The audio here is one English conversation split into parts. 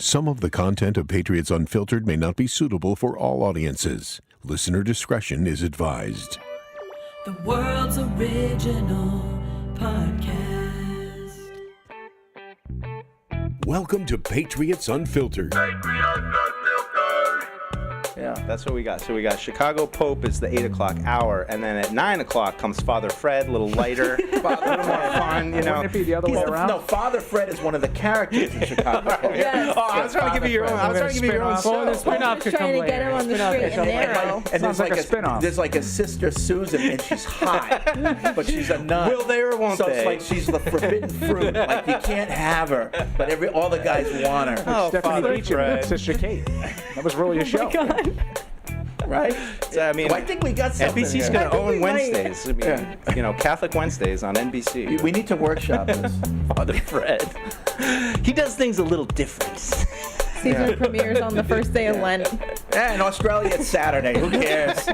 Some of the content of Patriots Unfiltered may not be suitable for all audiences. Listener discretion is advised. The world's original podcast. Welcome to Patriots Unfiltered. Yeah, that's what we got. So we got Chicago Pope is the 8 o'clock hour, and then at 9 o'clock comes Father Fred, a little lighter, a little more fun, you know. Wouldn't it be the other way around? No, Father Fred is one of the characters in Chicago Pope. Yes. Oh, I was trying to give you your own. I was trying to give you your own show. Spin-off could trying come to get him later. on the straight and narrow. And Sounds like a spin-off. There's like a sister Susan, and she's hot, but she's a nut. Will they or won't so they? it's like she's the forbidden fruit. Like you can't have her, but all the guys want her. Oh, Stephanie Father Beecham, Fred. Sister Kate. That was really a show. Right? So, I mean, I think we got something NBC's here. going to I think own we might. Wednesdays. I mean, you know, Catholic Wednesdays on NBC. We need to workshop this. Father Fred. He does things a little different. Season premieres on the first day of Lent. Yeah, in Australia it's Saturday. Who cares?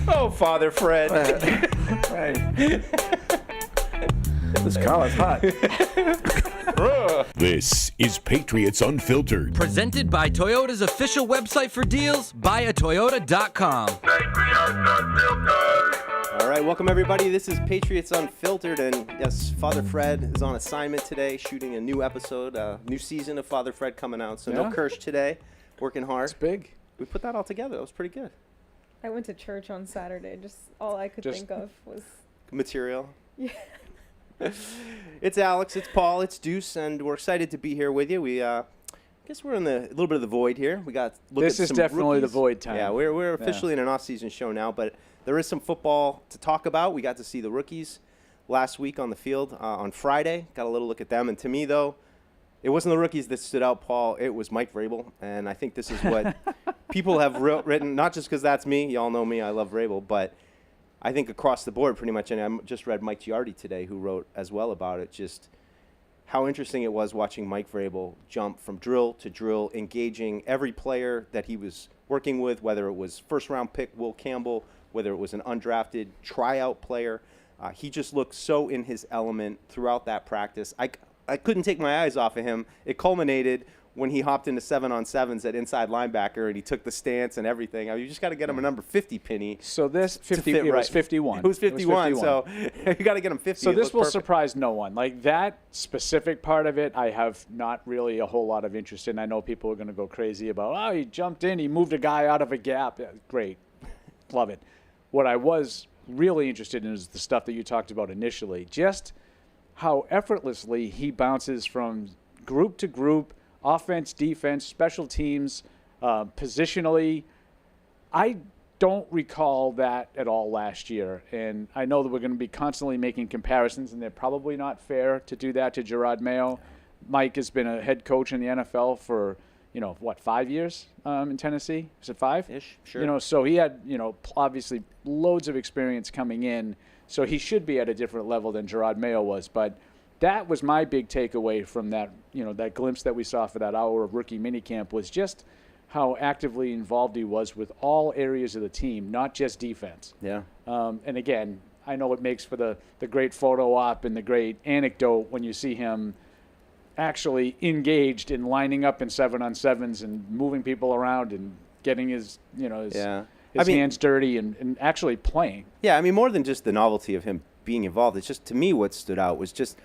Oh, Father Fred. Right. This collar's hot. This is Patriots Unfiltered. Presented by Toyota's official website for deals, buyatoyota.com. All right, welcome everybody. This is Patriots Unfiltered, and yes, Father Fred is on assignment today, shooting a new episode, new season of Father Fred coming out. So no Yeah. Kirsch today, working hard. It's big. We put that all together. That was pretty good. I went to church on Saturday. Just all I could think of was Material. Yeah. It's Alex, it's Paul, it's Deuce, and we're excited to be here with you. We guess we're in a little bit of the void here. We got look This at is some definitely the rookies. void time. Yeah, we're officially in an off-season show now, but there is some football to talk about. We got to see the rookies last week on the field on Friday. Got a little look at them, and to me though, it wasn't the rookies that stood out, Paul. It was Mike Vrabel, and I think this is what people have written. Not just because that's me. Y'all know me. I love Vrabel, but I think across the board, pretty much, and I just read Mike Giardi today, who wrote as well about it, just how interesting it was watching Mike Vrabel jump from drill to drill, engaging every player that he was working with, whether it was first-round pick Will Campbell, whether it was an undrafted tryout player. He just looked so in his element throughout that practice. I couldn't take my eyes off of him. It culminated when he hopped into 7-on-7s at inside linebacker and he took the stance and everything. I mean, you just got to get him a number 50 penny. So this 50, fit it was right. 51. It was 51, so you got to get him 50. So It this looked will perfect. surprise no one. Like that specific part of it, I have not really a whole lot of interest in. I know people are going to go crazy about, oh, he jumped in, he moved a guy out of a gap. Yeah, great. Love it. What I was really interested in is the stuff that you talked about initially. Just how effortlessly he bounces from group to group, offense, defense, special teams, positionally. I don't recall that at all last year. And I know that we're going to be constantly making comparisons, and they're probably not fair to do that to Gerard Mayo. Mike has been a head coach in the NFL for, 5 years in Tennessee? Is it 5? Ish, sure. So he had, obviously loads of experience coming in. So he should be at a different level than Gerard Mayo was. But that was my big takeaway from that, that glimpse that we saw for that hour of rookie minicamp was just how actively involved he was with all areas of the team, not just defense. Yeah. And again, I know it makes for the great photo op and the great anecdote when you see him actually engaged in lining up in 7-on-7s and moving people around and getting his hands dirty and actually playing. Yeah, I mean, more than just the novelty of him being involved, it's just, to me, what stood out was just,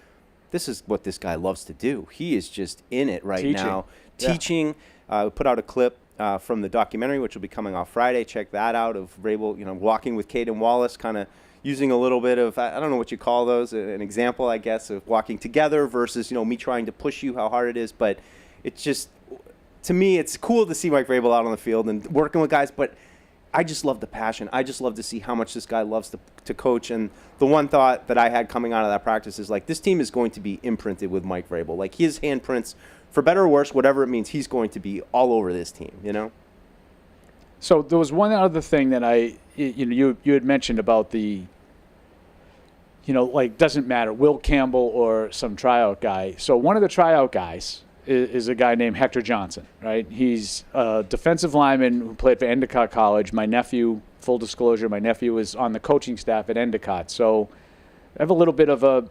this is what this guy loves to do. He is just in it right now. Teaching. Put out a clip from the documentary, which will be coming off Friday. Check that out, of Vrabel, walking with Caden Wallace, kind of using a little bit of, I don't know what you call those, an example, I guess, of walking together versus, me trying to push you, how hard it is. But it's just, to me, it's cool to see Mike Vrabel out on the field and working with guys, but I just love the passion. I just love to see how much this guy loves to coach. And the one thought that I had coming out of that practice is, like, this team is going to be imprinted with Mike Vrabel. Like, his handprints, for better or worse, whatever it means, he's going to be all over this team, So there was one other thing that you had mentioned about the, doesn't matter, Will Campbell or some tryout guy. So one of the tryout guys is a guy named Hector Johnson, right? He's a defensive lineman who played for Endicott College. My nephew, full disclosure, my nephew is on the coaching staff at Endicott. So I have a little bit of a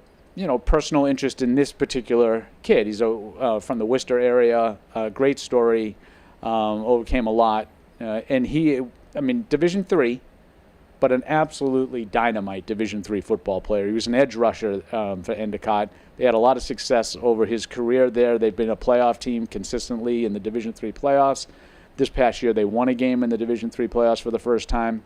personal interest in this particular kid. He's from the Worcester area. Great story. Overcame a lot. And Division III, but an absolutely dynamite Division III football player. He was an edge rusher for Endicott. They had a lot of success over his career there. They've been a playoff team consistently in the Division III playoffs. This past year, they won a game in the Division III playoffs for the first time.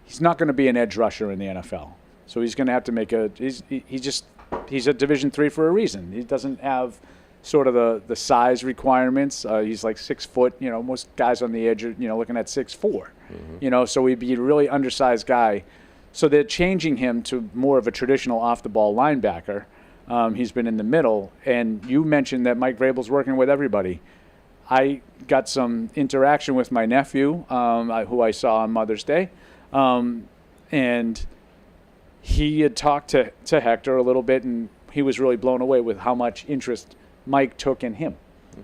He's not going to be an edge rusher in the NFL. So he's going to have to make he's a Division III for a reason. He doesn't have sort of the size requirements. He's like 6 foot. Most guys on the edge are looking at 6'4". So he'd be a really undersized guy. So they're changing him to more of a traditional off-the-ball linebacker. He's been in the middle, and you mentioned that Mike Vrabel's working with everybody. I got some interaction with my nephew, who I saw on Mother's Day, and he had talked to Hector a little bit, and he was really blown away with how much interest Mike took in him.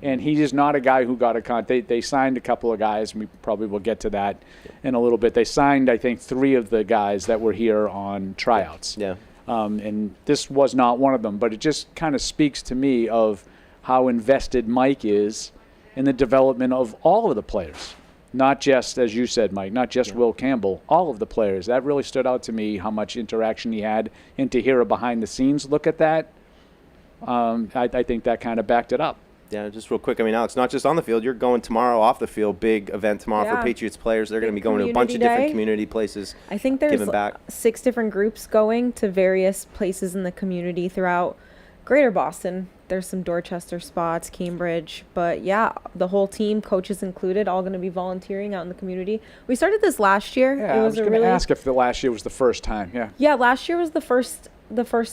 And he is not a guy who got a contract. They signed a couple of guys, and we probably will get to that in a little bit. They signed, I think, 3 of the guys that were here on tryouts. Yeah. And this was not one of them, but it just kind of speaks to me of how invested Mike is in the development of all of the players. Not just, as you said, Mike, not just Will Campbell, all of the players. That really stood out to me, how much interaction he had. And to hear a behind-the-scenes look at that, I think that kind of backed it up. Yeah, just real quick. Alex, not just on the field. You're going tomorrow off the field. Big event tomorrow for Patriots players. They're going to be going to a bunch of different community places. I think there's giving back. 6 different groups going to various places in the community throughout Greater Boston. There's some Dorchester spots, Cambridge. But, yeah, the whole team, coaches included, all going to be volunteering out in the community. We started this last year. Yeah, I was going to ask if the last year was the first time. Yeah. Yeah, last year was the first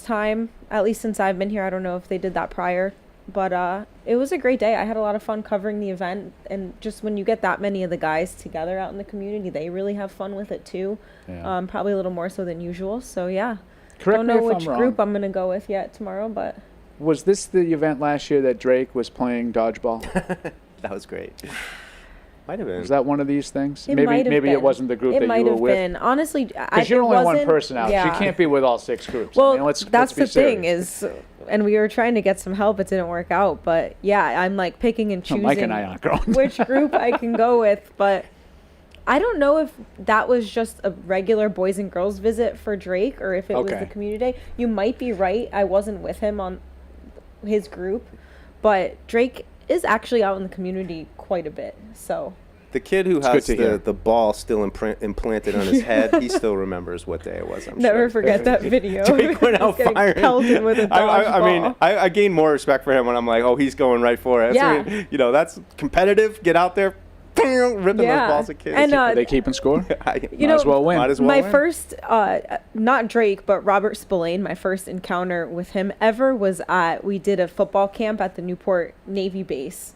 time, at least since I've been here. I don't know if they did that prior. But it was a great day. I had a lot of fun covering the event. And just when you get that many of the guys together out in the community, they really have fun with it too. Yeah. Probably a little more so than usual. So, yeah. Don't know which group I'm going to go with yet tomorrow. But was this the event last year that Drake was playing dodgeball? That was great. Might have been. Was that one of these things? Maybe it wasn't the group that you were with. It might have been. Honestly, because you're only one person out. Yeah. You can't be with all 6 groups. Well, let's that's be the thing is, and we were trying to get some help. It didn't work out. But, yeah, I'm like picking and choosing Mike and I aren't going. Which group I can go with. But I don't know if that was just a regular boys and girls visit for Drake or if it was the community day. You might be right. I wasn't with him on his group. But Drake is actually out in the community quite a bit. So the kid who has the ball still implanted on his head, he still remembers what day it was. Never forget that video. Drake went out firing. Pelted with a dodgeball. I gain more respect for him when I'm like, oh, he's going right for it. Yeah. That's competitive. Get out there, ripping those balls at kids. And, are they keeping score? Might as well win. My first, not Drake, but Robert Spillane, my first encounter with him ever was we did a football camp at the Newport Navy base.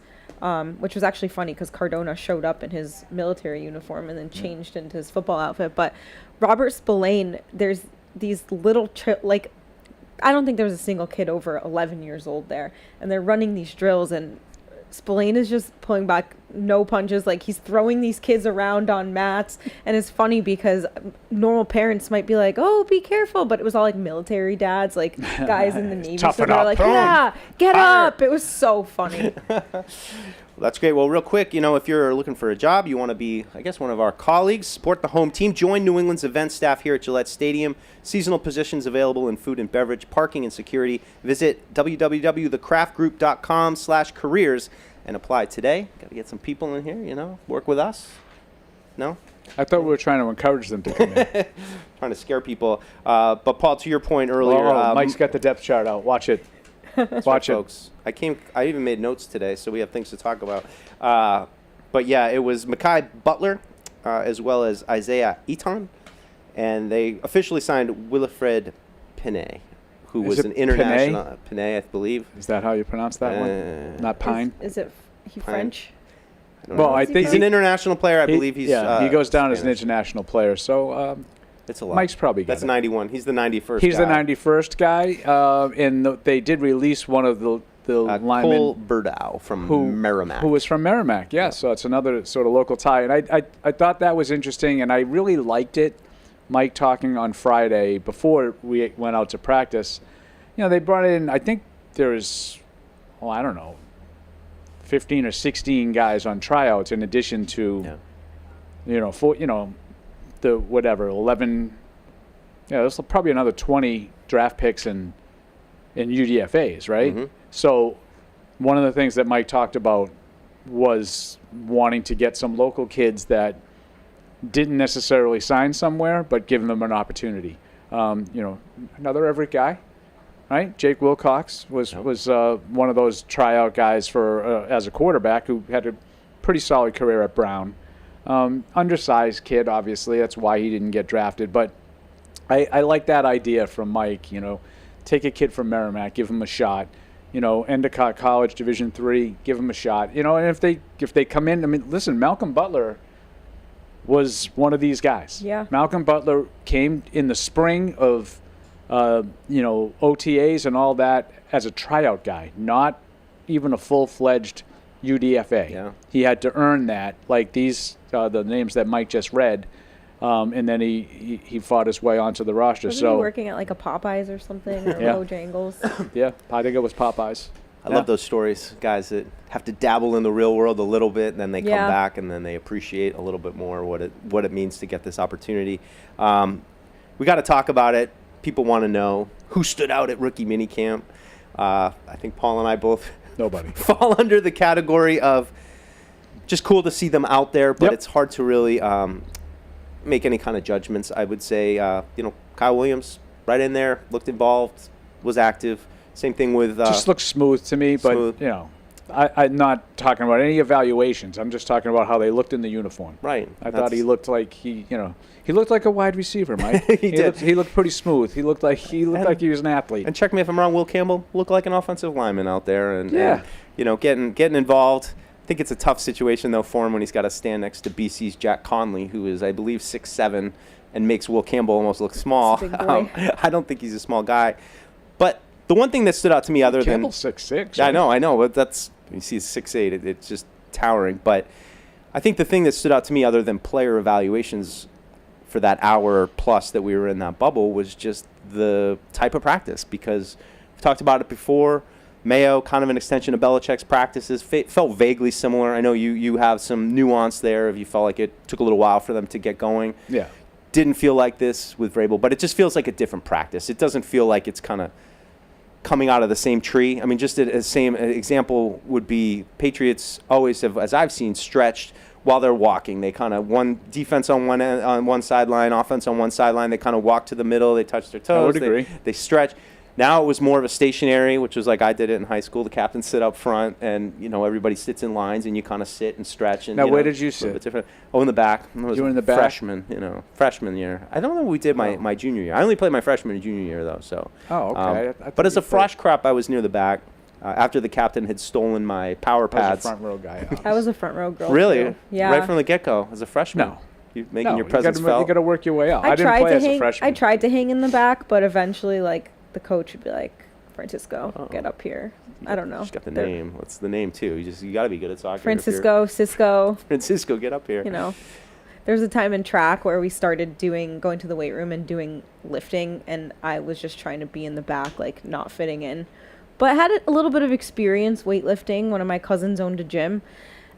Which was actually funny because Cardona showed up in his military uniform and then changed into his football outfit. But Robert Spillane, there's these little, I don't think there was a single kid over 11 years old there. And they're running these drills and Spillane is just pulling back no punches. Like, he's throwing these kids around on mats. And it's funny because normal parents might be like, oh, be careful. But it was all like military dads, like guys in the Navy. So they're like, yeah, get up. It was so funny. Well, that's great. Well, real quick, if you're looking for a job, you want to be, I guess, one of our colleagues, support the home team, join New England's event staff here at Gillette Stadium. Seasonal positions available in food and beverage, parking, and security. Visit www.thecraftgroup.com/careers and apply today. Got to get some people in here, work with us. No? I thought we were trying to encourage them to come in. Trying to scare people. But, Paul, to your point earlier. Mike's got the depth chart out. Watch it. Watch it, folks. I even made notes today, so we have things to talk about. But yeah, it was Makai Butler as well as Isaiah Eaton, and they officially signed Wilfred Pene, who was an international Pene, I believe. Is that how you pronounce that one? Not Pine. Is it French? I don't know. I think he's an international player. I believe he's. Yeah, he goes down as an international player. So. It's a lot. Mike's probably got That's 91. He's the 91st He's guy. the 91st guy. And they did release one of the linemen. Cole Berdow from Merrimack. Who was from Merrimack, yeah. So it's another sort of local tie. And I thought that was interesting, and I really liked it Mike talking on Friday before we went out to practice, they brought in, I think there's, I don't know, 15 or 16 guys on tryouts in addition to, the whatever, 11, there's probably another 20 draft picks in UDFAs, right? Mm-hmm. So one of the things that Mike talked about was wanting to get some local kids that didn't necessarily sign somewhere, but giving them an opportunity. Another Everett guy, right? Jake Wilcox was one of those tryout guys for as a quarterback who had a pretty solid career at Brown. Undersized kid, obviously. That's why he didn't get drafted. But I like that idea from Mike. Take a kid from Merrimack, give him a shot. Endicott College, Division III, give him a shot. And if they come in, I mean, listen, Malcolm Butler was one of these guys. Yeah. Malcolm Butler came in the spring of, OTAs and all that as a tryout guy, not even a full-fledged UDFA. Yeah. He had to earn that, like these, the names that Mike just read, and then he fought his way onto the roster. Wasn't he working at like a Popeyes or something, or Bojangles? Yeah, I think it was Popeyes. I love those stories, guys that have to dabble in the real world a little bit, and then they come back, and then they appreciate a little bit more what it means to get this opportunity. We got to talk about it. People want to know who stood out at rookie minicamp. I think Paul and I both fall under the category of just cool to see them out there, but it's hard to really make any kind of judgments. I would say, Kyle Williams, right in there, looked involved, was active. Same thing with just looks smooth to me, but I'm not talking about any evaluations. I'm just talking about how they looked in the uniform. Right. I thought he looked like he looked like a wide receiver, Mike. He did. He looked pretty smooth. He looked like he was an athlete. And check me if I'm wrong, Will Campbell looked like an offensive lineman out there, and getting involved. I think it's a tough situation though for him when he's got to stand next to BC's Jack Conley, who is, I believe, 6'7", and makes Will Campbell almost look small. Big boy. I don't think he's a small guy, but the one thing that stood out to me other than Campbell's 6'6". Yeah, I know, but that's, you see he's 6'8", it's just towering. But I think the thing that stood out to me other than player evaluations for that hour plus that we were in that bubble was just the type of practice, because we've talked about it before. Mayo, kind of an extension of Belichick's practices, felt vaguely similar. I know you have some nuance there if you felt like it took a little while for them to get going. Yeah. Didn't feel like this with Vrabel, but it just feels like a different practice. It doesn't feel like it's kind of coming out of the same tree. I mean, just a same example would be Patriots always have, as I've seen, stretched while they're walking. They kind of one defense on one sideline, offense on one sideline. They kind of walk to the middle. They touch their toes. I would agree. They stretch. Now it was more of a stationary, which was like I did it in high school. The captains sit up front, and everybody sits in lines, and you kind of sit and stretch. And now, where did you sit? Different. Oh, in the back. You were in the back? Freshman year. I don't know what we did my junior year. I only played my freshman and junior year, though. So. Oh, okay. But as a frosh crop, I was near the back. After the captain had stolen my power pads. I was a front row guy. I was a front row girl. Really? Too. Yeah. Right from the get-go as a freshman? No. You making your presence felt? You got to work your way out. I didn't play as a freshman. I tried to hang in the back, but eventually, the coach would be like, Francisco, get up here. I don't know. Just got the name. What's the name too? You got to be good at soccer. Cisco. Francisco, get up here. There's a time in track where we started going to the weight room and doing lifting, and I was just trying to be in the back, not fitting in. But I had a little bit of experience weightlifting. One of my cousins owned a gym,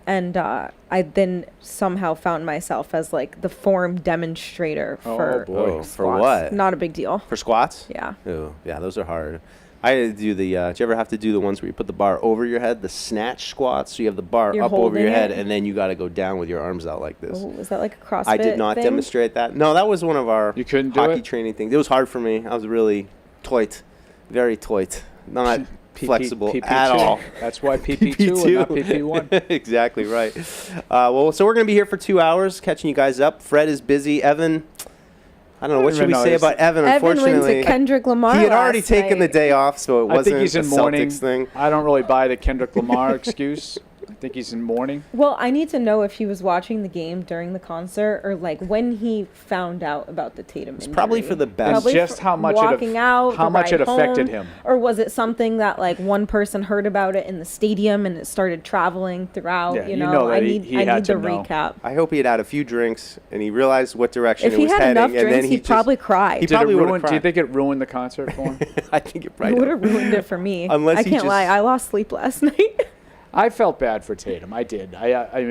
and I then somehow found myself as the form demonstrator for squats. For what? Not a big deal. For squats? Yeah. Oh, yeah, those are hard. I had to do did you ever have to do the ones where you put the bar over your head, the snatch squats? So you have the bar up over your head, and then you got to go down with your arms out like this. Oh, is that like a CrossFit I did not thing? demonstrate that. No, that was one of our hockey it? training things. It was hard for me. I was really toit, very toit, not flexible at all. That's why PP2 and not PP1. Exactly right. So we're going to be here for 2 hours, catching you guys up. Fred is busy. Evan, I don't know. What should we say about Evan? Unfortunately, Evan went to Kendrick Lamar. He had already taken the day off, so it wasn't I think he's in a mourning. Celtics thing. I don't really buy the Kendrick Lamar excuse. think he's in mourning. Well, I need to know if he was watching the game during the concert or like when he found out about the Tatum injury. Probably for the best. Probably Just for how much walking out, how the much it ride affected home, him. or was it something that like one person heard about it in the stadium and it started traveling throughout? Yeah, you you know, know that I he need had the to know. recap. I hope he had a few drinks and he realized what direction If it he was had heading, enough and then drinks, he he'd just, probably cry. He Did it probably would've ruin? Do you cried. think it ruined the concert for him? I think it It probably would have ruined it for me. Unless I he can't just- lie. I lost sleep last night. I felt bad for Tatum. I did. I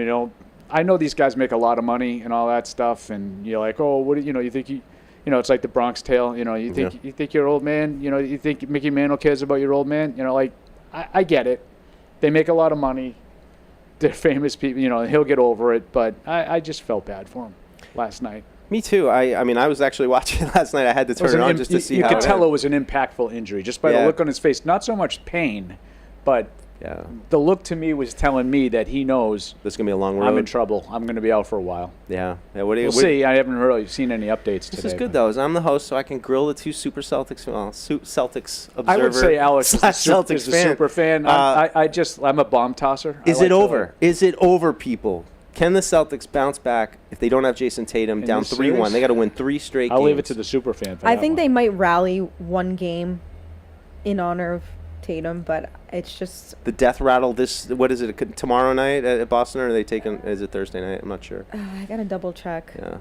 know these guys make a lot of money and all that stuff, and you're like, oh, what do you think it's like the Bronx Tale. You think your old man. You think Mickey Mantle cares about your old man. I get it. They make a lot of money. They're famous people. He'll get over it. But I just felt bad for him last night. Me too. I mean, I was actually watching last night. I had to turn it on just to see you how could it tell went. it was an impactful injury just by the Yeah. look on his face. Not so much pain, but Yeah, the look to me was telling me that he knows this is gonna be a long road. I'm in trouble. I'm going to be out for a while. Yeah. What do you? We'll see. I haven't really seen any updates today. This is good but- though, as I'm the host, so I can grill the two super Celtics. Well, Celtics observer. I would say Alex is slash Celtics is a fan. super fan. I'm a bomb tosser. Is I like it to, over? like- Is it over, people? Can the Celtics bounce back if they don't have Jason Tatum In down this 3-1? series? They got to win 3 straight I'll games. leave it to the super fan for I that think one. they might rally one game in honor of Tatum, but it's just The death rattle what is it, tomorrow night at Boston, or are they taking, is it Thursday night? I'm not sure. I gotta double check. Yeah.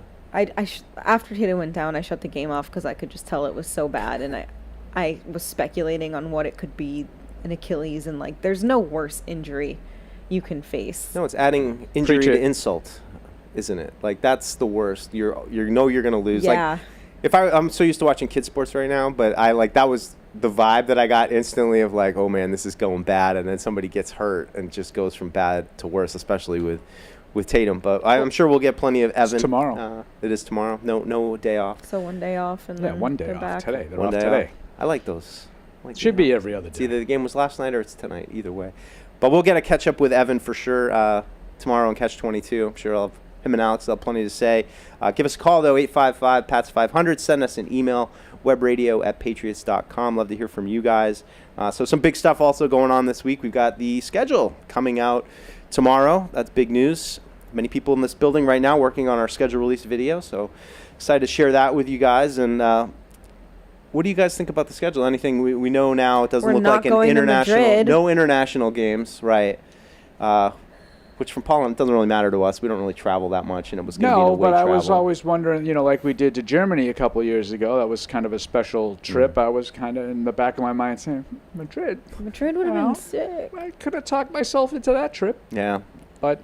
After Tatum went down, I shut the game off because I could just tell it was so bad, and I was speculating on what it could be, an Achilles, and like there's no worse injury you can face. No, it's adding injury Preach to it. insult, isn't it? Like, that's the worst. You're going to lose. Yeah. Like, if I'm so used to watching kid sports right now, but that was the vibe that I got instantly of like, oh man, this is going bad, and then somebody gets hurt and just goes from bad to worse, especially with Tatum. But I'm sure we'll get plenty of Evan. tomorrow. It is tomorrow. No day off. So one day off, and Yeah, then one day they're off back. today. They're One off day today. off. I like those. Should be every other It's day. either the game was last night or it's tonight. Either way. But we'll get a catch up with Evan for sure tomorrow on Catch 22. I'm sure him and Alex will have plenty to say. Give us a call, though, 855-PATS-500. Send us an email, webradio@patriots.com. Love to hear from you guys. So some big stuff also going on this week. We've got the schedule coming out tomorrow. That's big news. Many people in this building right now working on our schedule release video. So excited to share that with you guys. And what do you guys think about the schedule? Anything we know now? It doesn't We're look not like an going to international. Madrid. No international games, right? Which from Paul, it doesn't really matter to us. We don't really travel that much, and it was going to be an No, away but I travel. was always wondering, like we did to Germany a couple of years ago. That was kind of a special trip. I was kind of in the back of my mind saying, Madrid. Madrid would have Well, been sick. I could have talked myself into that trip. Yeah. But,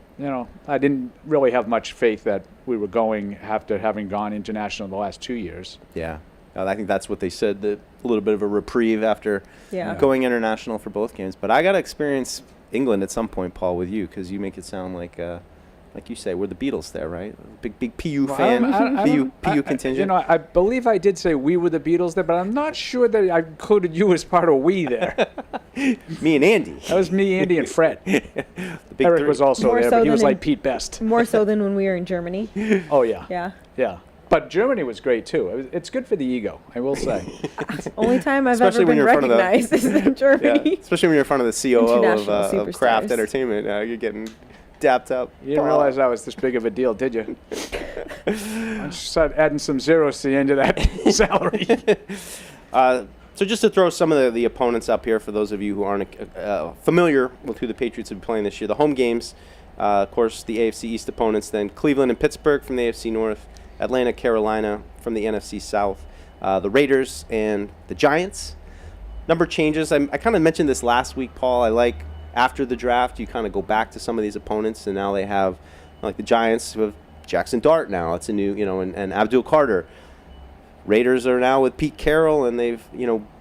I didn't really have much faith that we were going after having gone international the last 2 years. Yeah. I think that's what they said, that a little bit of a reprieve after Yeah. going international for both games. But I got to experience England at some point, Paul, with you, because you make it sound like you say, we're the Beatles there, right? Big PU Well, fan, I don't- PU contingent. I believe I did say we were the Beatles there, but I'm not sure that I included you as part of we there. Me and Andy. That was me, Andy, and Fred. The big Eric three. was also More there, so but he was than like in- Pete Best. More so than when we were in Germany. Oh, yeah. Yeah. But Germany was great, too. It's good for the ego, I will say. Only time I've Especially ever when been you're in front of the- recognized is in Germany. Yeah, especially when you're in front of the COO International of Kraft superstars. Entertainment. You're getting dapped up. You didn't realize that was this big of a deal, did you? I just started adding some zeros to the end of that salary. So just to throw some of the opponents up here for those of you who aren't familiar with who the Patriots have been playing this year. The home games, of course, the AFC East opponents, then Cleveland and Pittsburgh from the AFC North, Atlanta, Carolina from the NFC South, the Raiders and the Giants. Number changes. I kind of mentioned this last week, Paul. I like after the draft, you kind of go back to some of these opponents, and now they have, like the Giants who have Jackson Dart now. It's a new, and Abdul Carter. Raiders are now with Pete Carroll, and they've,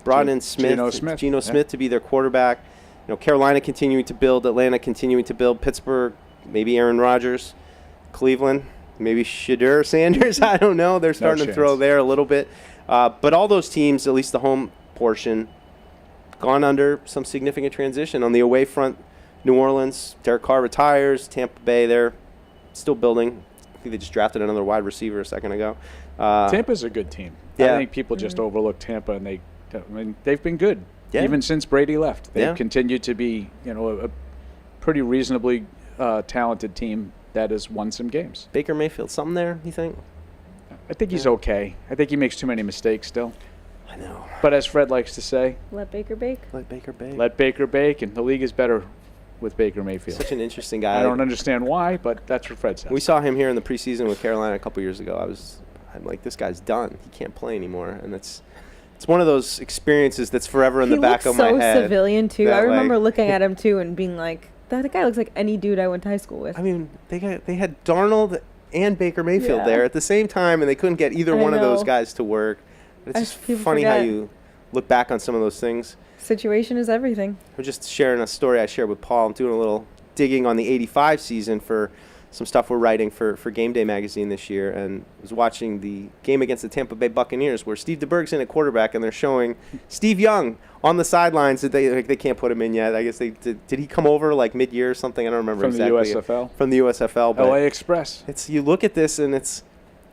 brought in Geno Smith to be their quarterback. Carolina continuing to build, Atlanta continuing to build, Pittsburgh, maybe Aaron Rodgers, Cleveland, maybe Shadur Sanders. I don't know. They're starting to throw there a little bit. But all those teams, at least the home portion, gone under some significant transition. On the away front, New Orleans, Derek Carr retires. Tampa Bay, they're still building. I think they just drafted another wide receiver a second ago. Tampa's a good team. Yeah. I think people just overlook Tampa, and they've been good. Yeah. Even since Brady left. They've Yeah. continued to be, pretty reasonably talented team that has won some games. Baker Mayfield, something there, you think? I think he's okay. I think he makes too many mistakes still. I know. But as Fred likes to say, Let Baker bake. Let Baker bake. let Baker bake, and the league is better with Baker Mayfield. Such an interesting guy. I don't understand why, but that's what Fred says. We saw him here in the preseason with Carolina a couple years ago. I'm like, this guy's done. He can't play anymore. And it's one of those experiences that's forever in the back of my head. He looks so civilian, too. that, I remember like- looking at him, too, and being like, that guy looks like any dude I went to high school with. I mean, they had Darnold and Baker Mayfield Yeah. there at the same time, and they couldn't get either I one of those know. guys to work. It's I- just people funny how forget. you look back on some of those things. Situation is everything. I'm just sharing a story I shared with Paul. I'm doing a little digging on the 85 season for some stuff we're writing for Game Day magazine this year, and was watching the game against the Tampa Bay Buccaneers where Steve DeBerg's in at quarterback, and they're showing Steve Young on the sidelines. They can't put him in yet. I guess did he come over like mid-year or something? I don't remember From exactly. the USFL? From the USFL. But LA Express. you look at this and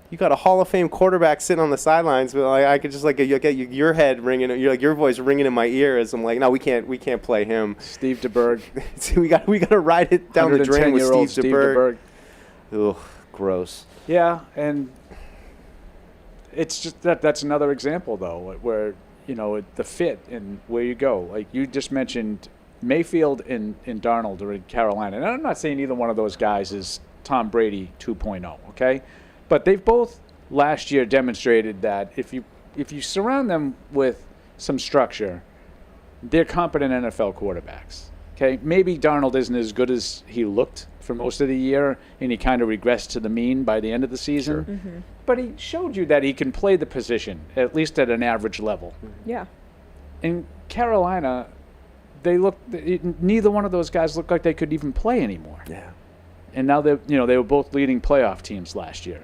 you got a Hall of Fame quarterback sitting on the sidelines, but like, I could just like you get your head ringing, your voice ringing in my ear as I'm like, no, we can't play him. Steve DeBerg. So we got to ride it down the drain with 110-year-old Steve DeBerg. DeBerg. Ugh, gross. Yeah, and it's just that's another example though, where the fit and where you go. Like you just mentioned, Mayfield and Darnold are in Carolina, and I'm not saying either one of those guys is Tom Brady 2.0. Okay, but they've both last year demonstrated that if you surround them with some structure, they're competent NFL quarterbacks. Okay, maybe Darnold isn't as good as he looked for most of the year, and he kind of regressed to the mean by the end of the season. Sure. Mm-hmm. But he showed you that he can play the position, at least at an average level. Yeah. In Carolina, neither one of those guys looked like they could even play anymore. Yeah. And now they were both leading playoff teams last year.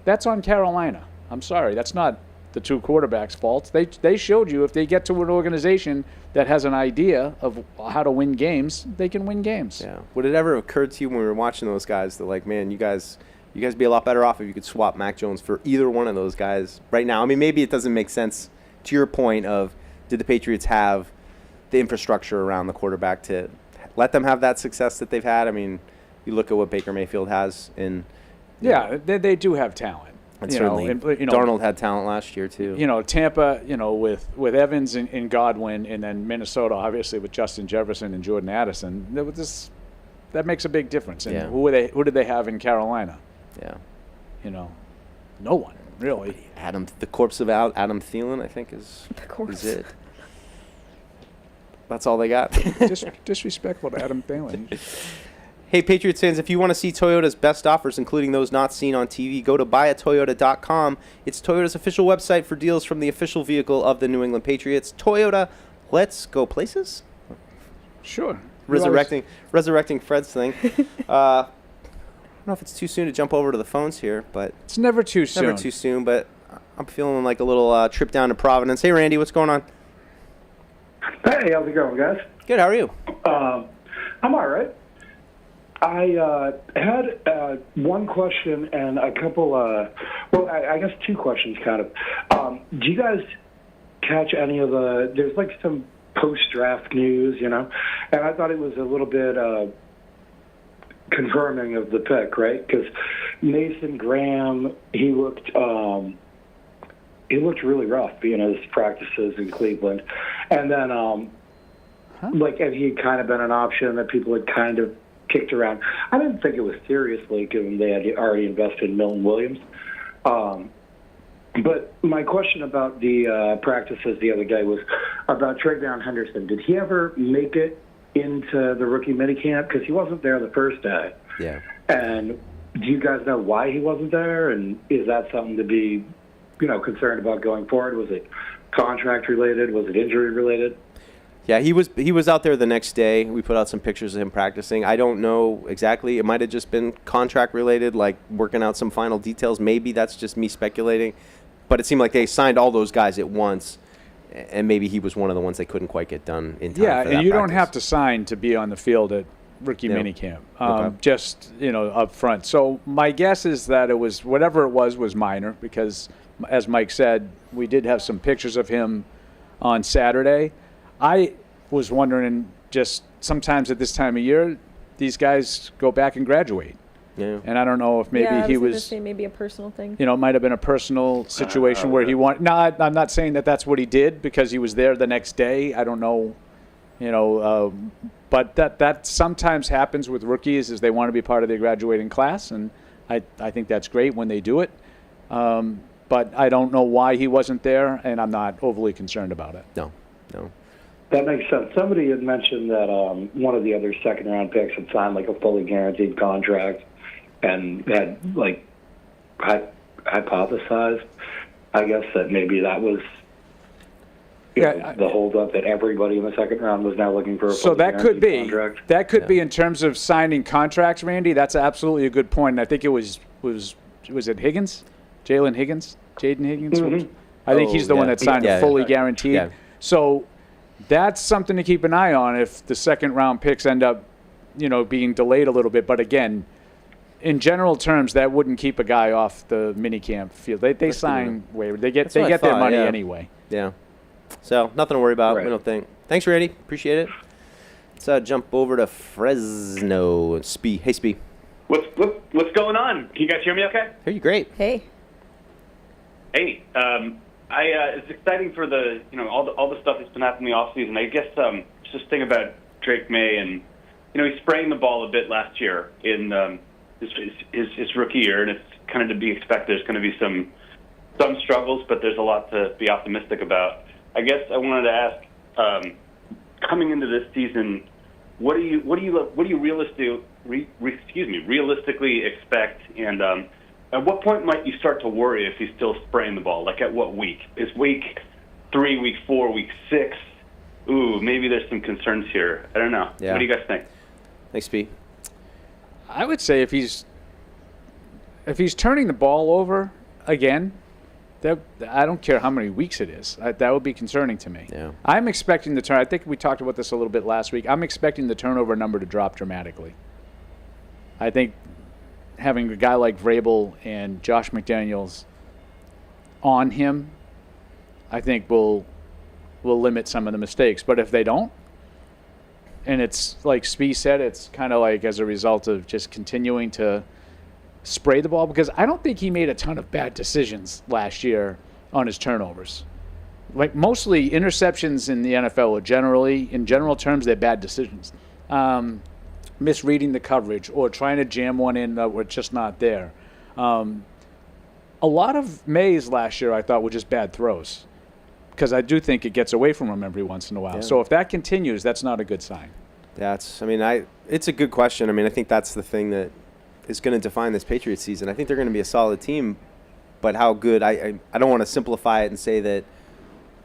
That's on Carolina. I'm sorry, that's not the two quarterbacks' fault. They showed you if they get to an organization that has an idea of how to win games, they can win games. Yeah. Would it ever occur to you when we were watching those guys that like, man, you guys be a lot better off if you could swap Mac Jones for either one of those guys right now? I mean, maybe it doesn't make sense to your point of did the Patriots have the infrastructure around the quarterback to let them have that success that they've had? I mean, you look at what Baker Mayfield has in. Yeah, they do have talent. And certainly, Darnold had talent last year too. Tampa, with Evans and Godwin, and then Minnesota, obviously with Justin Jefferson and Jordan Addison. That makes a big difference. And Yeah. who did they have in Carolina? Yeah. No one really. The corpse of Adam Thielen, I think, is it. That's all they got. Disrespectful to Adam Thielen. Hey, Patriots fans, if you want to see Toyota's best offers, including those not seen on TV, go to buyatoyota.com. It's Toyota's official website for deals from the official vehicle of the New England Patriots. Toyota, let's go places. Sure. Resurrecting Fred's thing. I don't know if it's too soon to jump over to the phones here, but It's never too soon. never too soon. But I'm feeling like a little trip down to Providence. Hey, Randy, what's going on? Hey, how's it going, guys? Good. How are you? I'm all right. I had one question and a couple, I guess two questions, kind of. Do you guys catch any of there's like some post-draft news, and I thought it was a little bit confirming of the pick, right? Because Mason Graham, he looked really rough, his practices in Cleveland. And then, and he had kind of been an option that people had kind of kicked around. I didn't think it was seriously, given they had already invested in Milton Williams. But my question about the practices the other day was about Tre'Davious Henderson. Did he ever make it into the rookie minicamp? Because he wasn't there the first day. Yeah. And do you guys know why he wasn't there? And is that something to be, concerned about going forward? Was it contract related? Was it injury related? Yeah, he was out there the next day. We put out some pictures of him practicing. I don't know exactly. It might have just been contract related, like working out some final details. Maybe that's just me speculating. But it seemed like they signed all those guys at once, and maybe he was one of the ones they couldn't quite get done in time. Yeah, for and that you practice. don't have to sign to be on the field at rookie minicamp. Okay. Just up front. So my guess is that it was whatever it was minor, because as Mike said, we did have some pictures of him on Saturday. I was wondering, just sometimes at this time of year, these guys go back and graduate. Yeah. And I don't know if maybe yeah, he I was was, gonna say maybe a personal thing. it might have been a personal situation where he wanted. No, I'm not saying that that's what he did because he was there the next day. I don't know, but that sometimes happens with rookies is they want to be part of the graduating class, and I think that's great when they do it. But I don't know why he wasn't there, and I'm not overly concerned about it. No. That makes sense. Somebody had mentioned that one of the other second-round picks had signed like a fully guaranteed contract and had like hypothesized, I guess, that maybe that was the holdup, that everybody in the second round was now looking for a fully guaranteed contract. That could be in terms of signing contracts, Randy. That's absolutely a good point. And I think it was it Higgins? Jaylen Higgins? Jaden Higgins? Mm-hmm. I think he's the one that signed a fully guaranteed. Yeah. So that's something to keep an eye on if the second round picks end up, being delayed a little bit. But again, in general terms, that wouldn't keep a guy off the minicamp field. They sign waiver. They get their money anyway. Yeah. So nothing to worry about. Right. We don't think. Thanks, Randy. Appreciate it. Let's jump over to Fresno. Spee. Hey, Spee. What's going on? Can you guys hear me okay? Hear you great. Hey. Hey, it's exciting for the all the stuff that's been happening in the offseason. I guess just think about Drake Maye, and he sprang the ball a bit last year in his rookie year, and it's kind of to be expected. There's going to be some struggles, but there's a lot to be optimistic about. I guess I wanted to ask, coming into this season, what do you realistically expect, and at what point might you start to worry if he's still spraying the ball? Like at what week? Is week 3, week 4, week 6? Ooh, maybe there's some concerns here. I don't know. Yeah. What do you guys think? Thanks, Spee. I would say if he's turning the ball over again, I don't care how many weeks it is. That would be concerning to me. Yeah. I'm expecting the turn. I think we talked about this a little bit last week. I'm expecting the turnover number to drop dramatically. I think having a guy like Vrabel and Josh McDaniels on him, I think will limit some of the mistakes. But if they don't, and it's like Spee said, it's kind of like as a result of just continuing to spray the ball, because I don't think he made a ton of bad decisions last year on his turnovers. Like mostly interceptions in the NFL are generally, in general terms, they're bad decisions. Misreading the coverage or trying to jam one in that were just not there. A lot of Maye's last year I thought were just bad throws, because I do think it gets away from him every once in a while. Yeah. So if that continues, that's not a good sign. It's a good question. I think that's the thing that is going to define this Patriots season. I think they're going to be a solid team, but how good, I don't want to simplify it and say that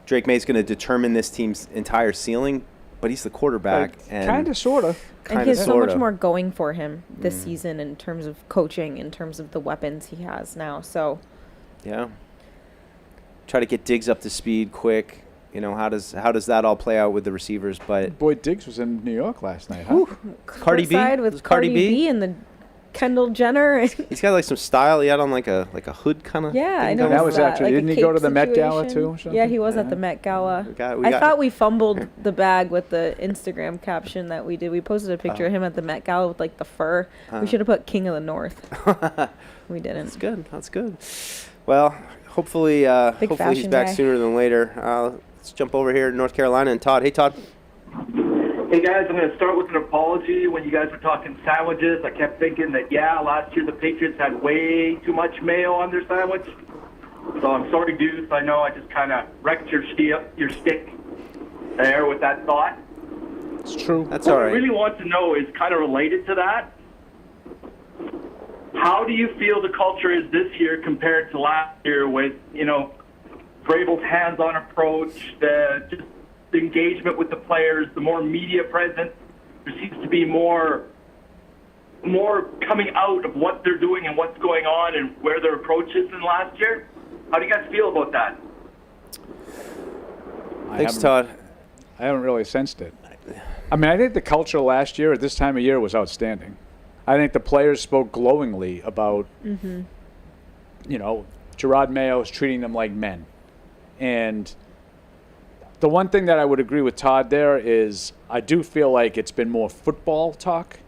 Drake Maye's going to determine this team's entire ceiling, but he's the quarterback. And Kind of, sort of. And he has so much more going for him this season in terms of coaching, in terms of the weapons he has now. So, yeah. Try to get Diggs up to speed quick. How does that all play out with the receivers? But Boy, Diggs was in New York last night, huh? Cardi B? courtside with Was Cardi B? and the Kendall Jenner. he's got like some style. He had on like a hood kind of. Yeah, I thing know. going That was actually- didn't he go to the Met Gala, too, or Yeah, he was something? at the Met Gala. We I got- thought we fumbled the bag with the Instagram caption that we did. We posted a picture of him at the Met Gala with like the fur. We should have put King of the North. We didn't. That's good. Well, hopefully he's fashion back guy. sooner than later. Let's jump over here to North Carolina and Todd. Hey, Todd. Hey guys, I'm going to start with an apology. When you guys were talking sandwiches, I kept thinking that, last year the Patriots had way too much mayo on their sandwich. So I'm sorry, Deuce. I know I just kind of wrecked your stick there with that thought. It's true. That's What all right. I really want to know is kind of related to that. How do you feel the culture is this year compared to last year with, Vrabel's hands-on approach, the engagement with the players, the more media present? There seems to be more coming out of what they're doing and what's going on and where their approach is than last year. How do you guys feel about that? Thanks, Todd. I haven't really sensed it. I think the culture last year at this time of year was outstanding. I think the players spoke glowingly about, Gerard Mayo is treating them like men. And the one thing that I would agree with Todd there is I do feel like it's been more football talk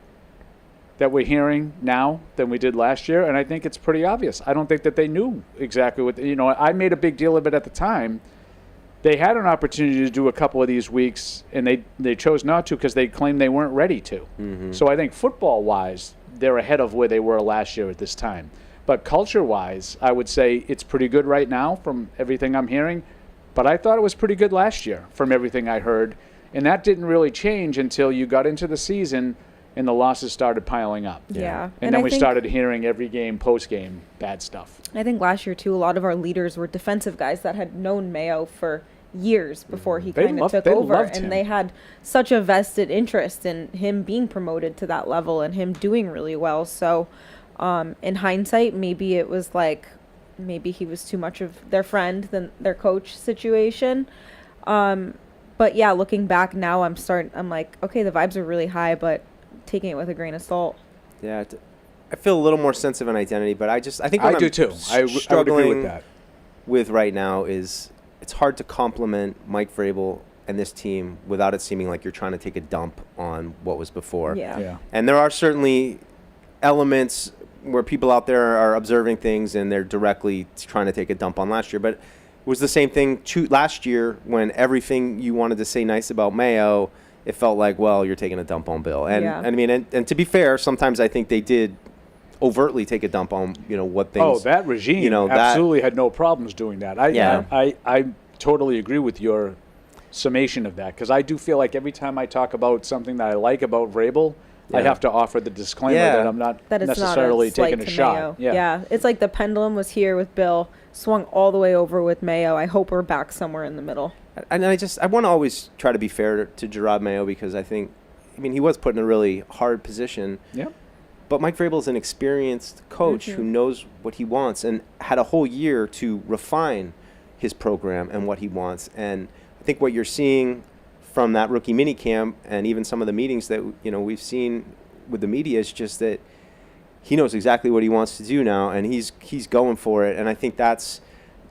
that we're hearing now than we did last year, and I think it's pretty obvious. I don't think that they knew exactly what, I made a big deal of it at the time. They had an opportunity to do a couple of these weeks, and they chose not to because they claimed they weren't ready to. Mm-hmm. So I think football-wise, they're ahead of where they were last year at this time. But culture-wise, I would say it's pretty good right now from everything I'm hearing. But I thought it was pretty good last year from everything I heard. And that didn't really change until you got into the season and the losses started piling up. Yeah. And then we started hearing every game, post-game, bad stuff. I think last year, too, a lot of our leaders were defensive guys that had known Mayo for years before he kind of took over. And they had such a vested interest in him being promoted to that level and him doing really well. So in hindsight, maybe it was maybe he was too much of their friend than their coach situation. But yeah, looking back now, I'm like, okay, the vibes are really high, but taking it with a grain of salt. Yeah, I feel a little more sense of an identity, but I think I do too. I would agree with that. With right now is it's hard to compliment Mike Vrabel and this team without it seeming like you're trying to take a dump on what was before. Yeah. And there are certainly elements where people out there are observing things and they're directly trying to take a dump on last year, but it was the same thing last year when everything you wanted to say nice about Mayo, it felt like, well, you're taking a dump on Bill. And I mean, and to be fair, sometimes I think they did overtly take a dump on, what things. Oh, that regime absolutely had no problems doing that. I totally agree with your summation of that, because I do feel like every time I talk about something that I like about Vrabel, I have to offer the disclaimer that I'm not necessarily taking a shot. Yeah, it's like the pendulum was here with Bill, swung all the way over with Mayo. I hope we're back somewhere in the middle. And I want to always try to be fair to Gerard Mayo, because he was put in a really hard position. Yeah. But Mike Vrabel is an experienced coach who knows what he wants and had a whole year to refine his program and what he wants. And I think what you're seeing from that rookie minicamp and even some of the meetings that we've seen with the media is just that he knows exactly what he wants to do now, and he's going for it. And I think that's,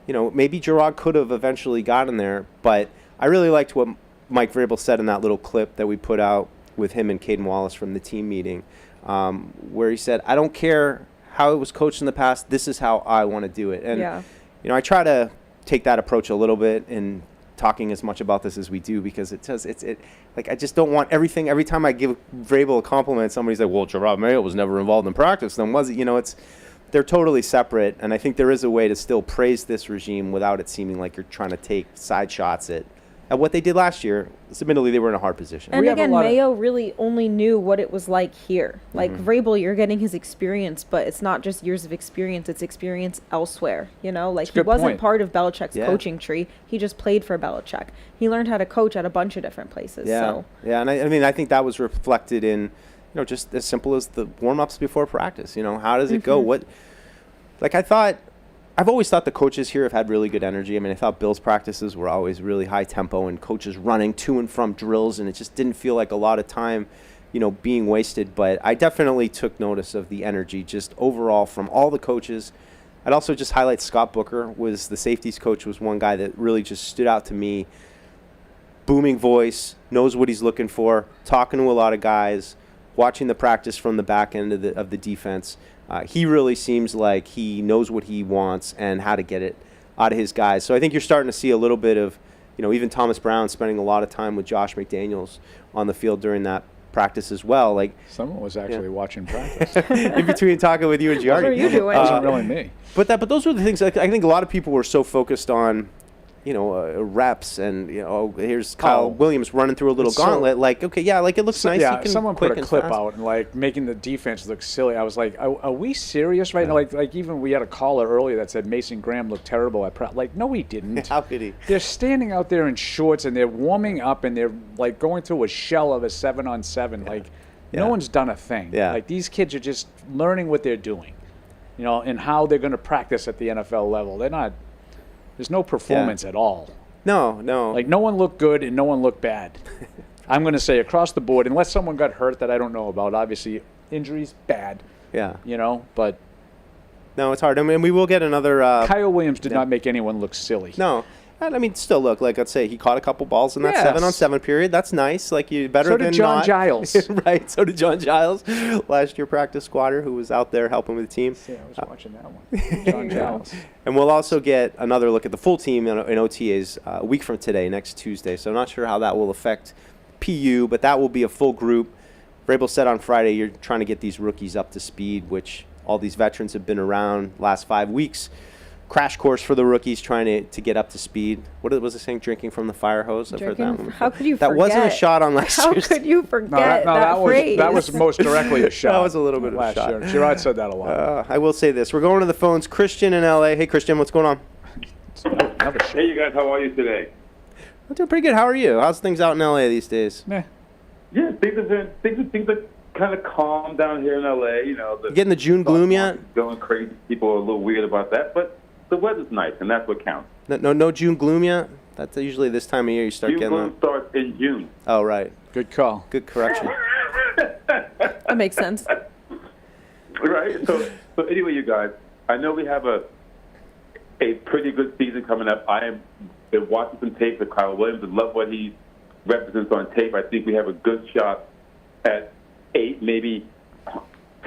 maybe Gerard could have eventually gotten there, but I really liked what Mike Vrabel said in that little clip that we put out with him and Caden Wallace from the team meeting, where he said, I don't care how it was coached in the past, this is how I want to do it. And, I try to take that approach a little bit in talking as much about this as we do, because I just don't want everything. Every time I give Vrabel a compliment, somebody's like, well, Gerard Mayo was never involved in practice. Then was it? They're totally separate. And I think there is a way to still praise this regime without it seeming like you're trying to take side shots at what they did last year. Admittedly, they were in a hard position. And again, Mayo really only knew what it was like here. Like Vrabel, you're getting his experience, but it's not just years of experience, it's experience elsewhere. He wasn't part of Belichick's coaching tree. He just played for Belichick. He learned how to coach at a bunch of different places. Yeah, and I think that was reflected in, just as simple as the warm-ups before practice. How does it go? I've always thought the coaches here have had really good energy. I thought Bill's practices were always really high tempo and coaches running to and from drills, and it just didn't feel like a lot of time, being wasted. But I definitely took notice of the energy just overall from all the coaches. I'd also just highlight Scott Booker was the safeties coach, was one guy that really just stood out to me. Booming voice, knows what he's looking for, talking to a lot of guys, watching the practice from the back end of the defense. He really seems like he knows what he wants and how to get it out of his guys. So I think you're starting to see a little bit of, even Thomas Brown spending a lot of time with Josh McDaniels on the field during that practice as well. Someone was actually watching practice. In between talking with you and Giardi. What are you doing? It wasn't really me. But those were the things I think a lot of people were so focused on, reps and, here's Kyle Williams running through a little gauntlet. It looks nice. Yeah, someone put a clip out and making the defense look silly. I was like, are we serious right now? Like even we had a caller earlier that said Mason Graham looked terrible at practice. No, he didn't. How could he? They're standing out there in shorts and they're warming up and they're going through a shell of a 7-on-7. No one's done a thing. Yeah. These kids are just learning what they're doing, and how they're going to practice at the NFL level. They're not. There's no performance at all. No. No one looked good and no one looked bad. I'm going to say across the board, unless someone got hurt that I don't know about. Obviously, injuries, bad. Yeah. But. No, it's hard. We will get another. Kyle Williams did not make anyone look silly. No. And I mean, still look, like let's say he caught a couple balls in that 7-on-7 period. That's nice. Like you better So than did John not. Giles. Right. So did John Giles, last year practice squatter who was out there helping with the team. Yeah, I was watching that one. John Giles. And we'll also get another look at the full team in OTAs a week from today, next Tuesday. So I'm not sure how that will affect PU, but that will be a full group. Vrabel said on Friday you're trying to get these rookies up to speed, which all these veterans have been around last 5 weeks. Crash course for the rookies trying to get up to speed. What was it saying? Drinking from the fire hose? I've heard that one. How could you that forget? wasn't a shot on last year's. How could you forget that phrase? That was most directly a shot. That was a little bit of a shot. Year. Gerard said that a lot. I will say this. We're going to the phones. Christian in L.A. Hey, Christian, what's going on? Hey, you guys. How are you today? I'm doing pretty good. How are you? How's things out in L.A. these days? Meh. Yeah, things are kind of calm down here in L.A. You Getting the June gloom yet? Going crazy. People are a little weird about that, but the weather's nice, and that's what counts. No June gloom yet? That's usually this time of year you start June getting gloom starts in June. Oh, right. Good call. Good correction. That makes sense. Right. So anyway, you guys, I know we have a pretty good season coming up. I have been watching some tape with Kyle Williams and love what he represents on tape. I think we have a good shot at 8, maybe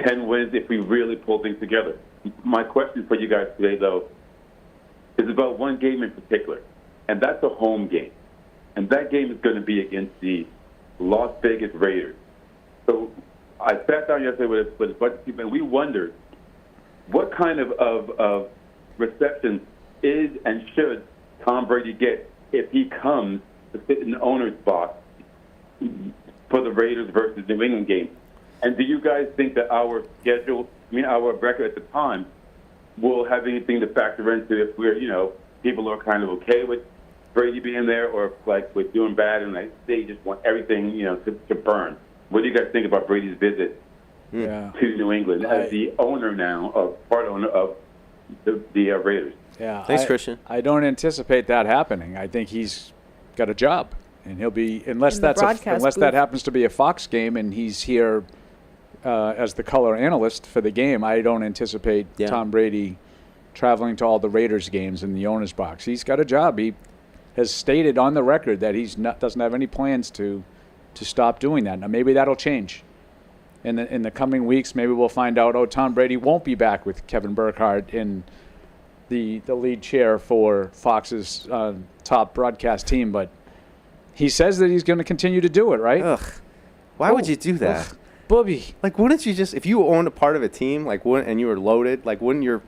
10 wins if we really pull things together. My question for you guys today, though, is about one game in particular, and that's a home game. And that game is going to be against the Las Vegas Raiders. So I sat down yesterday with a bunch of people, and we wondered what kind of reception is and should Tom Brady get if he comes to sit in the owner's box for the Raiders versus New England game. And do you guys think that our schedule, our record at the time, will have anything to factor into if we're, people are kind of okay with Brady being there, or if, like, we're doing bad and they just want everything, to burn? What do you guys think about Brady's visit to New England as the owner now, part owner of the Raiders? Yeah. Thanks, Christian. I don't anticipate that happening. I think he's got a job, and he'll be unless that happens to be a Fox game and he's here as the color analyst for the game. I don't anticipate Tom Brady traveling to all the Raiders games in the owner's box. He's got a job. He has stated on the record that doesn't have any plans to stop doing that. Now maybe that'll change in the coming weeks. Maybe we'll find out. Tom Brady won't be back with Kevin Burkhardt in the lead chair for Fox's top broadcast team, but he says that he's going to continue to do it, right? Ugh. Why would you do that? Ugh. Booby. Like, wouldn't you just, if you owned a part of a team, and you were loaded, wouldn't your,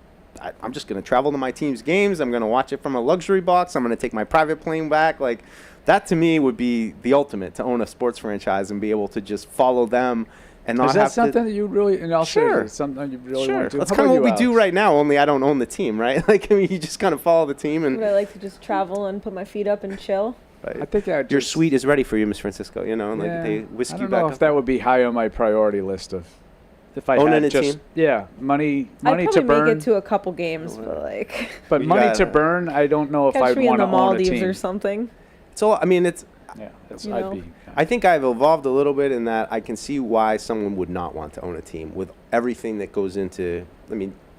I'm just going to travel to my team's games, I'm going to watch it from a luxury box, I'm going to take my private plane back, that to me would be the ultimate, to own a sports franchise and be able to just follow them and not have to. Is that something that you really, and I'll sure. something you really want to do? That's kind of what we do right now, only I don't own the team, right? You just kind of follow the team. And would I like to just travel and put my feet up and chill? Right. I think your suite is ready for you, Miss Francisco. They whisk you back. I don't know if that would be high on my priority list of if I owning had a just team. Yeah, money I'd probably to burn. make it to a couple games, but But money to burn, I don't know if I'd want to own a team. Catch me in the Maldives or something. So it's. Yeah, I'd be. I think I've evolved a little bit in that I can see why someone would not want to own a team with everything that goes into.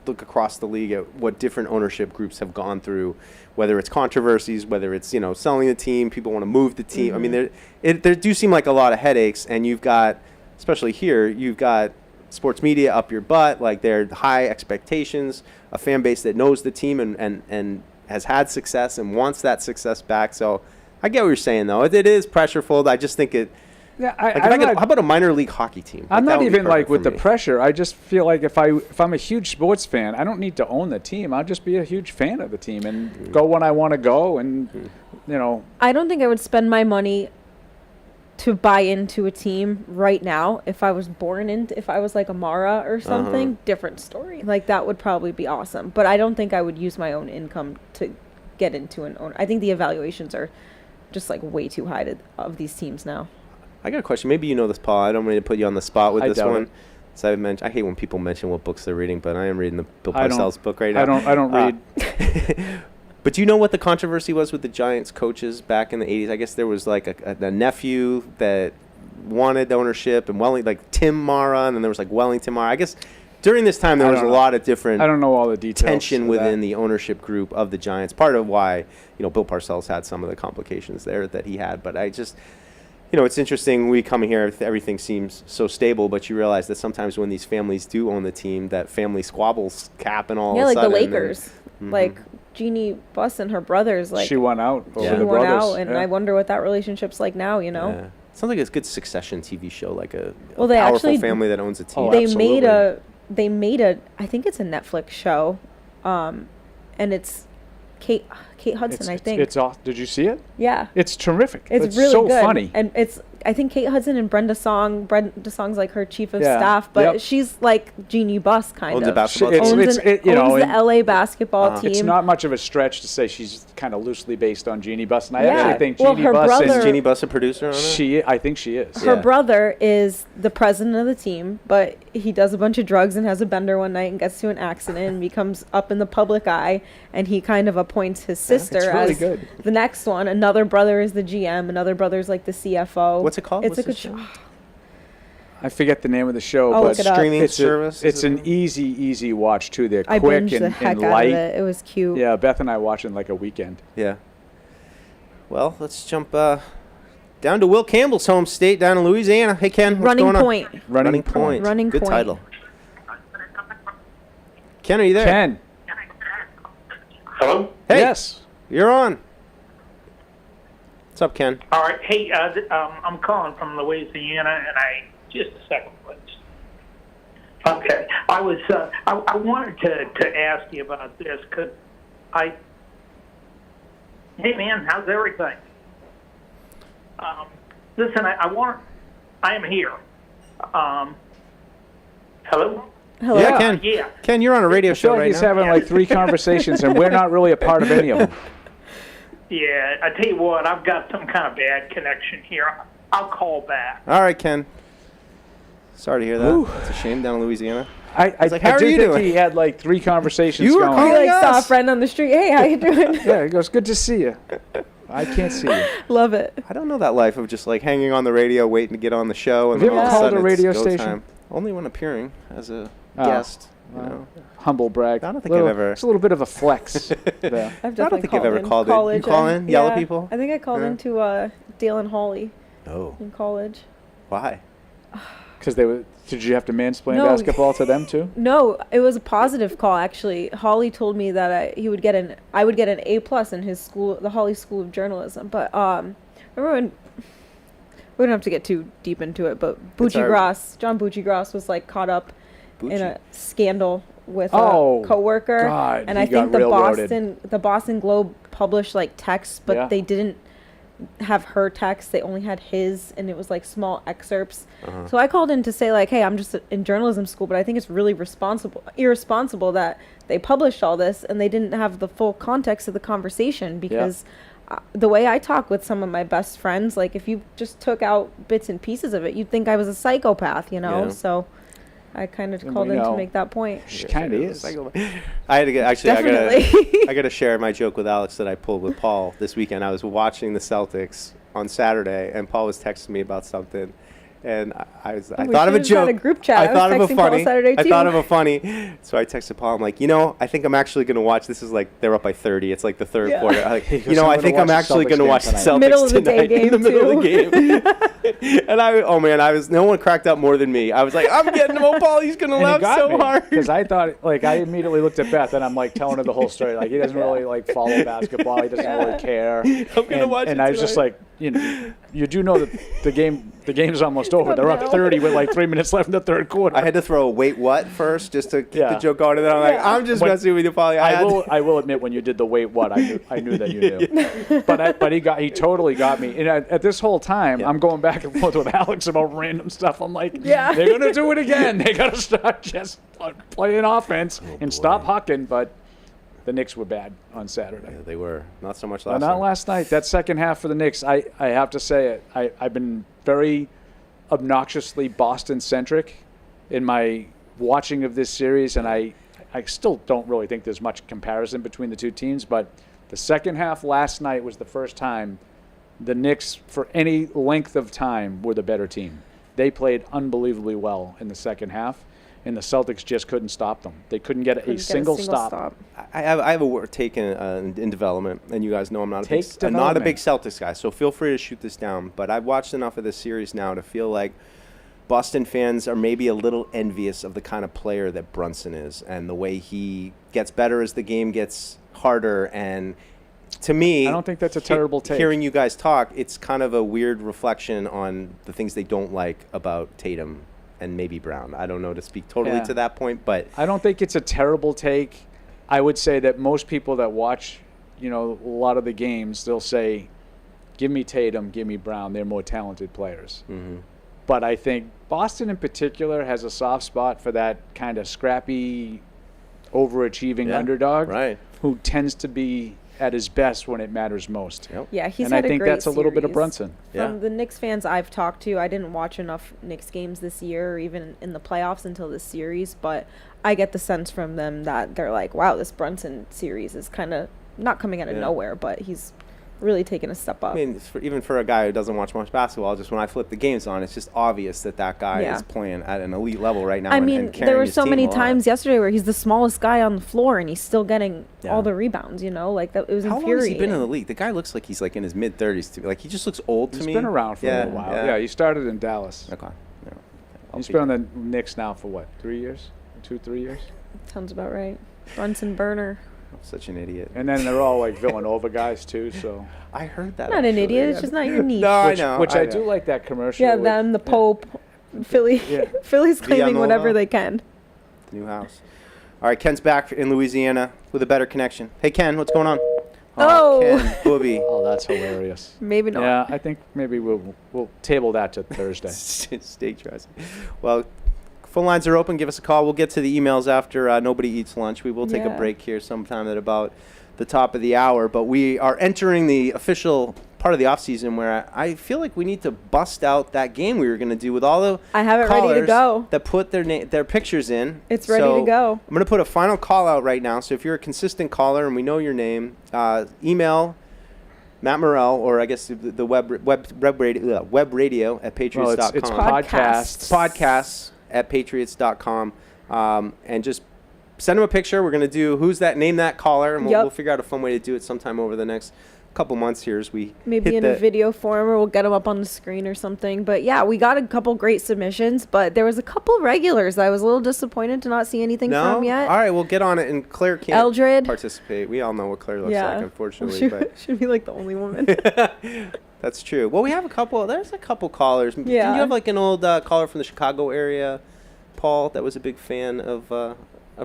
Look across the league at what different ownership groups have gone through, whether it's controversies, whether it's selling the team, people want to move the team. Mm-hmm. There do seem like a lot of headaches, and you've got, especially here, you've got sports media up your butt, they're high expectations, a fan base that knows the team and has had success and wants that success back. So I get what you're saying, though. It is pressureful. I just think it. Yeah, how about a minor league hockey team? I'm not even with the pressure. I just feel like if I'm a huge sports fan, I don't need to own the team. I'll just be a huge fan of the team and go when I want to go. And I don't think I would spend my money to buy into a team right now. If I was if I was like Amara or something, different story. That would probably be awesome. But I don't think I would use my own income to get into an owner. I think the evaluations are just way too high of these teams now. I got a question. Maybe you know this, Paul. I don't mean to put you on the spot with this one. It. So I hate when people mention what books they're reading, but I am reading the Bill Parcells book right now. I don't read. But do you know what the controversy was with the Giants coaches back in the 80s? I guess there was a nephew that wanted ownership, and Tim Mara, and then there was Wellington Mara. I guess, During this time, there was a lot of different. I don't know all the details. Tension within the ownership group of the Giants. Part of why Bill Parcells had some of the complications there that he had. But I just, it's interesting. We come here, everything seems so stable, but you realize that sometimes when these families do own the team, that family squabbles happen all of a sudden. Yeah, like the Lakers, like Jeannie Buss and her brothers. Like she won out. She won out, and I wonder what that relationship's like now. Yeah. Sounds like a good Succession TV show, like a they powerful actually, family that owns a team. They made a I think it's a Netflix show, and it's Kate Hudson, I think. It's off. Did you see it? Yeah. It's terrific. It's really so good. funny. And I think Kate Hudson and Brenda Song's like her chief of staff, but she's like Jeannie Buss kind owns of. A basketball team. Owns the LA basketball team. It's not much of a stretch to say she's kind of loosely based on Jeannie Buss, and I actually think is Jeannie Buss a producer on it? I think she is. Her brother is the president of the team, but he does a bunch of drugs and has a bender one night and gets to an accident and becomes up in the public eye, and he kind of appoints his sister as the next one. Another brother is the GM. Another brother's like the CFO. What's it called? It's a good show. I forget the name of the show, but streaming service. It's an easy watch too. They're I quick binged the heck and out light. of it. It was cute. Yeah, Beth and I watched it in like a weekend. Yeah. Well, let's jump down to Will Campbell's home state, down in Louisiana. Hey, Ken, what's going on? Running Point. Good title. Ken, are you there? Ken. Hello? Hey. Yes. You're on. What's up, Ken? All right. Hey, I'm calling from Louisiana, and just a second, please. Okay. I wanted to ask you about this because hey, man, how's everything? Listen, I am here. Hello? Hello. Yeah, Ken. Yeah. Ken, you're on a radio show right he's now. having like 3 conversations, and we're not really a part of any of them. Yeah, I tell you what, I've got some kind of bad connection here. I'll call back. All right, Ken. Sorry to hear that. Ooh. It's a shame down in Louisiana. I like, how are do you think doing? he had like 3 conversations You were going. calling He saw a friend on the street. Hey, how you doing? Yeah, he goes, good to see you. I can't see you. Love it. I don't know that life of just like hanging on the radio, waiting to get on the show, and Have you then ever all of a called sudden a radio it's go station? time. Only when appearing as a guest. Humble brag. I don't think I've ever. It's a little bit of a flex there. I've I don't think I've ever called college. in. You call in? Yell at people? I think I called into Dale and Holly in college. Why? Because did you have to mansplain No. basketball to them too? No, it was a positive call actually. Holly told me that I would get an A+ in his school, the Holly School of Journalism. But remember when we don't have to get too deep into it, but John Bucci Gross was like caught up in a scandal with a coworker, God, and he I think got railroaded. the Boston Globe published like texts, but they didn't have her text. They only had his, and it was like small excerpts. So I called in to say like, hey, I'm just in journalism school, but I think it's really irresponsible that they published all this and they didn't have the full context of the conversation, because the way I talk with some of my best friends, like if you just took out bits and pieces of it, you'd think I was a psychopath, So I kind of called in to make that point. She kind of is. I had to get I got to share my joke with Alex that I pulled with Paul this weekend. I was watching the Celtics on Saturday, and Paul was texting me about something, and I thought of a joke. Had a group chat. I thought of a funny. Saturday too. I thought of a funny. So I texted Paul. I'm like, I think I'm actually going to watch. This is like they're up by 30. It's like the third quarter. I'm like, I think I'm actually going to watch the Celtics middle of the tonight day game in the middle of the game. And no one cracked up more than me. I was like, I'm getting him. Oh, Paul, he's going to laugh so hard. Because I thought, I immediately looked at Beth and I'm like telling her the whole story. Like he doesn't really follow basketball. He doesn't really care. I'm going to watch it. And I was just like, you do know that the game's almost over. They're up 30 with like 3 minutes left in the third quarter. I had to throw a wait what first just to keep the joke going, and then I'm like, I'm just messing with you, Paul. I will admit, when you did the wait what, I knew that you knew. But he totally got me. And at this whole time, I'm going back and forth with Alex about random stuff. I'm like, they're gonna do it again. They gotta start just playing offense and stop hucking. But the Knicks were bad on Saturday. Yeah, they were. Not so much last night. Not last night. That second half for the Knicks, I have to say it. I've been very obnoxiously Boston-centric in my watching of this series, and I still don't really think there's much comparison between the two teams, but the second half last night was the first time the Knicks, for any length of time, were the better team. They played unbelievably well in the second half. and the Celtics just couldn't stop them. They couldn't get a single stop. I have a word taken in development, and you guys know I'm not I'm not a development. big Celtics guy, so feel free to shoot this down. But I've watched enough of this series now to feel like Boston fans are maybe a little envious of the kind of player that Brunson is and the way he gets better as the game gets harder. And to me, I don't think that's a terrible take. Hearing you guys talk, it's kind of a weird reflection on the things they don't like about Tatum and maybe Brown. I don't know to speak totally to that point, but I don't think it's a terrible take. I would say that most people that watch, a lot of the games, they'll say, give me Tatum, give me Brown. They're more talented players. Mm-hmm. But I think Boston in particular has a soft spot for that kind of scrappy, overachieving underdog who tends to be at his best when it matters most. Yeah, he's and had I think a great that's a little bit of series. Brunson. From the Knicks fans I've talked to, I didn't watch enough Knicks games this year or even in the playoffs until this series, but I get the sense from them that they're like, wow, this Brunson series is kind of not coming out of nowhere, but he's really taken a step up. I mean, even for a guy who doesn't watch much basketball, just when I flip the games on, it's just obvious that guy is playing at an elite level right now. I mean, and there were his so team many a lot. times yesterday where he's the smallest guy on the floor and he's still getting all the rebounds, like that. It was How infuriating. long has he been in the league? The guy looks like he's like in his mid-30s to me. Like he just looks old to me. He's been around for a little while. Yeah, he started in Dallas. Okay. He's been on the Knicks now for what, 3 years? 2-3 years? Sounds about right. Brunson burner. Such an idiot. And then they're all like Villanova guys too. So I heard that. Not an idiot. It's just not your niche. No, I know. Which I do like that commercial. Yeah, with- them, the Pope, Philly. Philly's claiming whatever they can. The new house. All right, Ken's back in Louisiana with a better connection. Hey, Ken, what's going on? Oh. Ken, booby. Oh, that's hilarious. Maybe not. Yeah, I think maybe we'll table that to Thursday. Steak dressing. Well, phone lines are open. Give us a call. We'll get to the emails after Nobody Eats Lunch. We will take a break here sometime at about the top of the hour. But we are entering the official part of the offseason where I feel like we need to bust out that game we were going to do with all the I have it ready to go. that put their pictures in. It's ready to go. I'm going to put a final call out right now. So if you're a consistent caller and we know your name, email Matt Morrell, or I guess the web radio at patriots.com. Well, it's podcasts. Podcasts at patriots.com. And just send them a picture. We're going to do name that caller, and we'll figure out a fun way to do it sometime over the next couple months here as we maybe in a video form, or we'll get them up on the screen or something. But yeah, we got a couple great submissions, but there was a couple regulars that I was a little disappointed to not see anything from yet. All right, we'll get on it, and Claire can't Eldred. participate. We all know what Claire looks like, unfortunately. Well, should be like the only woman. That's true. Well, we have there's a couple callers. Did you have like an old caller from the Chicago area, Paul, that was a big fan of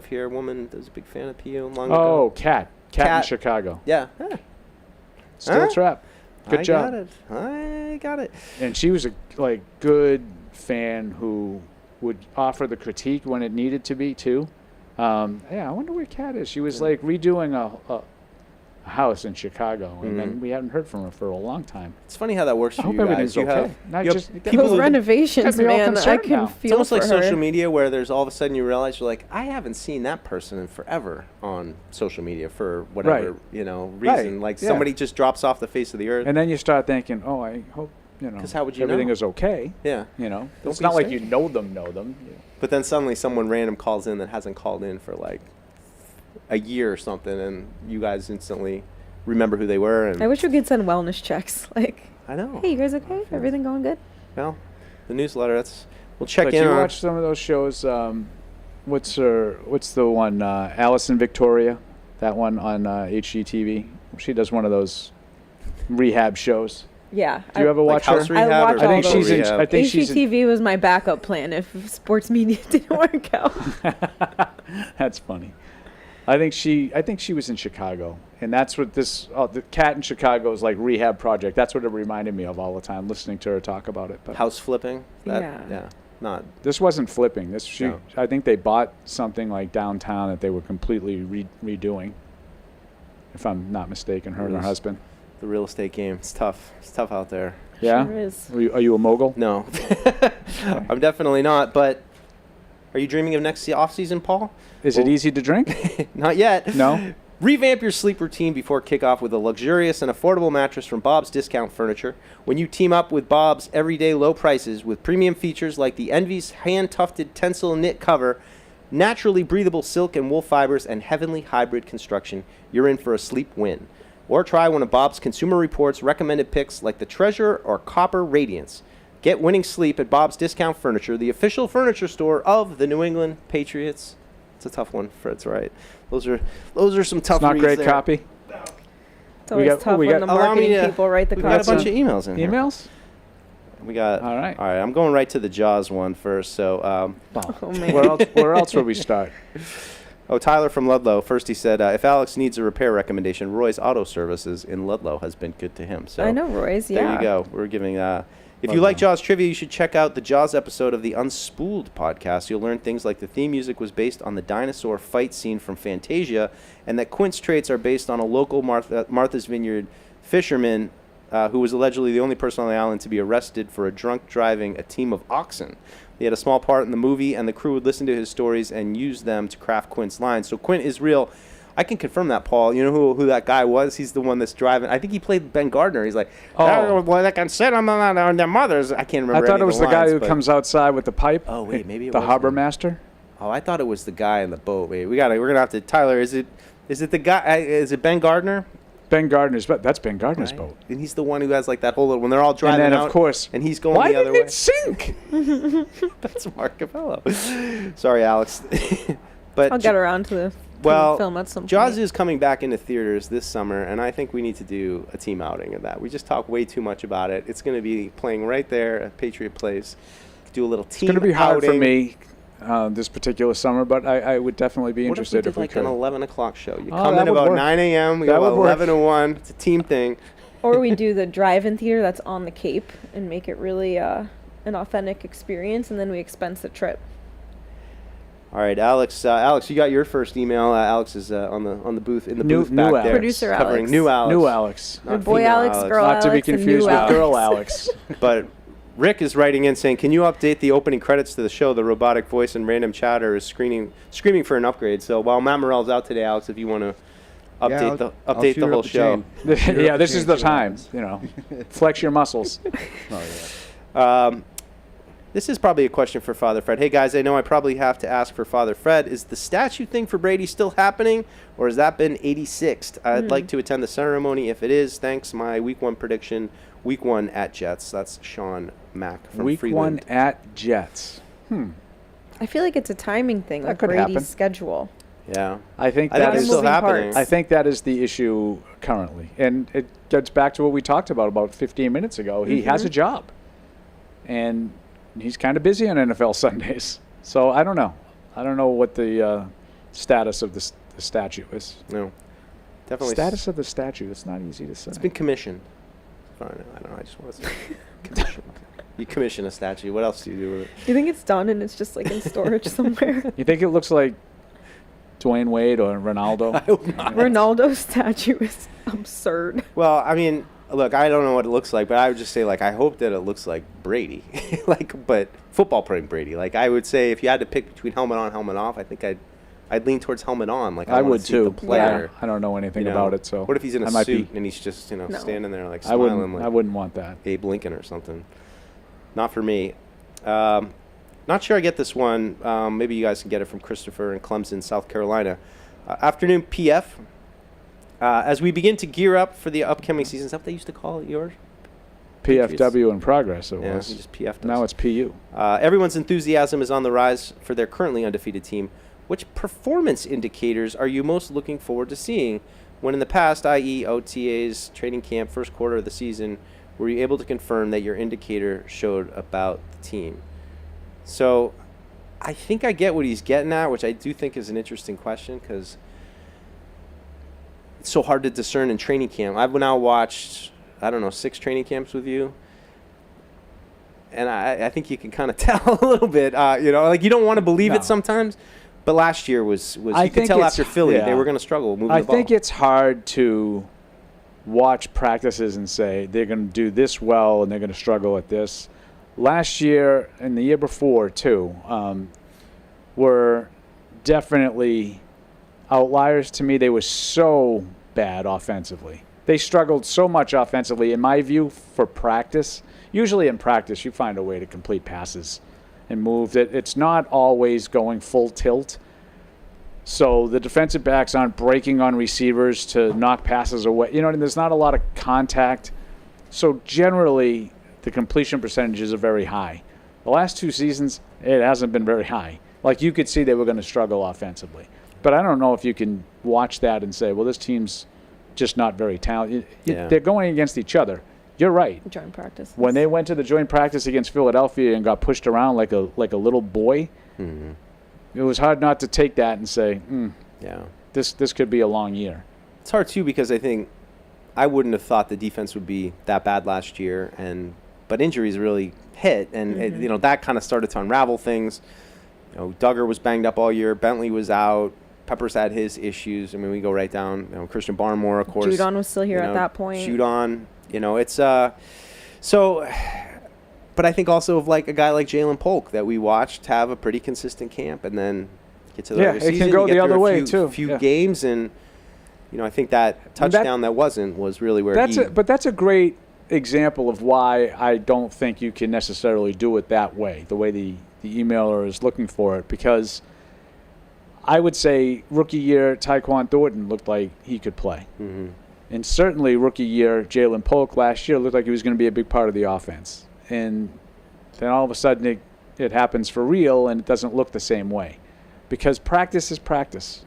here, a woman that was a big fan of PU long ago? Oh, Kat in Chicago. Yeah. Still a trap. Good job. I got it. And she was a good fan who would offer the critique when it needed to be too. I wonder where Kat is. She was like redoing a house in Chicago, and then we haven't heard from her for a long time. It's funny how that works for I hope you guys. everything's okay. Those renovations, man, I can feel It's almost for like her. social media, where there's all of a sudden you realize you're like, I haven't seen that person in forever on social media for whatever reason. Like somebody just drops off the face of the earth. And then you start thinking, oh, I hope because how would you everything know? is okay. Yeah, it's not like you know them. But then suddenly someone random calls in that hasn't called in for like a year or something, and you guys instantly remember who they were. And I wish we could send wellness checks. Like, I know. Hey, you guys okay? Everything going good? Well, the newsletter. We'll check but in. You on watch some of those shows. What's the one? Allison Victoria, that one on HGTV. She does one of those rehab shows. Yeah. Do you ever watch her? House rehab? I watch I think all she's those. in. I think she's in, HGTV was my backup plan if sports media didn't work out. That's funny. I think she was in Chicago, and that's what the Cat in Chicago is like rehab project. That's what it reminded me of all the time, listening to her talk about it. But house flipping. Not. This wasn't flipping. No. I think they bought something like downtown that they were completely redoing. If I'm not mistaken, her and her husband. The real estate game. It's tough. It's tough out there. Yeah. Sure is. Are you a mogul? No, I'm definitely not. But are you dreaming of next off season, Paul? Is it easy to drink? Not yet. No. Revamp your sleep routine before kickoff with a luxurious and affordable mattress from Bob's Discount Furniture. When you team up with Bob's everyday low prices with premium features like the Envy's hand-tufted Tencel knit cover, naturally breathable silk and wool fibers, and heavenly hybrid construction, you're in for a sleep win. Or try one of Bob's Consumer Reports recommended picks like the Treasure or Copper Radiance. Get winning sleep at Bob's Discount Furniture, the official furniture store of the New England Patriots. It's a tough one, Fred's right. Those are some tough It's not reads great there. copy. It's always tough when the marketing people write the We got a bunch of emails in here. Emails? We got. All right. All right. I'm going right to the Jaws one first. So. Oh man. Where else would we start? Oh, Tyler from Ludlow. First, he said, if Alex needs a repair recommendation, Roy's Auto Services in Ludlow has been good to him. So I know Roy's. There Yeah. you go. We're giving. If you like Jaws trivia, you should check out the Jaws episode of the Unspooled podcast. You'll learn things like the theme music was based on the dinosaur fight scene from Fantasia, and that Quint's traits are based on a local Martha's Vineyard fisherman who was allegedly the only person on the island to be arrested for a drunk driving a team of oxen. He had a small part in the movie, and the crew would listen to his stories and use them to craft Quint's lines. So Quint is real. I can confirm that, Paul. You know who that guy was? He's the one that's driving. I think he played Ben Gardner. He's like, oh, well, they can sit on their mothers. I can't remember. I thought it was the guy who but comes outside with the pipe. Oh wait, maybe it the was harbor master. Oh, I thought it was the guy in the boat. Wait, we're gonna have to. Tyler, is it the guy? Is it Ben Gardner? Ben Gardner's boat. That's Ben Gardner's boat. And he's the one who has like that whole little, when they're all driving and then, out, of course, and he's going why the other didn't way. it sink? That's Mark Capello. Sorry, Alex. But I'll get around to the film at some point. Jaws is coming back into theaters this summer, and I think we need to do a team outing of that. We just talk way too much about it. It's going to be playing right there at Patriot Place. Do a little team outing. It's going to be hard for me this particular summer, but I would definitely be interested if we could. An 11 o'clock show. You Oh, come that in would about work. 9 a.m. We That go would work. 11 to 1. It's a team thing. Or we do the drive-in theater that's on the Cape and make it really an authentic experience, and then we expense the trip. All right, Alex. Alex, you got your first email. Alex is on the booth in the New- booth new back Alex. there, Producer covering Alex. new Alex. New Alex. Not Boy female Alex, girl Not to be Alex, and confused new with girl Alex. Alex. But Rick is writing in saying, "Can you update the opening credits to the show? The robotic voice and random chatter is screaming for an upgrade." So while Matt Morrell's out today, Alex, if you want to update the whole show. Yeah, this is the time. Flex your muscles. This is probably a question for Father Fred. Hey, guys, I know I probably have to ask for Father Fred. Is the statue thing for Brady still happening, or has that been 86th? I'd like to attend the ceremony if it is. Thanks. My week 1 prediction, week 1 at Jets. That's Sean Mack from Week Freeland. 1 at Jets. I feel like it's a timing thing with could Brady's happen. schedule. Yeah. I think I that think it's is still happening. I think that is the issue currently, and it gets back to what we talked about 15 minutes ago. He has a job, and he's kind of busy on NFL Sundays. So I don't know. I don't know what the status of the statue is. No. Definitely. Status of the statue. It's not easy to say. It's been commissioned. Fine. I don't know. I just want to say commissioned. You commission a statue. What else do you do with it? You think it's done and it's just like in storage somewhere? You think it looks like Dwayne Wade or Ronaldo? I hope not. Ronaldo's statue is absurd. Well, I mean, look, I don't know what it looks like, but I would just say, I hope that it looks like Brady. But football playing Brady. I would say if you had to pick between helmet on, helmet off, I think I'd lean towards helmet on. I I wanna would see too. the player. I don't know anything about it, so What if he's in a I might suit be. and he's just, No. standing there I smiling wouldn't. I wouldn't want that. Abe Lincoln or something. Not for me. Not sure I get this one. Maybe you guys can get it from Christopher in Clemson, South Carolina. Afternoon PF. As we begin to gear up for the upcoming season, is that what they used to call it, yours? PFW in progress. It Yeah, was. he just PF'd us. Now it's PU. Everyone's enthusiasm is on the rise for their currently undefeated team. Which performance indicators are you most looking forward to seeing when in the past, i.e. OTAs, training camp, first quarter of the season, were you able to confirm that your indicator showed about the team? So I think I get what he's getting at, which I do think is an interesting question because it's so hard to discern in training camp. I've now watched, 6 training camps with you. And I think you can kind of tell a little bit, you don't want to believe it sometimes. But last year was you could tell after Philly they were going to struggle moving the ball. I think it's hard to watch practices and say they're going to do this well and they're going to struggle at this. Last year and the year before too were definitely outliers to me. They were so bad offensively. They struggled so much offensively, in my view, for practice. Usually in practice, you find a way to complete passes and move. It's not always going full tilt. So the defensive backs aren't breaking on receivers to knock passes away. You know, there's not a lot of contact. So generally, the completion percentages are very high. The last 2 seasons, it hasn't been very high. Like, you could see they were going to struggle offensively. But I don't know if you can watch that and say, well, this team's just not very talented. They're going against each other. You're right. Joint practice. When they went to the joint practice against Philadelphia and got pushed around like a little boy, it was hard not to take that and say, this could be a long year. It's hard, too, because I think I wouldn't have thought the defense would be that bad last year, but injuries really hit, and that kind of started to unravel things. Duggar was banged up all year. Bentley was out. Peppers had his issues. I mean, we go right down. Christian Barmore, of course. Judon was still here at that point. Judon, it's so. But I think also of like a guy like Jaylen Polk that we watched have a pretty consistent camp, and then get to the regular season. It can go the other way too. A few games, and I think that touchdown was really where But that's a great example of why I don't think you can necessarily do it that way, the way the emailer is looking for it, because I would say rookie year Tyquan Thornton looked like he could play. And certainly rookie year Jaylen Polk last year looked like he was going to be a big part of the offense. And then all of a sudden it happens for real, and it doesn't look the same way. Because practice is practice.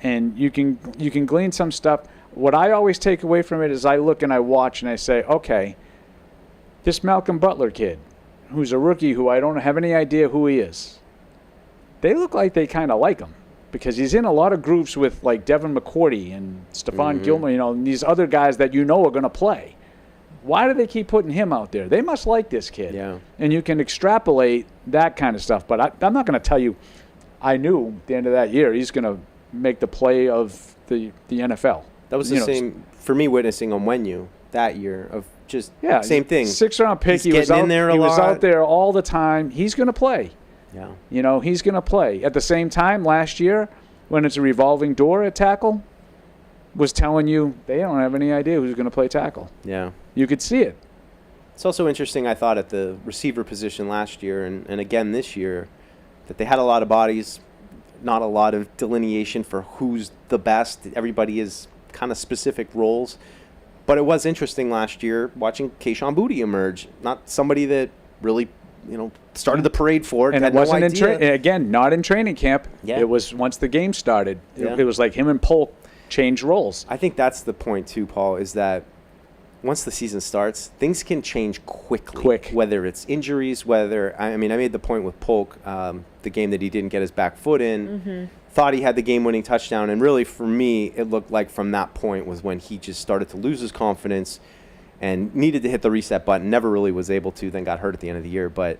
And you can glean some stuff. What I always take away from it is I look and I watch and I say, okay, this Malcolm Butler kid, who's a rookie who I don't have any idea who he is, they look like they kind of like him because he's in a lot of groups with like Devin McCourty and Stephon Gilmore, and these other guys that are going to play. Why do they keep putting him out there? They must like this kid. Yeah. And you can extrapolate that kind of stuff. But I'm not going to tell you I knew at the end of that year he's going to make the play of the NFL. That was the same for me witnessing Onwenu that year of just same thing. 6th-round pick. He was out there all the time. He's going to play. Yeah. He's going to play. At the same time, last year, when it's a revolving door at tackle, was telling you they don't have any idea who's going to play tackle. Yeah. You could see it. It's also interesting, I thought, at the receiver position last year and again this year, that they had a lot of bodies, not a lot of delineation for who's the best. Everybody is kind of specific roles. But it was interesting last year watching Kayshon Boutte emerge. Not somebody that really, started the parade for it. And it wasn't not in training camp. Yeah. It was once the game started. It was like him and Polk changed roles. I think that's the point too, Paul, is that once the season starts, things can change quickly. Whether it's injuries, I made the point with Polk, the game that he didn't get his back foot in, thought he had the game-winning touchdown, and really for me, it looked like from that point was when he just started to lose his confidence and needed to hit the reset button, never really was able to, then got hurt at the end of the year. But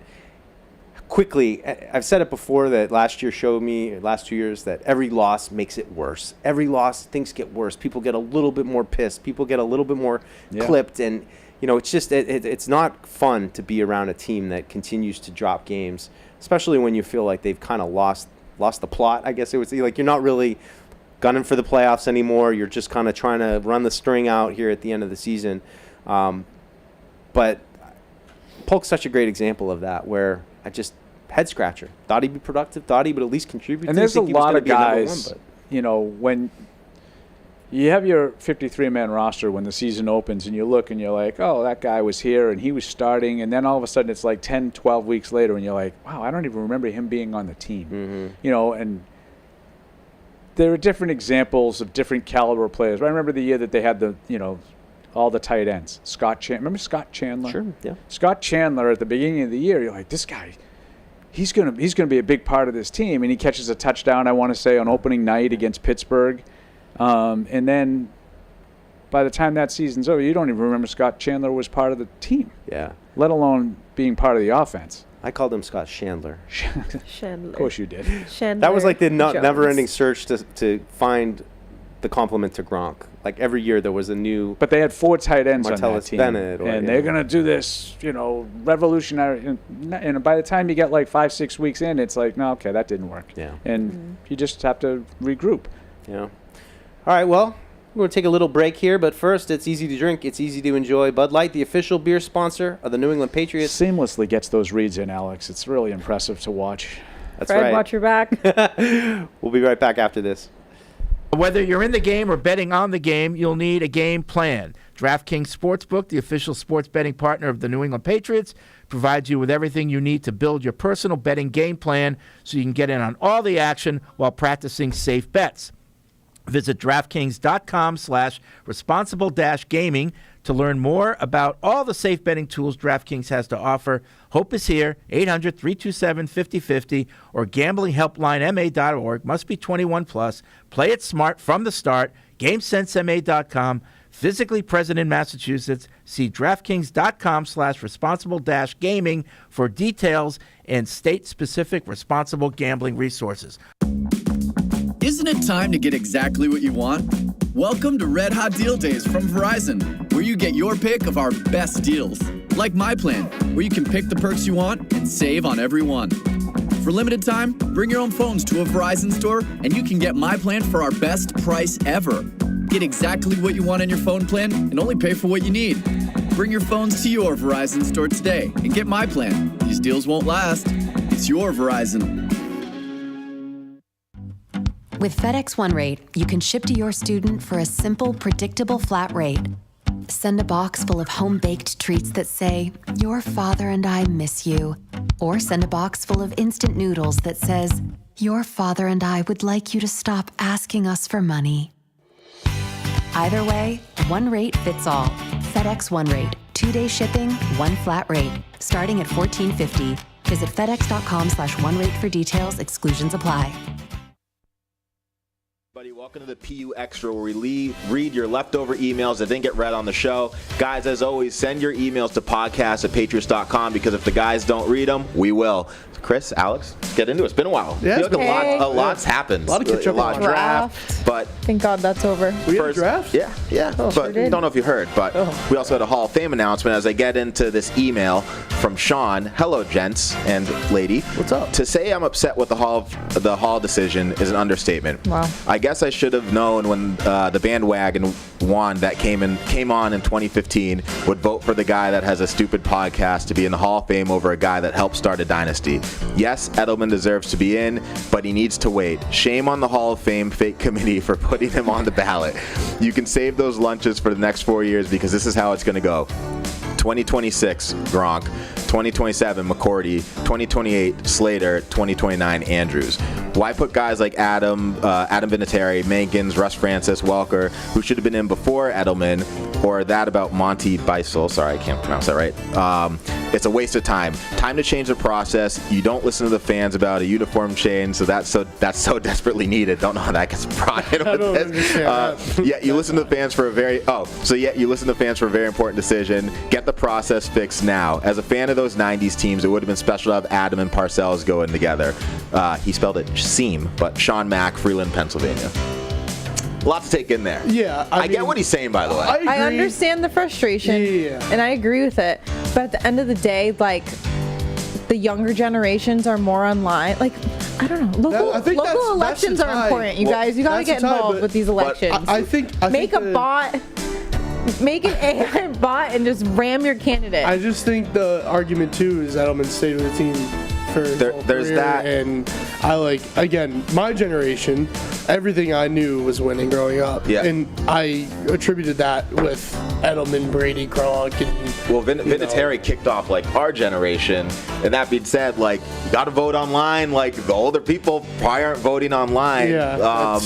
quickly, I've said it before that last 2 years, that every loss makes it worse. Every loss, things get worse. People get a little bit more pissed. People get a little bit more clipped. And, it's just, it's not fun to be around a team that continues to drop games, especially when you feel like they've kind of lost the plot, I guess it would say. Like, you're not really gunning for the playoffs anymore. You're just kind of trying to run the string out here at the end of the season. But Polk's such a great example of that, where I just head scratcher. Thought he'd be productive. Thought he would at least contribute. And there's a lot of guys, when you have your 53-man roster when the season opens and you look and you're like, oh, that guy was here and he was starting. And then all of a sudden it's like 10, 12 weeks later and you're like, wow, I don't even remember him being on the team. And there are different examples of different caliber players. I remember the year that they had all the tight ends. Remember Scott Chandler? Sure, yeah. Scott Chandler at the beginning of the year, you're like, this guy, he's gonna be a big part of this team, and he catches a touchdown, I want to say, on opening night against Pittsburgh. And then by the time that season's over, you don't even remember Scott Chandler was part of the team. Yeah. Let alone being part of the offense. I called him Scott Chandler. Chandler. Of course you did. Chandler. That was like the never-ending search to find the compliment to Gronk. Like every year there was a new. But they had 4 tight ends on that team, Bennett, and they're gonna do this, revolutionary. And by the time you get like 5-6 weeks in, it's like, no, okay, that didn't work. Yeah. And you just have to regroup. You know. All right, well, we're going to take a little break here, but first, it's easy to drink, it's easy to enjoy. Bud Light, the official beer sponsor of the New England Patriots. Seamlessly gets those reads in, Alex. It's really impressive to watch. That's Fred, right. watch your back. We'll be right back after this. Whether you're in the game or betting on the game, you'll need a game plan. DraftKings Sportsbook, the official sports betting partner of the New England Patriots, provides you with everything you need to build your personal betting game plan so you can get in on all the action while practicing safe bets. Visit DraftKings.com/responsible-gaming to learn more about all the safe betting tools DraftKings has to offer. Hope is here, 800-327-5050 or gamblinghelplinema.org. Must be 21 plus. Play it smart from the start. GameSenseMA.com. Physically present in Massachusetts. See DraftKings.com/responsible-gaming for details and state-specific responsible gambling resources. Isn't it time to get exactly what you want? Welcome to Red Hot Deal Days from Verizon, where you get your pick of our best deals. Like My Plan, where you can pick the perks you want and save on every one. For limited time, bring your own phones to a Verizon store and you can get My Plan for our best price ever. Get exactly what you want in your phone plan and only pay for what you need. Bring your phones to your Verizon store today and get My Plan. These deals won't last. It's your Verizon. With FedEx One Rate, you can ship to your student for a simple, predictable flat rate. Send a box full of home-baked treats that say, "Your father and I miss you." Or send a box full of instant noodles that says, "Your father and I would like you to stop asking us for money." Either way, one rate fits all. FedEx One Rate. 2-day shipping, one flat rate. Starting at $14.50. Visit FedEx.com/OneRate for details. Exclusions apply. Welcome to the PU Extra, where we read your leftover emails that didn't get read on the show. Guys, as always, send your emails to podcast@patriots.com, because if the guys don't read them, we will. Chris, Alex, let's get into it. It's been a while. Yeah, Feels like a lot's happened. A lot of catch up. A lot of draft. But Thank God that's over. We had a draft? Yeah. Oh, but sure did. don't know if you heard, but we also had a Hall of Fame announcement as I get into this email from Sean. Hello, gents and lady. What's up? To say I'm upset with the Hall decision is an understatement. Wow. I guess I should have known when the bandwagon wand that came on in 2015 would vote for the guy that has a stupid podcast to be in the Hall of Fame over a guy that helped start a dynasty. Yes, Edelman deserves to be in, but he needs to wait. Shame on the Hall of Fame fake committee for putting him on the ballot. You can save those lunches for the next 4 years, because this is how it's going to go. 2026, Gronk. 2027, McCourty. 2028, Slater. 2029, Andrews. Why put guys like Adam Vinatieri, Mankins, Russ Francis, Welker, who should have been in before Edelman, or that about Monty Beisel? Sorry, I can't pronounce that right. It's a waste of time. Time to change the process. You don't listen to the fans about a uniform change, so that's so desperately needed. Don't know how that gets brought in with this. You listen to the fans for a very important decision. Get the process fixed now. As a fan of those 90s teams, it would have been special to have Adam and Parcells going together. He spelled it seam, but Sean Mack, Freeland, Pennsylvania. A lot to take in there. Yeah, I get what he's saying, by the way. I understand the frustration, and I agree with it. But at the end of the day, like, the younger generations are more online. Like, I don't know. Local elections are important, you guys. You got to get involved with these elections. I think Make a bot. Make an AI bot and just ram your candidate. I just think the argument, too, is Edelman stayed with the team for his whole there's career, that. And again, my generation, everything I knew was winning growing up. Yeah. And I attributed that with Edelman, Brady, Gronk, and Vinatieri kicked off like our generation, and that being said, like, you got to vote online. Like, the older people probably aren't voting online. Yeah,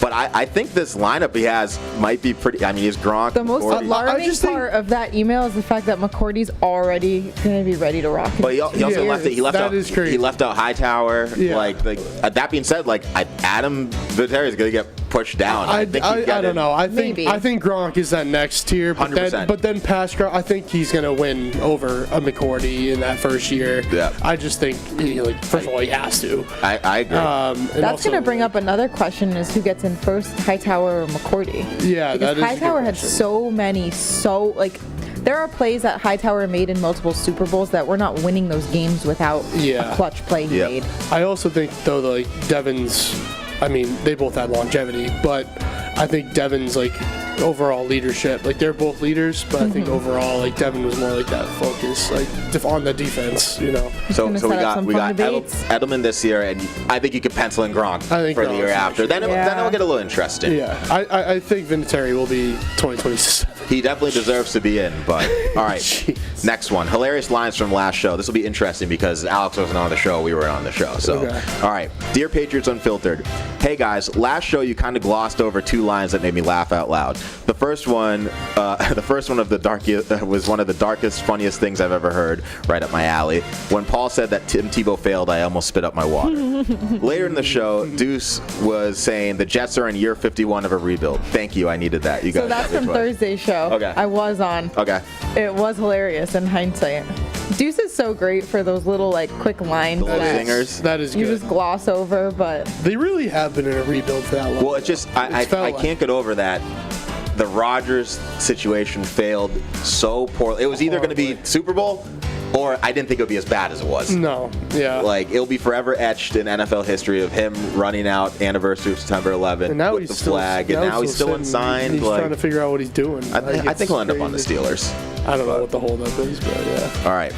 but I think this lineup he has might be pretty. I mean, he's Gronk. The most alarming part of that email is the fact that McCourty's already going to be ready to rock. But he also left out Hightower. Yeah. That being said, Adam Vinatieri is going to get pushed down. I don't know. I think Gronk is that next tier. But 100%. But then past Gronk, I think he's going to win over a McCourty in that first year. Yeah. I just think, first of all, he has to. I agree. That's going to bring up another question: is who gets in first, Hightower or McCourty? Yeah, because that is Hightower had so many, there are plays that Hightower made in multiple Super Bowls that we're not winning those games without a clutch play he made. I also think, though, Devon's I mean, they both had longevity, but I think Devin's like overall leadership. Like they're both leaders, but I think overall, like Devin was more like that focus, like on the defense, you know. So we got Edelman this year, and I think you could pencil in Gronk for the year after. Then it'll get a little interesting. Yeah, I think Vinatieri will be 2027. He definitely deserves to be in, but all right. Next one. Hilarious lines from last show. This will be interesting because Alex wasn't on the show. We were on the show. So, all right. Dear Patriots Unfiltered. Hey, guys. Last show, you kind of glossed over 2 lines that made me laugh out loud. The first one was one of the darkest, funniest things I've ever heard, right up my alley. When Paul said that Tim Tebow failed, I almost spit up my water. Later in the show, Deuce was saying the Jets are in year 51 of a rebuild. Thank you. I needed that. You guys. So that's from Thursday's show. Okay. I was on. Okay. It was hilarious in hindsight. Deuce is so great for those little like quick lines that singers. That is you good. just gloss over, but They really have been in a rebuild for that long. Well, it's just I can't get over that. The Rodgers situation failed so poorly. It was either going to be Super Bowl, or I didn't think it would be as bad as it was. No, yeah. Like, it'll be forever etched in NFL history of him running out anniversary of September 11th with the flag, and now he's still unsigned. He's trying to figure out what he's doing. I think he'll end up on the Steelers. I don't know what the holdup is, but yeah. All right.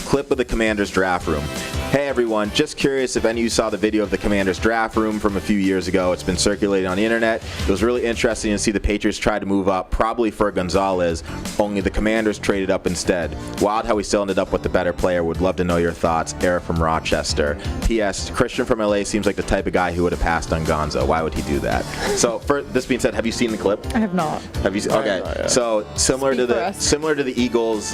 Clip of the Commanders draft room. Hey everyone, just curious if any of you saw the video of the Commanders draft room from a few years ago. It's been circulating on the internet. It was really interesting to see the Patriots try to move up, probably for Gonzalez, only the Commanders traded up instead. Wild how we still ended up with the better player. Would love to know your thoughts. Eric from Rochester. P.S. Christian from LA seems like the type of guy who would have passed on Gonzo. Why would he do that? So, for this being said, have you seen the clip? I have not. Have you seen? Okay, so similar to the Eagles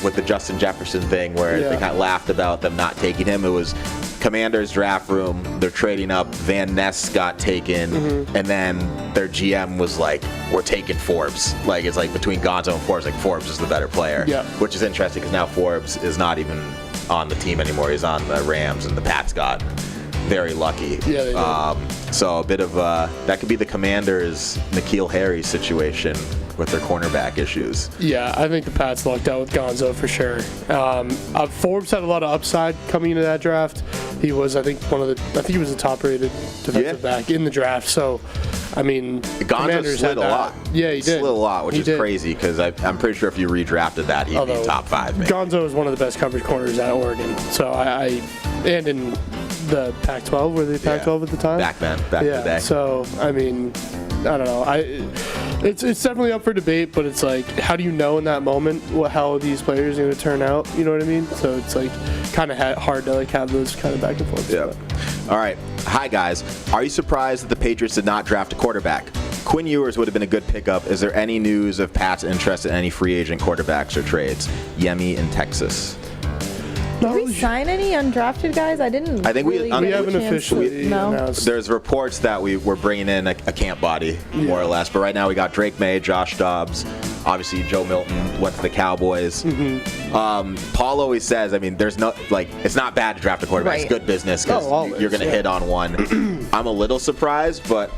with the Justin Jefferson thing, where they kind of laughed about them not taking him. It was Commanders draft room. They're trading up. Van Ness got taken, and then their GM was like, "We're taking Forbes." Like it's like between Gonzo and Forbes, like Forbes is the better player. Yeah. Which is interesting because now Forbes is not even on the team anymore. He's on the Rams, and the Pats got very lucky. Yeah, they did. So a bit of that could be the Commanders' N'Keal Harry situation with their cornerback issues. Yeah, I think the Pats lucked out with Gonzo for sure. Forbes had a lot of upside coming into that draft. He was, I think, he was the top-rated defensive back in the draft. So, I mean, Gonzo slid a lot. Yeah, he did. Slid a lot, which is crazy because I'm pretty sure if you redrafted that, he'd be top 5. Maybe. Gonzo is one of the best coverage corners at Oregon. So and in the Pac-12, were they Pac-12 at the time? Back in the day. So, I mean, I don't know. It's definitely up for debate, but it's like, how do you know in that moment how these players are going to turn out? You know what I mean? So it's like kind of hard to like have those kind of back and forth. Yeah. All right. Hi guys. Are you surprised that the Patriots did not draft a quarterback? Quinn Ewers would have been a good pickup. Is there any news of Pat's interest in any free agent quarterbacks or trades? Yemi in Texas. Did we sign any undrafted guys? I think we haven't officially announced. There's reports that we're bringing in a camp body, more or less. But right now we got Drake Maye, Josh Dobbs. Obviously, Joe Milton went to the Cowboys. Paul always says, I mean, there's no, like, it's not bad to draft a quarterback. Right. It's good business because you're going to hit on one. I'm a little surprised, but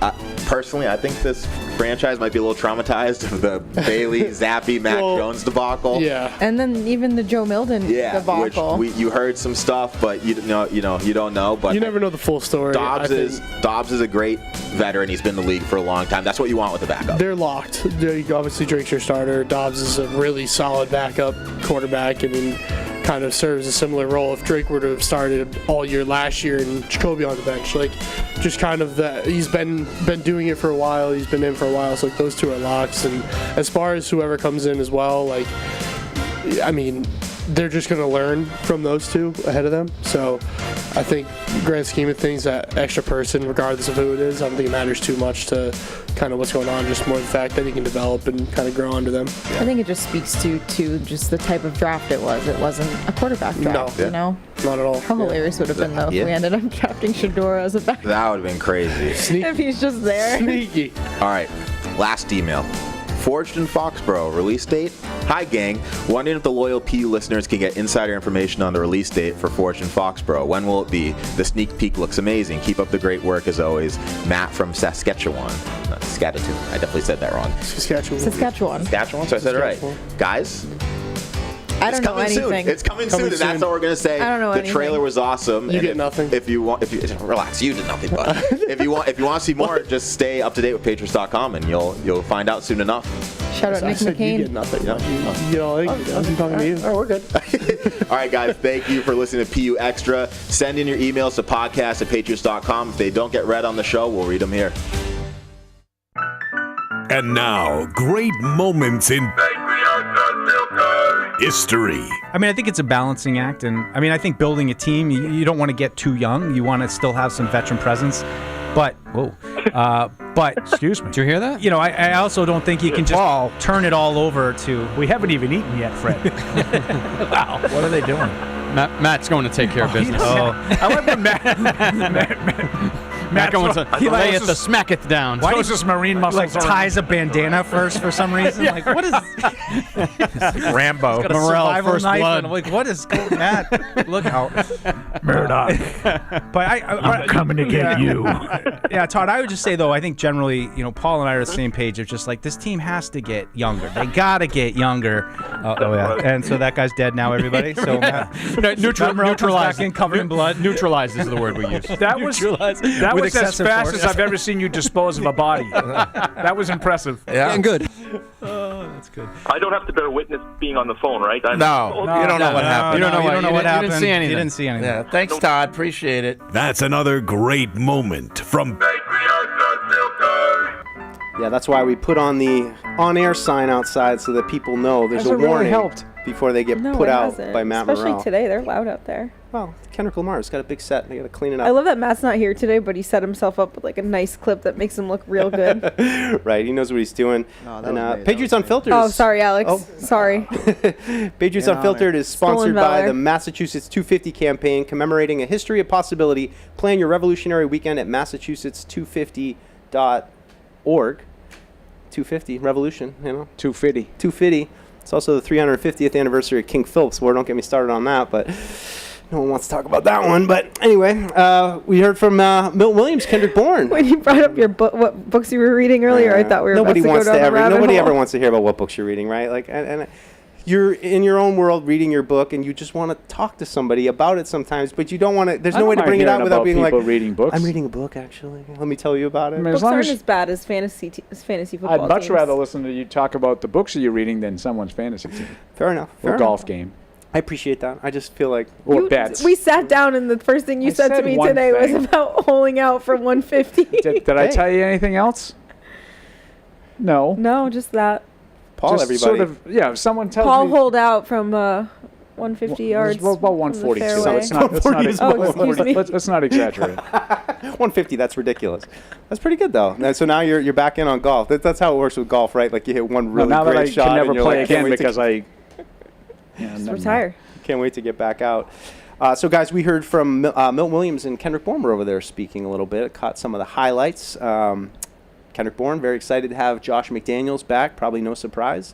personally, I think this franchise might be a little traumatized of the Bailey, Zappi, Mac Jones debacle. Yeah. And then even the Joe Milton debacle. Which you heard some stuff, but you don't know. But you never know the full story. Dobbs is a great veteran. He's been in the league for a long time. That's what you want with a backup. They're locked. Obviously, Drake's your starter. Dobbs is a really solid backup quarterback, and then kind of serves a similar role if Drake were to have started all year last year and Jacoby on the bench. Like, just kind of that. He's been doing it for a while. He's been in for a while. So like, those two are locks. And as far as whoever comes in as well, like, I mean, they're just going to learn from those two ahead of them. So I think, grand scheme of things, that extra person, regardless of who it is, I don't think it matters too much to kind of what's going on, just more the fact that he can develop and kind of grow under them. I think it just speaks to just the type of draft it was. It wasn't a quarterback draft, you know? Not at all. How hilarious would have been, though, if we ended up drafting Shedeur as a backup. That would have been crazy. If he's just there. Sneaky. All right, last email. Forged in Foxborough, release date? Hi gang, wondering if the loyal PU listeners can get insider information on the release date for Forged in Foxborough. When will it be? The sneak peek looks amazing. Keep up the great work as always. Matt from Saskatchewan. Not Saskatoon. I definitely said that wrong. Saskatchewan. So I said it right. Guys, I don't know anything. It's coming soon, and that's all we're gonna say. I don't know the anything. trailer was awesome. You get nothing. If you relax, you did nothing. But if you want to see more, just stay up to date with Patriots.com, and you'll find out soon enough. Shout out I Nick said you McCain. get nothing. You know, I'm talking to you. Oh, we're good. All right, guys, thank you for listening to PU Extra. Send in your emails to podcast@patriots.com. If they don't get read on the show, we'll read them here. And now, great moments in history. I mean, I think it's a balancing act, and I mean, I think building a team, you don't want to get too young. You want to still have some veteran presence, but excuse me. Did you hear that? You know, I also don't think you can just turn it all over to. We haven't even eaten yet, Fred. Wow, What are they doing? Matt's going to take care of business. I love when Matt going to he lay likes it, the smack it down. Why does his marine muscles like ties a bandana first for some reason? Like, what is Rambo. He's got a Morrell, survival first knife, blood. and I'm like, what is going on? Look out, Murdoch? but I'm coming to get you. Yeah, Todd, I would just say, though, I think generally, you know, Paul and I are on the same page of just like this team has to get younger. They got to get younger. Oh, yeah. And so that guy's dead now, everybody. So Neutralize. back in, covered in blood. Neutralize is the word we use. That was With as excessive fast force. as I've ever seen you dispose of a body. That was impressive. Yeah. Getting good. Oh, that's good. I don't have to bear witness being on the phone, right? No, you don't know what happened. You don't know what happened. You didn't see anything. You didn't see anything. Yeah, thanks, Todd. Appreciate it. That's another great moment from Yeah, that's why we put on the on-air sign outside so that people know there's a Has it really warning helped? before they get No, put it out hasn't. by Matt Especially Morrell. today, they're loud out there. Well, Kendrick Lamar's got a big set. They got to clean it I up. love that Matt's not here today, but he set himself up with like a nice clip that makes him look real good. Right, he knows what he's doing. No, that And was me. Patriots Unfiltered. Oh, sorry, Alex. Sorry. Patriots In Unfiltered is sponsored Stolen by valor. the Massachusetts 250 campaign, commemorating a history of possibility. Plan your revolutionary weekend at massachusetts250.org. 250 revolution, you know. 250. 250. It's also the 350th anniversary of King Philip's War. Don't get me started on that, but no one wants to talk about that one. But anyway, we heard from Milton Williams, Kendrick Bourne. When you brought up your what books you were reading earlier, I thought we were Nobody about to wants go down the rabbit Nobody hole. ever wants to hear about what books you're reading, right? Like, and you're in your own world reading your book, and you just want to talk to somebody about it sometimes, but you don't want to. There's no way to bring it out without being like, reading books. I'm reading a book, actually. Let me tell you about it. Books aren't as bad as fantasy football I'd much teams. rather listen to you talk about the books that you're reading than someone's fantasy team. Fair enough. Or golf game. I appreciate that. I just feel like or bets. We sat down, and the first thing you said to said me one today thing. was about holding out for 150. Did I tell you anything else? No. No, just that. Paul, Just everybody. Sort of, yeah, if someone tells Paul me. hold out from 150 yards. Well, about 140. from the So it's not. Let's not exaggerate. 150. That's ridiculous. That's pretty good though. So now you're back in on golf. That's how it works with golf, right? Like you hit one really now great that I shot can never and you're play like, can't again wait to because I. Just retire. Can't wait to get back out. So, guys, we heard from Milton Williams and Kendrick Bourne were over there speaking a little bit. Caught some of the highlights. Kendrick Bourne, very excited to have Josh McDaniels back. Probably no surprise.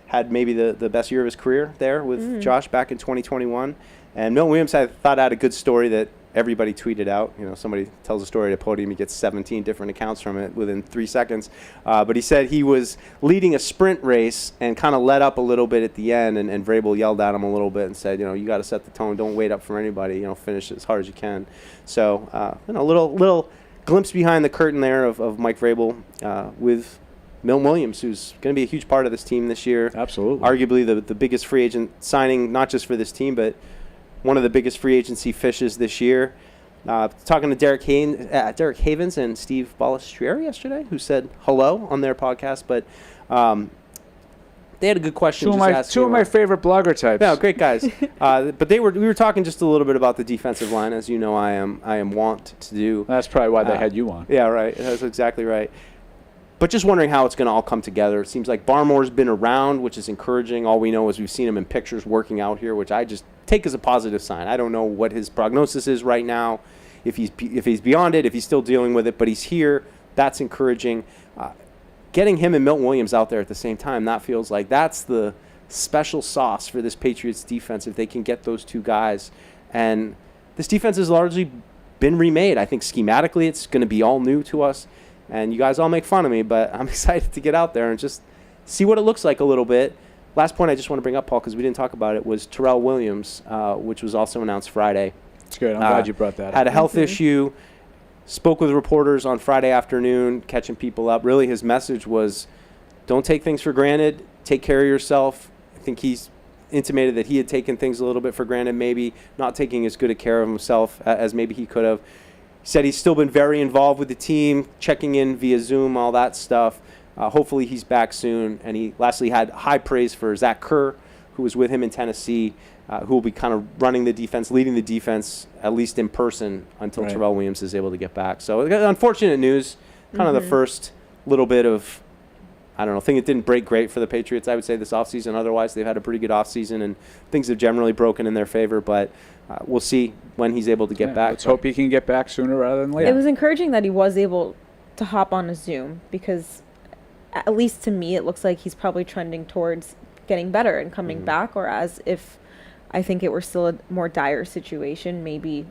Had maybe the best year of his career there with Josh back in 2021. And Milton Williams thought had a good story that everybody tweeted out. You know, somebody tells a story at a podium, he gets 17 different accounts from it within 3 seconds. But he said he was leading a sprint race and kind of let up a little bit at the end, and Vrabel yelled at him a little bit and said, you know, you got to set the tone. Don't wait up for anybody. You know, finish as hard as you can. So, you know, little glimpse behind the curtain there of Mike Vrabel with Milton Williams, who's going to be a huge part of this team this year. Absolutely. Arguably the biggest free agent signing, not just for this team, but one of the biggest free agency fishes this year. Talking to Derek Havens and Steve Balistrieri yesterday, who said hello on their podcast, but they had a good question. Two of my favorite blogger types. Yeah, great guys. But we were talking just a little bit about the defensive line, as you know I am wont to do. That's probably why they had you on. Yeah, right. That's exactly right. But just wondering how it's going to all come together. It seems like Barmore's been around, which is encouraging. All we know is we've seen him in pictures working out here, which I just take as a positive sign. I don't know what his prognosis is right now, if he's beyond it, if he's still dealing with it, but he's here. That's encouraging. Getting him and Milton Williams out there at the same time, that feels like that's the special sauce for this Patriots defense if they can get those two guys. And this defense has largely been remade. I think schematically it's going to be all new to us. And you guys all make fun of me, but I'm excited to get out there and just see what it looks like a little bit. last point I just want to bring up, Paul, because we didn't talk about it, was Terrell Williams, which was also announced Friday. It's good. I'm glad you brought that up. Had a health issue, spoke with reporters on Friday afternoon, catching people up. Really, his message was, don't take things for granted. Take care of yourself. I think he's intimated that he had taken things a little bit for granted, maybe not taking as good a care of himself as maybe he could have. He said he's still been very involved with the team, checking in via Zoom, all that stuff. Hopefully he's back soon. And he lastly had high praise for Zach Kerr, who was with him in Tennessee, who will be kind of running the defense, leading the defense, at least in person, until Terrell Williams is able to get back. So unfortunate news, kind of the first little bit of, I don't know, thing that didn't break great for the Patriots, I would say, this offseason. Otherwise, they've had a pretty good offseason, and things have generally broken in their favor. But we'll see when he's able to get back. Let's hope he can get back sooner rather than later. It was encouraging that he was able to hop on a Zoom, because at least to me, it looks like he's probably trending towards getting better and coming back, or as if I think it were still a more dire situation, maybe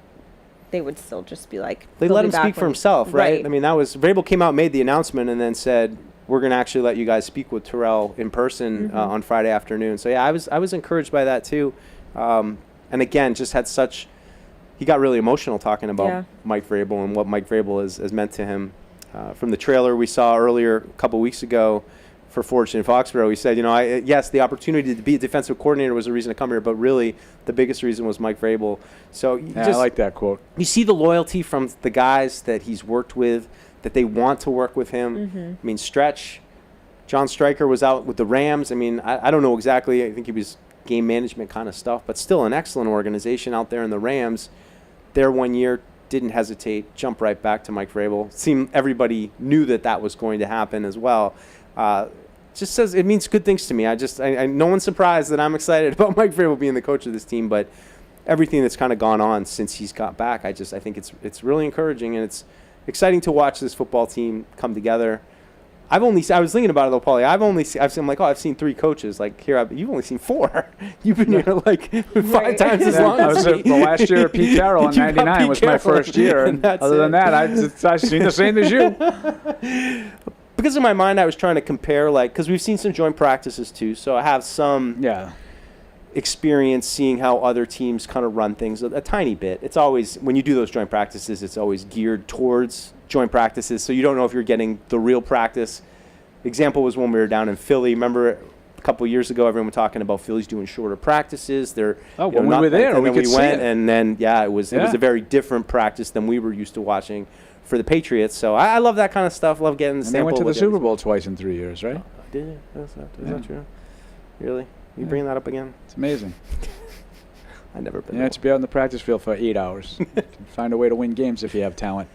they would still just be like, they let him speak for himself, right? I mean, that was, Vrabel came out, made the announcement, and then said, we're going to actually let you guys speak with Terrell in person on Friday afternoon. So, yeah, I was encouraged by that, too. And, again, just had such – he got really emotional talking about Mike Vrabel and what Mike Vrabel has meant to him. From the trailer we saw earlier a couple weeks ago for Fortune in Foxborough, he said, yes, the opportunity to be a defensive coordinator was a reason to come here, but really the biggest reason was Mike Vrabel. So I like that quote. You see the loyalty from the guys that he's worked with, that they want to work with him. I mean, John Stryker was out with the Rams. I mean, I don't know exactly. I think he was game management kind of stuff, but still an excellent organization out there in the Rams. There 1 year, didn't hesitate, jumped right back to Mike Vrabel. Seemed everybody knew that was going to happen as well. Just says it means good things to me. I no one's surprised that I'm excited about Mike Vrabel being the coach of this team, but everything that's kind of gone on since he's got back, I think it's really encouraging, and it's exciting to watch this football team come together. I was thinking about it though, Paulie. I've seen 3 coaches. Like you've only seen 4. You've been here like 5 times as long as me. The last year of Pete Carroll in '99 was my first year, and other than that, I've seen the same as you. Because in my mind, I was trying to compare, because we've seen some joint practices too, so I have some experience seeing how other teams kind of run things a tiny bit. It's always, when you do those joint practices, it's always geared towards joint practices, so you don't know if you're getting the real practice. Example was when we were down in Philly. Remember a couple of years ago, everyone was talking about Philly's doing shorter practices. When we were there, and then we went, and then it was a very different practice than we were used to watching for the Patriots. So I love that kind of stuff. Love getting the sample. They went to the Super Bowl twice in 3 years, right? Did it? Is that true? Really? You bringing that up again? It's amazing. I've never been. You have to be out in the practice field for 8 hours. You can find a way to win games if you have talent.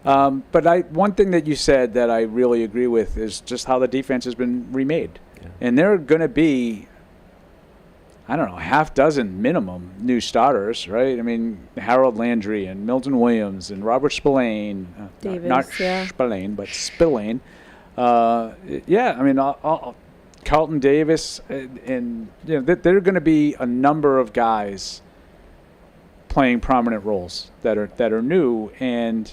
But one thing that you said that I really agree with is just how the defense has been remade. Yeah. And there are going to be, I don't know, half dozen minimum new starters, right? I mean, Harold Landry and Milton Williams and Robert Spillane. Davis, not Spillane, but Spillane. I mean, Carlton Davis. And there are going to be a number of guys playing prominent roles that are new. And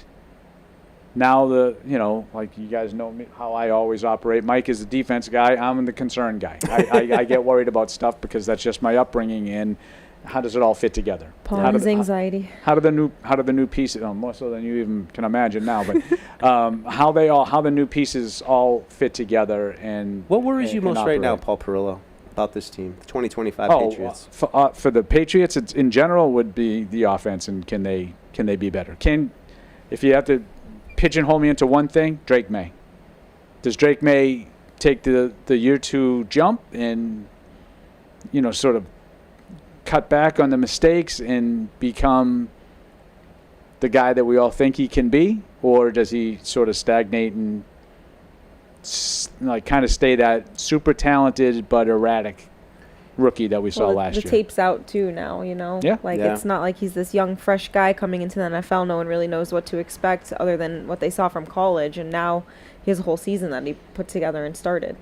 now like you guys know me, how I always operate. Mike is the defense guy. I'm the concern guy. I get worried about stuff because that's just my upbringing. And how does it all fit together? Paul's anxiety. How do the new pieces? More so than you even can imagine now. But how the new pieces all fit together. And what worries you most right now, Paul Perillo, about this team, the 2025 Patriots? For the Patriots, it's in general would be the offense, and can they be better? If you have to pigeonhole me into one thing, Drake Maye. Does Drake Maye take the year 2 jump and sort of cut back on the mistakes and become the guy that we all think he can be, or does he sort of stagnate and kind of stay that super talented but erratic rookie that we saw last year? The tape's out too now, Yeah. It's not like he's this young, fresh guy coming into the NFL. No one really knows what to expect other than what they saw from college, and now he has a whole season that he put together and started.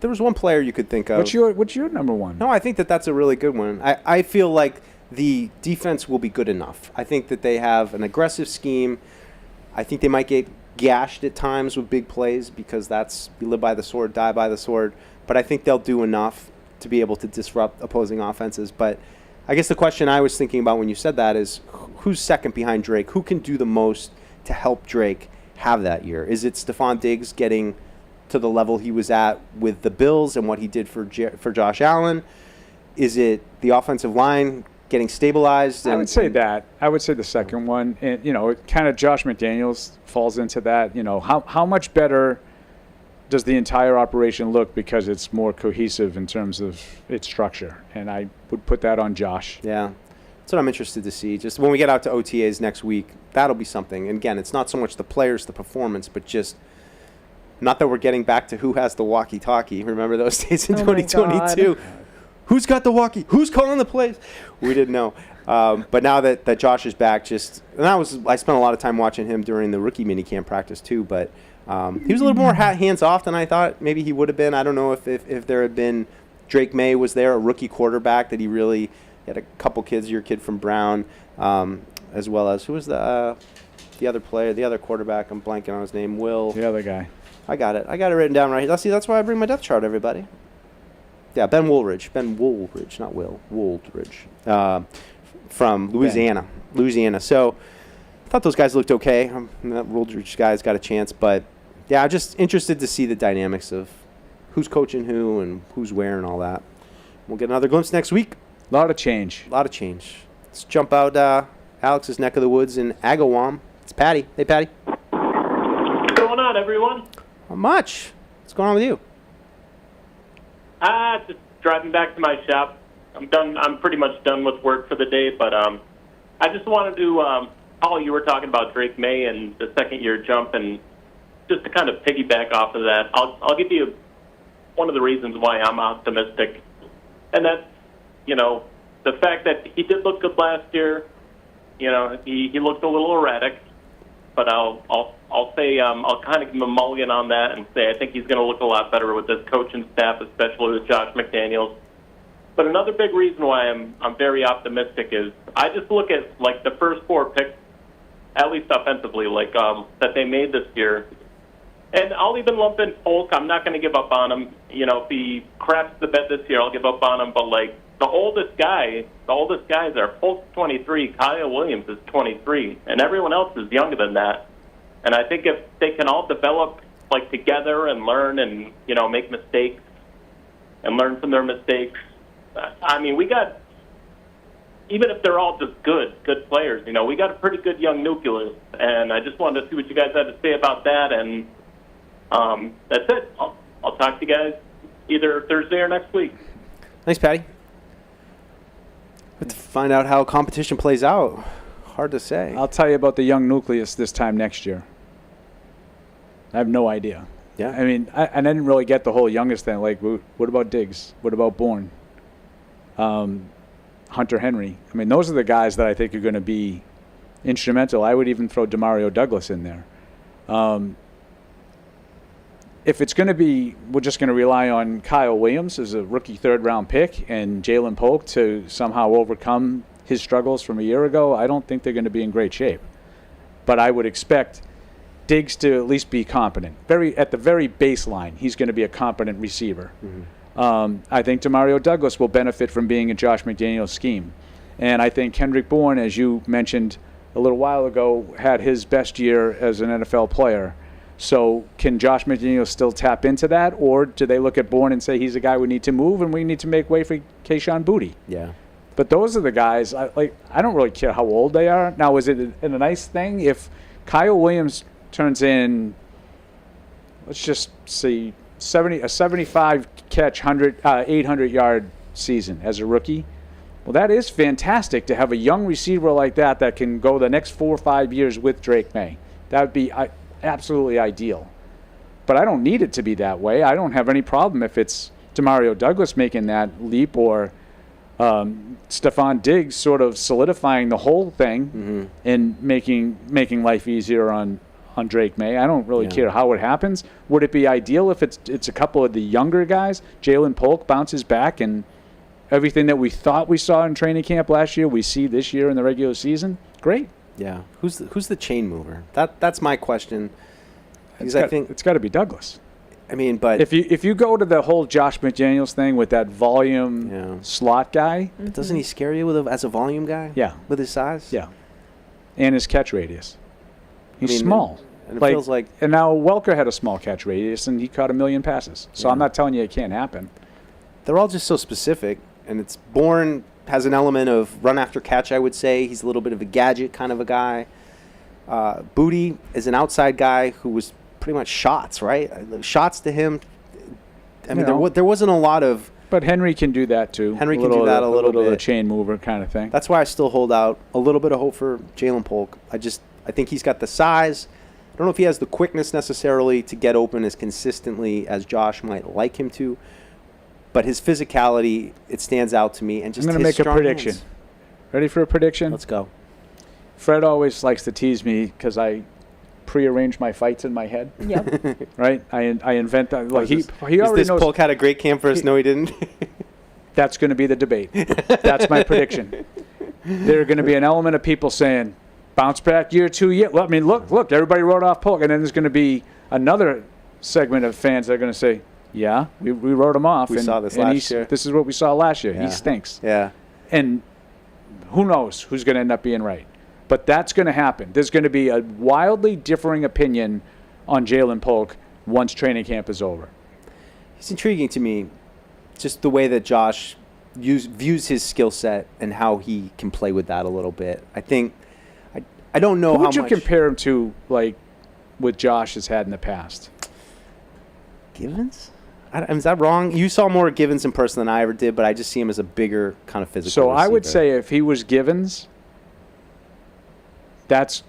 There was one player you could think of. What's your number one? No, I think that's a really good one. I feel like the defense will be good enough. I think that they have an aggressive scheme. I think they might get gashed at times with big plays because you live by the sword, die by the sword. But I think they'll do enough to be able to disrupt opposing offenses. But I guess the question I was thinking about when you said that is who's second behind Drake? Who can do the most to help Drake have that year? Is it Stephon Diggs getting to the level he was at with the Bills and what he did for Josh Allen? Is it the offensive line getting stabilized? I would say that. I would say the second one. And, kind of Josh McDaniels falls into that. How much better does the entire operation look because it's more cohesive in terms of its structure? And I would put that on Josh. Yeah. That's what I'm interested to see. Just when we get out to OTAs next week, that'll be something. And again, it's not so much the players, the performance, but just not that we're getting back to who has the walkie-talkie. Remember those days in 2022? Who's got the walkie? Who's calling the plays? We didn't know. But now that Josh is back, I spent a lot of time watching him during the rookie minicamp practice too, but he was a little more hands-off than I thought maybe he would have been. I don't know if there had been Drake Maye was there, a rookie quarterback that he really had a couple kids, your kid from Brown, as well as, who was the other player, the other quarterback? I'm blanking on his name. Will. The other guy. I got it written down right here. See, that's why I bring my depth chart, everybody. Yeah, Ben Woolridge, not Will, Woolridge, from Louisiana. So I thought those guys looked okay. That Woolridge guy's got a chance, but yeah, I'm just interested to see the dynamics of who's coaching who and who's where and all that. We'll get another glimpse next week. A lot of change. Let's jump out Alex's neck of the woods in Agawam. It's Patty. Hey, Patty. What's going on, everyone? Not much. What's going on with you? Just driving back to my shop. I'm done. I'm pretty much done with work for the day, but I just wanted to, Paul, you were talking about Drake Maye and the second-year jump, and just to kind of piggyback off of that, I'll give you one of the reasons why I'm optimistic, and that's, the fact that he did look good last year. He looked a little erratic, but I'll say I'll kind of give him a mulligan on that and say I think he's going to look a lot better with this coaching staff, especially with Josh McDaniels. But another big reason why I'm very optimistic is I just look at like the first 4 picks, at least offensively, that they made this year. And I'll even lump in Polk. I'm not going to give up on him. If he craps the bed this year, I'll give up on him. But the oldest guys are Polk's 23, Kyle Williams is 23, and everyone else is younger than that. And I think if they can all develop together and learn and make mistakes and learn from their mistakes, I mean, we got, even if they're all just good players, we got a pretty good young nucleus. And I just wanted to see what you guys had to say about that. And that's it. I'll talk to you guys either Thursday or next week. Thanks, Patty. Have to find out how competition plays out. Hard to say. I'll tell you about the young nucleus this time next year. I have no idea. Yeah. I mean, I didn't really get the whole youngest thing. What about Diggs? What about Bourne? Hunter Henry. I mean, those are the guys that I think are going to be instrumental. I would even throw Demario Douglas in there. If it's going to be, we're just going to rely on Kyle Williams as a rookie 3rd-round pick and Jaylen Polk to somehow overcome his struggles from a year ago, I don't think they're going to be in great shape. But I would expect Diggs to at least be competent. At the very baseline, he's going to be a competent receiver. Mm-hmm. I think Demario Douglas will benefit from being in Josh McDaniels' scheme. And I think Kendrick Bourne, as you mentioned a little while ago, had his best year as an NFL player. So can Josh McDaniels still tap into that, or do they look at Bourne and say he's a guy we need to move and we need to make way for Keyshawn Boutte? Yeah. But those are the guys, I don't really care how old they are. Now, is it a nice thing if Kyle Williams turns in, let's just see, a 75-catch, 800-yard season as a rookie? Well, that is fantastic to have a young receiver like that can go the next 4 or 5 years with Drake Maye. That would be absolutely ideal. But I don't need it to be that way. I don't have any problem if it's Demario Douglas making that leap or Stephon Diggs sort of solidifying the whole thing and making life easier on Drake Maye. I don't really care how it happens. Would it be ideal if it's a couple of the younger guys? Jaylen Polk bounces back and everything that we thought we saw in training camp last year, we see this year in the regular season? Great. Yeah. Who's the chain mover? That's my question. I think it's got to be Douglas. I mean, but if you go to the whole Josh McDaniels thing with that volume slot guy, but doesn't he scare you as a volume guy? Yeah, with his size. Yeah, and his catch radius. He's small. And it feels like. And now Welker had a small catch radius, and he caught 1 million passes. So I'm not telling you it can't happen. They're all just so specific, and it's Bourne has an element of run after catch. I would say he's a little bit of a gadget kind of a guy. Booty is an outside guy who was pretty much shots, right? Shots to him. I mean, there wasn't a lot of. But Henry can do that too. Henry can do that a little bit. A chain mover kind of thing. That's why I still hold out a little bit of hope for Jaylen Polk. I think he's got the size. I don't know if he has the quickness necessarily to get open as consistently as Josh might like him to. But his physicality, it stands out to me. And just I'm going to make a prediction. Hands. Ready for a prediction? Let's go. Fred always likes to tease me because I prearrange my fights in my head. Yep. Right? I invent that. Like he already this knows. Polk had a great camp versus no, he didn't. That's going to be the debate. That's my prediction. There are going to be an element of people saying, bounce back year 2 year. Well, I mean, look, everybody wrote off Polk. And then there's going to be another segment of fans that are going to say, yeah, we wrote him off. We saw this last year. This is what we saw last year. Yeah. He stinks. Yeah. And who knows who's going to end up being right. But that's going to happen. There's going to be a wildly differing opinion on Jaylen Polk once training camp is over. He's intriguing to me, just the way that Josh views his skill set and how he can play with that a little bit. I think I don't know Who how would you much compare him to, like, what Josh has had in the past? Givens? Is that wrong? You saw more Givens in person than I ever did, but I just see him as a bigger kind of physical So I would receiver. say if he was Givens, that's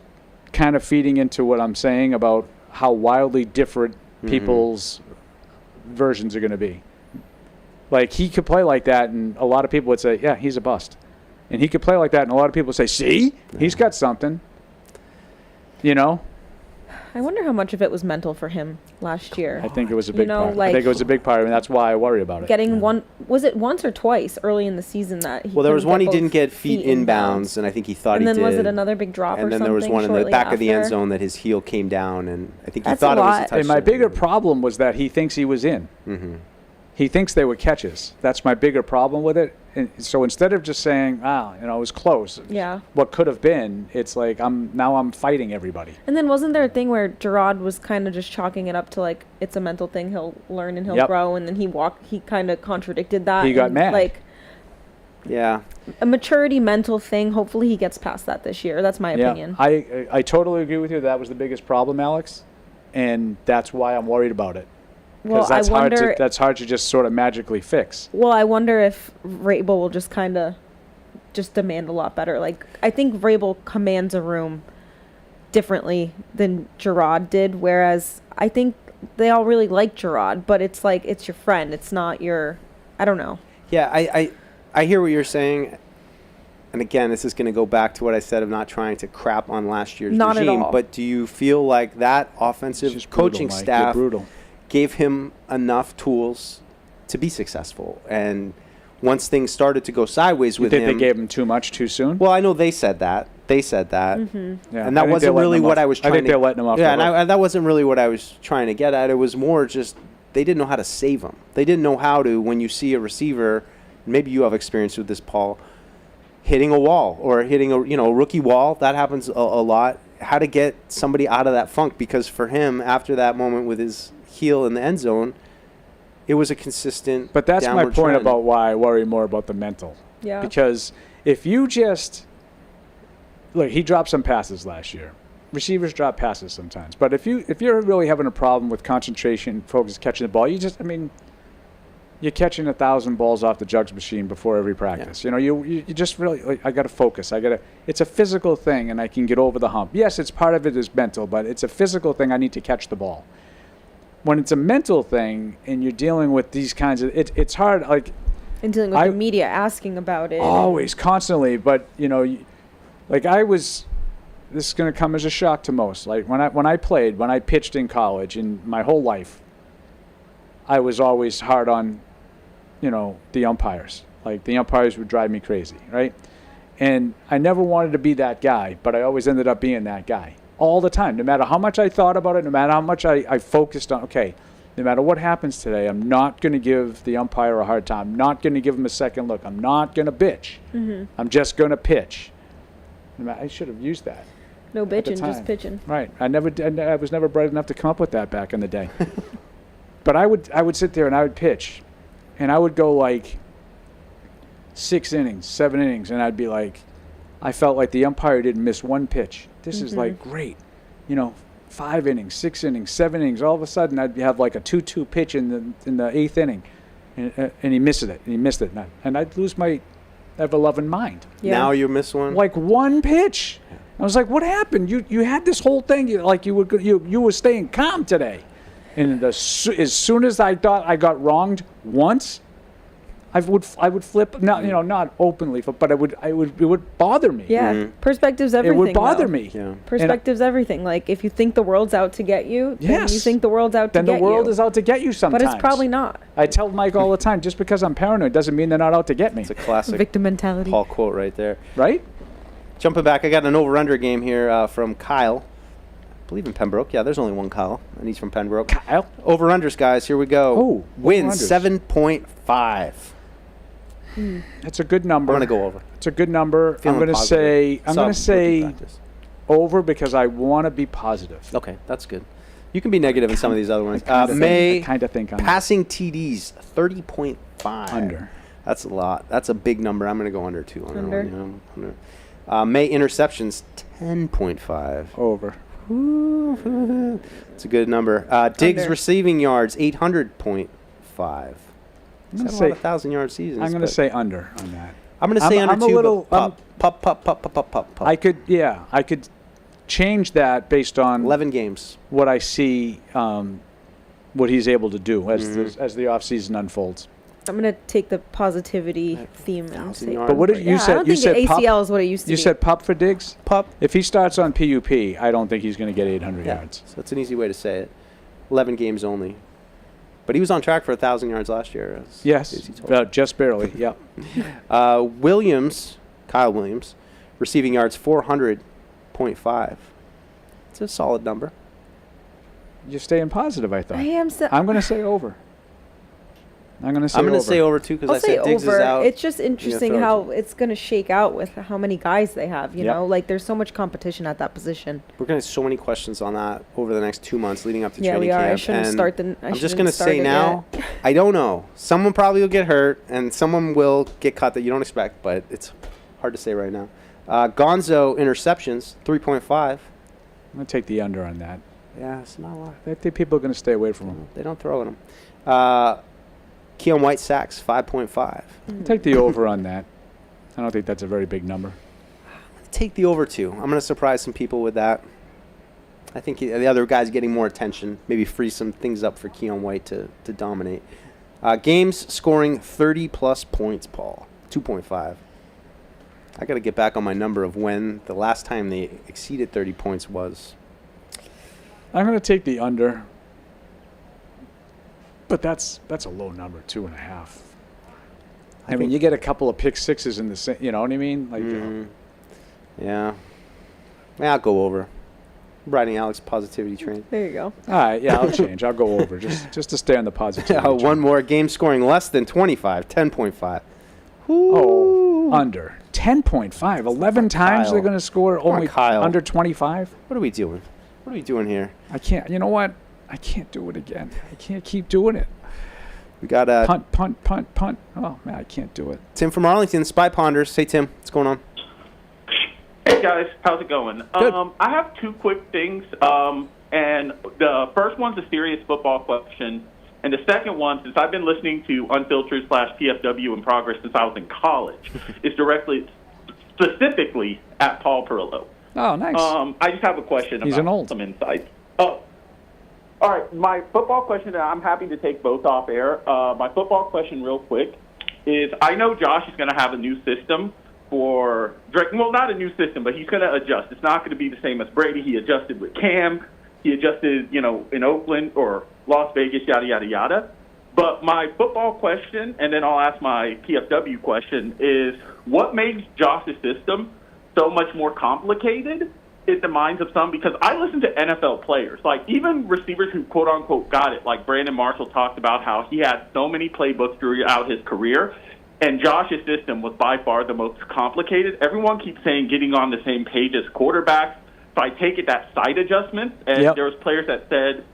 kind of feeding into what I'm saying about how wildly different people's versions are going to be. Like, he could play like that, and a lot of people would say, yeah, he's a bust. And he could play like that, and a lot of people would say, see, he's got something. You know? I wonder how much of it was mental for him last year. I think it was a big part. Like I think it was a big part, and that's why I worry about it. Getting was it once or twice early in the season that he Well, there was couldn't one he get didn't both get feet inbounds, and I think he thought he did. And then was it another big drop or something? And then there was one in the back of the end after? zone that his heel came down, and I think he That's thought a it was lot. a touchdown. And my bigger problem was that he thinks he was in. Mm-hmm. He thinks they were catches. That's my bigger problem with it. And so instead of just saying, wow, it was close. Yeah. What could have been, it's like I'm fighting everybody. And then wasn't there a thing where Gerard was kind of just chalking it up to like it's a mental thing, he'll learn and he'll grow, and then he kind of contradicted that. He got and, mad. Like, yeah. A maturity mental thing. Hopefully he gets past that this year. That's my opinion. I totally agree with you. That was the biggest problem, Alex, and that's why I'm worried about it. Because that's hard to just sort of magically fix. Well, I wonder if Vrabel will just kind of just demand a lot better. Like, I think Vrabel commands a room differently than Gerard did, whereas I think they all really like Gerard, but it's like it's your friend. It's not your, I don't know. Yeah, I hear what you're saying. And again, this is going to go back to what I said of not trying to crap on last year's Not at regime. all. But do you feel like that offensive coaching Mike. You're staff brutal. gave him enough tools to be successful? And once things started to go sideways with You think him, they gave him too much too soon? well, I know they said that. Mm-hmm. Yeah, and I that think wasn't they're letting really him what off. I was trying I think to. they're letting him off. Yeah, the hook. and that wasn't really what I was trying to get at. It was more just they didn't know how to save him. They didn't know how to, when you see a receiver, maybe you have experience with this, Paul, hitting a wall or hitting a rookie wall. That happens a lot. How to get somebody out of that funk, because for him, after that moment with his heel in the end zone, it was a consistent. But that's my downward point trend. about why I worry more about the mental. Yeah. Because if you just look, he dropped some passes last year. Receivers drop passes sometimes, but if you're really having a problem with concentration, focus, catching the ball, you're catching 1,000 balls off the jugs machine before every practice. Yeah. You just really I got to focus. It's a physical thing, and I can get over the hump. Yes, it's part of it is mental, but it's a physical thing. I need to catch the ball. When it's a mental thing, and you're dealing with these kinds of, it's hard. Like. And dealing with the media asking about it. Always, constantly, but this is going to come as a shock to most. Like when I pitched in college, in my whole life, I was always hard on, the umpires. Like the umpires would drive me crazy, right? And I never wanted to be that guy, but I always ended up being that guy all the time. No matter how much I thought about it, no matter how much I focused on, okay, No matter what happens today, I'm not going to give the umpire a hard time. I'm not going to give him a second look. I'm not going to bitch. I'm just going to pitch. I should have used that. No at the bitching, just time. pitching. Right. I was never bright enough to come up with that back in the day. But I would sit there and I would pitch, and I would go like 6 innings, 7 innings, and I'd be like, I felt like the umpire didn't miss one pitch. This is like great, 5 innings, 6 innings, 7 innings. All of a sudden, I'd have like a 2-2 pitch in the 8th inning, and he missed it. And he missed it, and I'd lose my ever-loving mind. Yeah. Now you miss one. Like one pitch. I was like, what happened? You had this whole thing. You were staying calm today, and as soon as I thought I got wronged once, I would flip. Not openly, but it would bother me. Yeah, perspective's everything. It would bother though. me. Yeah. Perspective's everything. Like if you think the world's out to get you, then you think the world's out to get you. Then the world is out to get you sometimes. But it's probably not. I tell Mike all the time, just because I'm paranoid doesn't mean they're not out to get me. It's a classic victim mentality. Paul quote right there. Right? Jumping back, I got an over-under game here from Kyle. I believe in Pembroke. Yeah, there's only one Kyle, and he's from Pembroke. Kyle? Over-unders, guys. Here we go. Oh, Wins over-unders. 7.5. That's a good number. I'm going to go over. It's a good number. Feeling I'm going to say rookie practice. over because I want to be positive. Okay, that's good. You can be negative in some of these other ones. I kind of think under. Passing TDs, 30.5. Under. That's a lot. That's a big number. I'm going to go under, too. Under. May interceptions, 10.5. Over. It's a good number. Diggs Under. receiving yards, 800.5. I'm That's a lot of 1,000-yard seasons. I'm going to say under on that. I'm going to say under, I'm a too, little, but pop. I could change that based on 11 games. What I see, what he's able to do as the offseason unfolds. I'm gonna take the positivity theme and say. But what did you said? I don't You think said ACL is what it used to be. You said pup for Diggs? Pup. If he starts on PUP, I don't think he's going to get 800 Yeah, yards. so that's an easy way to say it. 11 games only. But he was on track for 1,000 yards last year. Yes, just barely, yeah. Kyle Williams, receiving yards 400.5. It's a solid number. You're staying positive, I thought. I am. I'm going to say over. I'm going to say over too because I said Diggs is out. It's just interesting how it's going to shake out with how many guys they have. You know, like there's so much competition at that position. We're going to have so many questions on that over the next 2 months leading up to Yeah, training we are. camp. I shouldn't and start the. I'm just going to say now, I don't know. Someone probably will get hurt and someone will get cut that you don't expect, but it's hard to say right now. Gonzo interceptions, 3.5. I'm going to take the under on that. Yeah, it's not a lot. I think people are going to stay away from him. They don't throw at him. Keon White sacks, 5.5. I'll take the over on that. I don't think that's a very big number. Take the over, too. I'm going to surprise some people with that. I think the other guy's getting more attention. Maybe free some things up for Keon White to dominate. Games scoring 30-plus points, Paul. 2.5. I got to get back on my number of when the last time they exceeded 30 points was. I'm going to take the under. But that's a low number, 2.5. I mean, you get a couple of pick sixes in the same, you know what I mean? Like, Yeah. I'll go over. I'm riding Alex's positivity train. There you go. All right, yeah, I'll change. I'll go over just to stay on the positivity. One more. Game scoring less than 25, 10.5. Oh, under. 10.5. 11 times Kyle. they're going to score only Kyle. under 25? What are we doing? What are we doing here? I can't. You know what? I can't do it again. I can't keep doing it. We got punt. Oh, man, I can't do it. Tim from Arlington, Spy Ponders. Hey, Tim, what's going on? Hey, guys. How's it going? Good. I have two quick things. And the first one's a serious football question. And the second one, since I've been listening to Unfiltered / PFW in progress since I was in college, is specifically at Paul Perillo. Oh, nice. I just have a question about some insights. All right, my football question, and I'm happy to take both off air. My football question real quick is I know Josh is going to have a new system for Drake. Well, not a new system, but he's going to adjust. It's not going to be the same as Brady. He adjusted with Cam. He adjusted, in Oakland or Las Vegas, yada, yada, yada. But my football question, and then I'll ask my PFW question, is what makes Josh's system so much more complicated in the minds of some, because I listen to NFL players, like even receivers who quote unquote got it, like Brandon Marshall talked about how he had so many playbooks throughout his career, and Josh's system was by far the most complicated. Everyone keeps saying getting on the same page as quarterbacks. So I take it that side adjustments, and there was players that said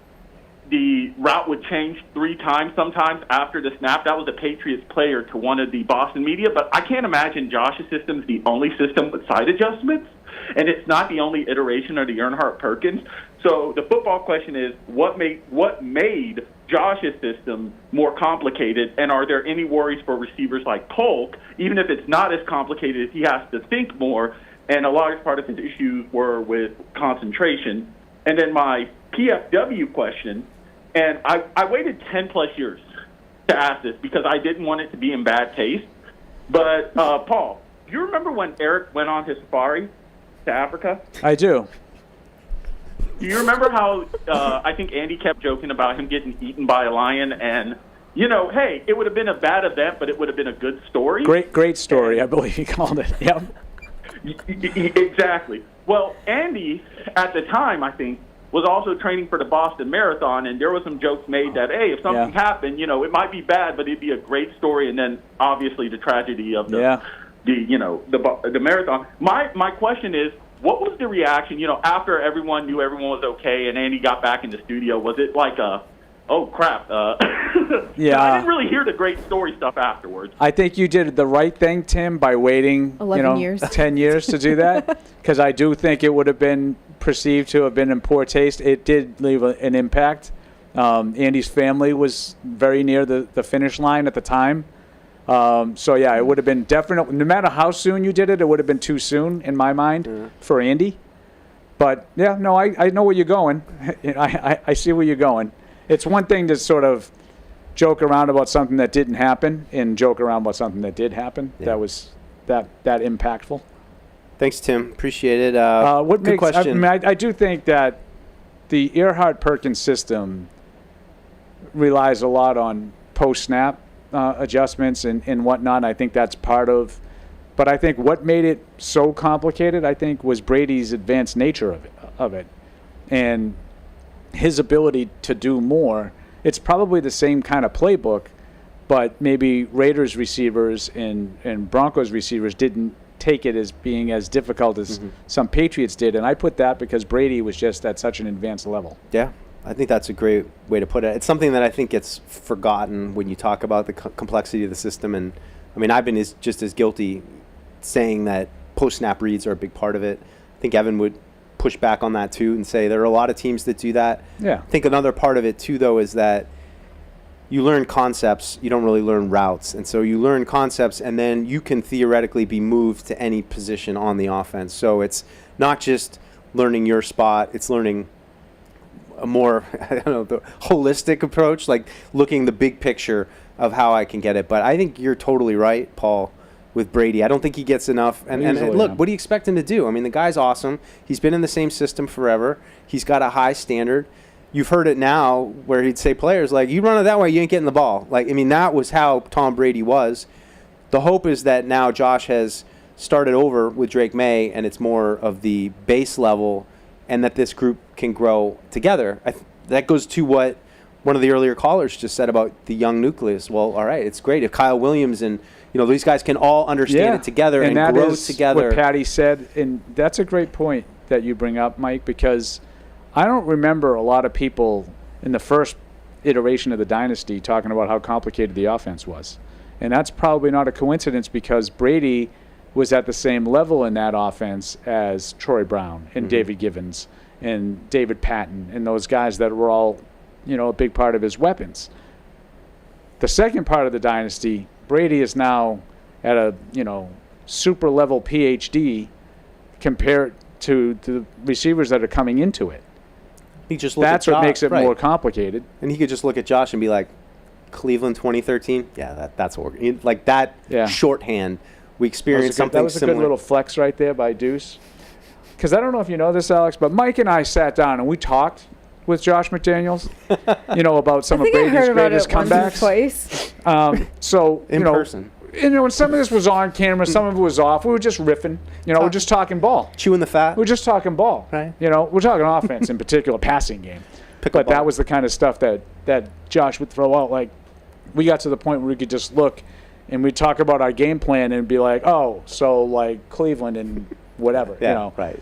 the route would change 3 times sometimes after the snap. That was a Patriots player to one of the Boston media, but I can't imagine Josh's system is the only system with side adjustments, and it's not the only iteration of the Earnhardt-Perkins. So the football question is, what made Josh's system more complicated, and are there any worries for receivers like Polk, even if it's not as complicated, if he has to think more, and a large part of his issues were with concentration? And then my PFW question, and I waited 10-plus years to ask this because I didn't want it to be in bad taste, but Paul, do you remember when Eric went on his safari to Africa? I do. Do you remember how I think Andy kept joking about him getting eaten by a lion, and, you know, hey, it would have been a bad event, but it would have been a good story? Great story, I believe he called it. Yep. Exactly. Well, Andy, at the time, I think, was also training for the Boston Marathon, and there was some jokes made that, hey, if something happened, you know, it might be bad, but it'd be a great story, and then obviously the tragedy of the marathon. My question is, what was the reaction, you know, after everyone knew everyone was okay and Andy got back in the studio? Was it like oh, crap. I didn't really hear the great story stuff afterwards. I think you did the right thing, Tim, by waiting 11 years. 10 years to do that, because I do think it would have been perceived to have been in poor taste. It did leave an impact. Andy's family was very near the finish line at the time. It would have been definitely, no matter how soon you did it, it would have been too soon in my mind for Andy. But, I know where you're going. I see where you're going. It's one thing to sort of joke around about something that didn't happen and joke around about something that did happen. That was that impactful. Thanks, Tim. Appreciate it. Good question. I do think that the Earnhardt-Perkins system relies a lot on post-snap adjustments and whatnot. I think that's part of. But I think what made it so complicated, I think, was Brady's advanced nature of it. And his ability to do more. It's probably the same kind of playbook, but maybe Raiders receivers and Broncos receivers didn't take it as being as difficult as some Patriots did. And I put that because Brady was just at such an advanced level. Yeah, I think that's a great way to put it. It's something that I think gets forgotten when you talk about the complexity of the system. And, I mean, I've been just as guilty saying that post-snap reads are a big part of it. I think Evan would push back on that too and say there are a lot of teams that do that. Yeah. I think another part of it too, though, is that you learn concepts, you don't really learn routes. And so you learn concepts, and then you can theoretically be moved to any position on the offense. So it's not just learning your spot, it's learning a more, the holistic approach, like looking the big picture of how I can get it. But I think you're totally right, Paul, with Brady. I don't think he gets enough. And look, what do you expect him to do? I mean, the guy's awesome. He's been in the same system forever. He's got a high standard. You've heard it now where he'd say players like, you run it that way, you ain't getting the ball. Like, I mean, that was how Tom Brady was. The hope is that now Josh has started over with Drake Maye, and it's more of the base level, and that this group can grow together. That goes to what one of the earlier callers just said about the young nucleus. Well, all right, it's great if Kyle Williams and these guys can all understand it together and that grow is together. What Patty said, and that's a great point that you bring up, Mike, because I don't remember a lot of people in the first iteration of the dynasty talking about how complicated the offense was. And that's probably not a coincidence because Brady was at the same level in that offense as Troy Brown and David Givens and David Patton and those guys that were all, a big part of his weapons. The second part of the dynasty, Brady is now at a, super level PhD compared to the receivers that are coming into it. That's what makes it more complicated. And he could just look at Josh and be like, Cleveland 2013? Yeah, that's what we're like that shorthand. We experienced something similar. That was a good little flex right there by Deuce. Because I don't know if you know this, Alex, but Mike and I sat down and we talked with Josh McDaniels, about some of Brady's greatest comebacks. Once or twice. In person. and some of this was on camera, some of it was off. We were just riffing. We're just talking ball. Chewing the fat. We're just talking ball. Right. We're talking offense in particular, passing game. But that was the kind of stuff that Josh would throw out. Like, we got to the point where we could just look and we'd talk about our game plan and be like, oh, so like Cleveland and whatever. Yeah, right.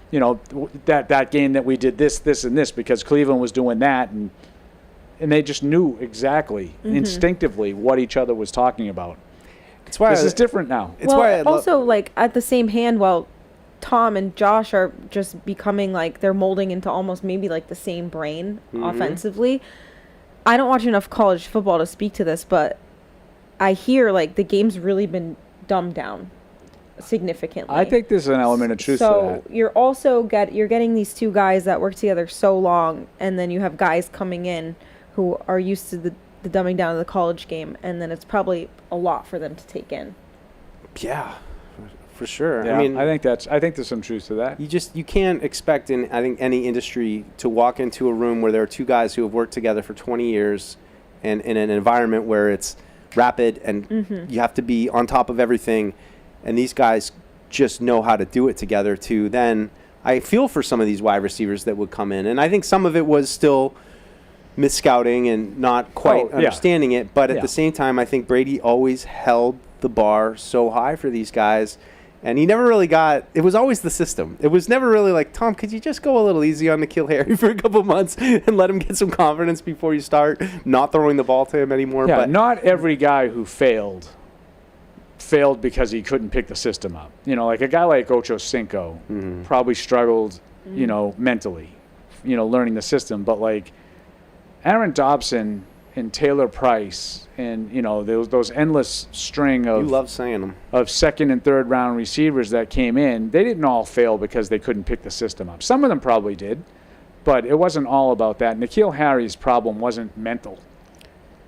That game that we did this, and this because Cleveland was doing that, and they just knew exactly instinctively what each other was talking about. It's why this is different now. It's also like at the same hand, while Tom and Josh are just becoming like they're molding into almost maybe like the same brain offensively. I don't watch enough college football to speak to this, but I hear like the game's really been dumbed down significantly. I think there's an element of truth to that. So you're also getting these two guys that work together so long, and then you have guys coming in who are used to the dumbing down of the college game, and then it's probably a lot for them to take in. Yeah, for sure. Yeah, I mean, I think there's some truth to that. You can't expect in any industry to walk into a room where there are two guys who have worked together for 20 years, and in an environment where it's rapid and you have to be on top of everything, and these guys just know how to do it together. To then, I feel for some of these wide receivers that would come in, and I think some of it was still mis-scouting and not quite understanding it, but at the same time, I think Brady always held the bar so high for these guys, and he never really it was always the system. It was never really like, Tom, could you just go a little easy on N'Keal Harry for a couple months and let him get some confidence before you start not throwing the ball to him anymore? Yeah, but not every guy who failed because he couldn't pick the system up. Like a guy like Ocho Cinco probably struggled, mentally, learning the system, but like Aaron Dobson and Taylor Price and those endless string of you love saying them of second and third round receivers that came in, they didn't all fail because they couldn't pick the system up. Some of them probably did, but it wasn't all about that. N'Keal Harry's problem wasn't mental.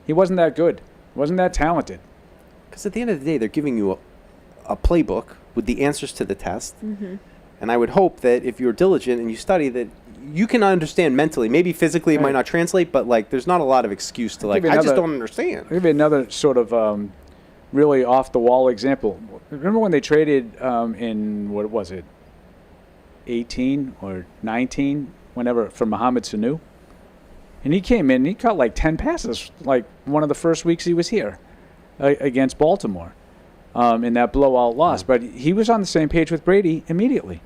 He wasn't that good. He wasn't that talented. Because at the end of the day, they're giving you a playbook with the answers to the test, and I would hope that if you're diligent and you study that you can understand mentally. Maybe physically it might not translate, but like there's not a lot of excuse to like, I just don't understand. I'll give you another sort of really off-the-wall example. Remember when they traded in, what was it, 18 or 19, whenever, for Mohamed Sanu? And he came in and he caught like 10 passes, like one of the first weeks he was here against Baltimore in that blowout loss. But he was on the same page with Brady immediately.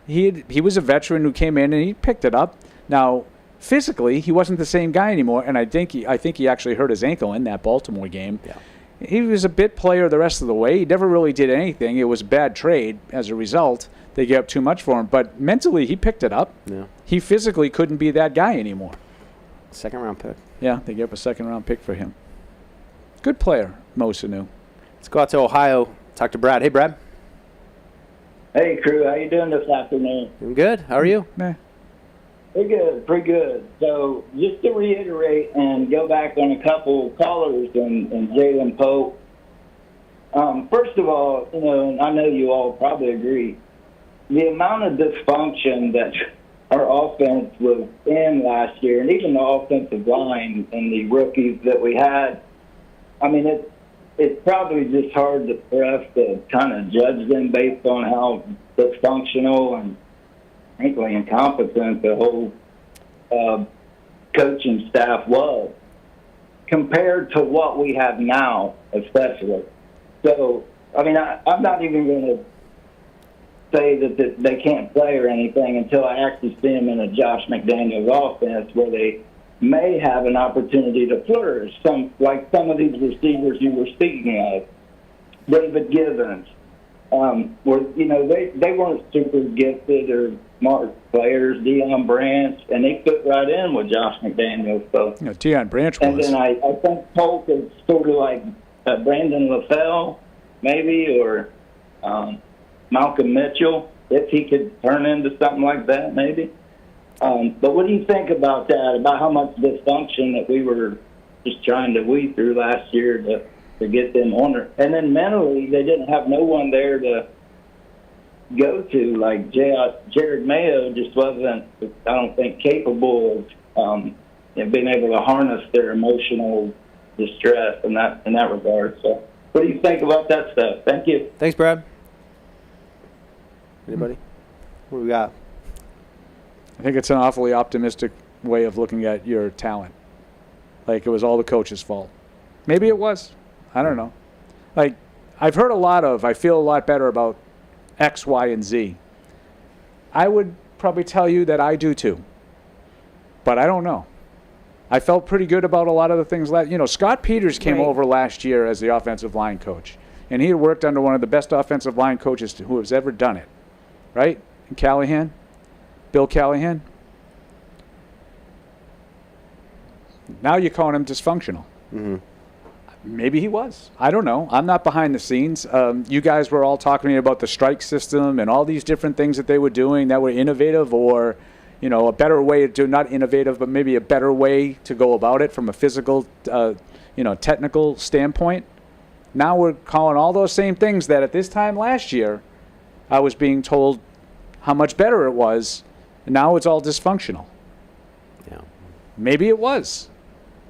He was a veteran who came in and he picked it up. Now, physically, he wasn't the same guy anymore, and I think he actually hurt his ankle in that Baltimore game. Yeah. He was a bit player the rest of the way. He never really did anything. It was a bad trade as a result. They gave up too much for him, but mentally he picked it up. Yeah. He physically couldn't be that guy anymore. Second-round pick. Yeah, they gave up a second-round pick for him. Good player, Mo Sanu. Let's go out to Ohio. Talk to Brad. Hey, Brad. Hey, crew. How you doing this afternoon? I'm good. How are you? Pretty good. Pretty good. So just to reiterate and go back on a couple callers and Jaylen Polk. First of all, and I know you all probably agree, the amount of dysfunction that our offense was in last year, and even the offensive line and the rookies that we had, I mean, it's probably just hard for us to kind of judge them based on how dysfunctional and frankly incompetent the whole coaching staff was compared to what we have now, especially. So, I mean, I'm not even going to say that they can't play or anything until I actually see them in a Josh McDaniels offense where they may have an opportunity to flourish, like some of these receivers you were speaking of. David Givens, where they weren't super gifted or smart players. Deion Branch, and they fit right in with Josh McDaniels. So Deion Branch was. And then I think Polk is sort of like Brandon LaFell, maybe, or Malcolm Mitchell, if he could turn into something like that, maybe. But what do you think about that, about how much dysfunction that we were just trying to weed through last year to get them on there? And then mentally, they didn't have no one there to go to. Like Jared Mayo just wasn't, I don't think, capable of being able to harness their emotional distress in that regard. So What do you think about that stuff? Thank you. Thanks, Brad. Anybody? What do we got? I think it's an awfully optimistic way of looking at your talent. Like it was all the coach's fault. Maybe it was. I don't know. Like I've heard a lot of, I feel a lot better about X, Y, and Z. I would probably tell you that I do too. But I don't know. I felt pretty good about a lot of the things. Scott Peters came over last year as the offensive line coach. And he had worked under one of the best offensive line coaches who has ever done it. Right? Callahan? Bill Callahan? Now you're calling him dysfunctional. Mm-hmm. Maybe he was. I don't know. I'm not behind the scenes. You guys were all talking to me about the strike system and all these different things that they were doing that were innovative or, a better way to do, not innovative, but maybe a better way to go about it from a physical, technical standpoint. Now we're calling all those same things that at this time last year I was being told how much better it was, and now it's all dysfunctional. Yeah. Maybe it was.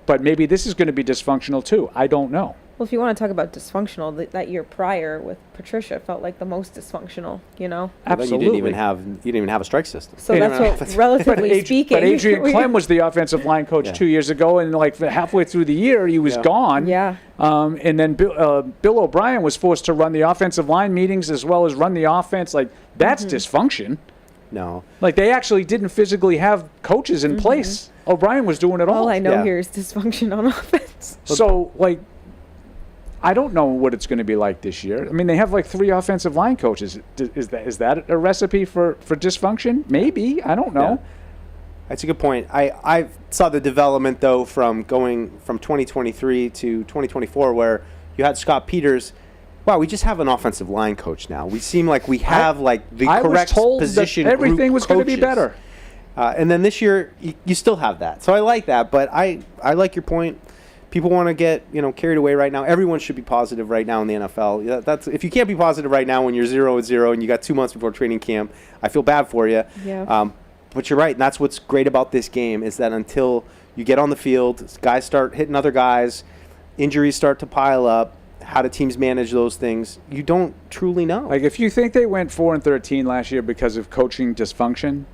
But maybe this is going to be dysfunctional too. I don't know. Well, if you want to talk about dysfunctional, that year prior with Patricia felt like the most dysfunctional, Absolutely. You didn't even have a strike system. So that's what, relatively speaking. But Adrian Clem was the offensive line coach 2 years ago, and like halfway through the year, he was gone. Yeah. And then Bill O'Brien was forced to run the offensive line meetings as well as run the offense. Like, that's dysfunction. No. Like, they actually didn't physically have coaches in place. O'Brien was doing it all. All I know here is dysfunction on offense. So, I don't know what it's going to be like this year. I mean, they have 3 offensive line coaches. Is that a recipe for dysfunction? Maybe. I don't know. Yeah. That's a good point. I saw the development, though, from going from 2023 to 2024 where you had Scott Peters. Wow, we just have an offensive line coach now. We seem like we have the I correct was told position that everything was going to be coaches. better. And then this year, you still have that. So I like that. But I like your point. People want to get carried away right now. Everyone should be positive right now in the NFL. That's if you can't be positive right now when you're 0-0 and you got 2 months before training camp, I feel bad for you. Yeah. But you're right, and that's what's great about this game is that until you get on the field, guys start hitting other guys, injuries start to pile up. How do teams manage those things? You don't truly know. Like if you think they went 4-13 last year because of coaching dysfunction,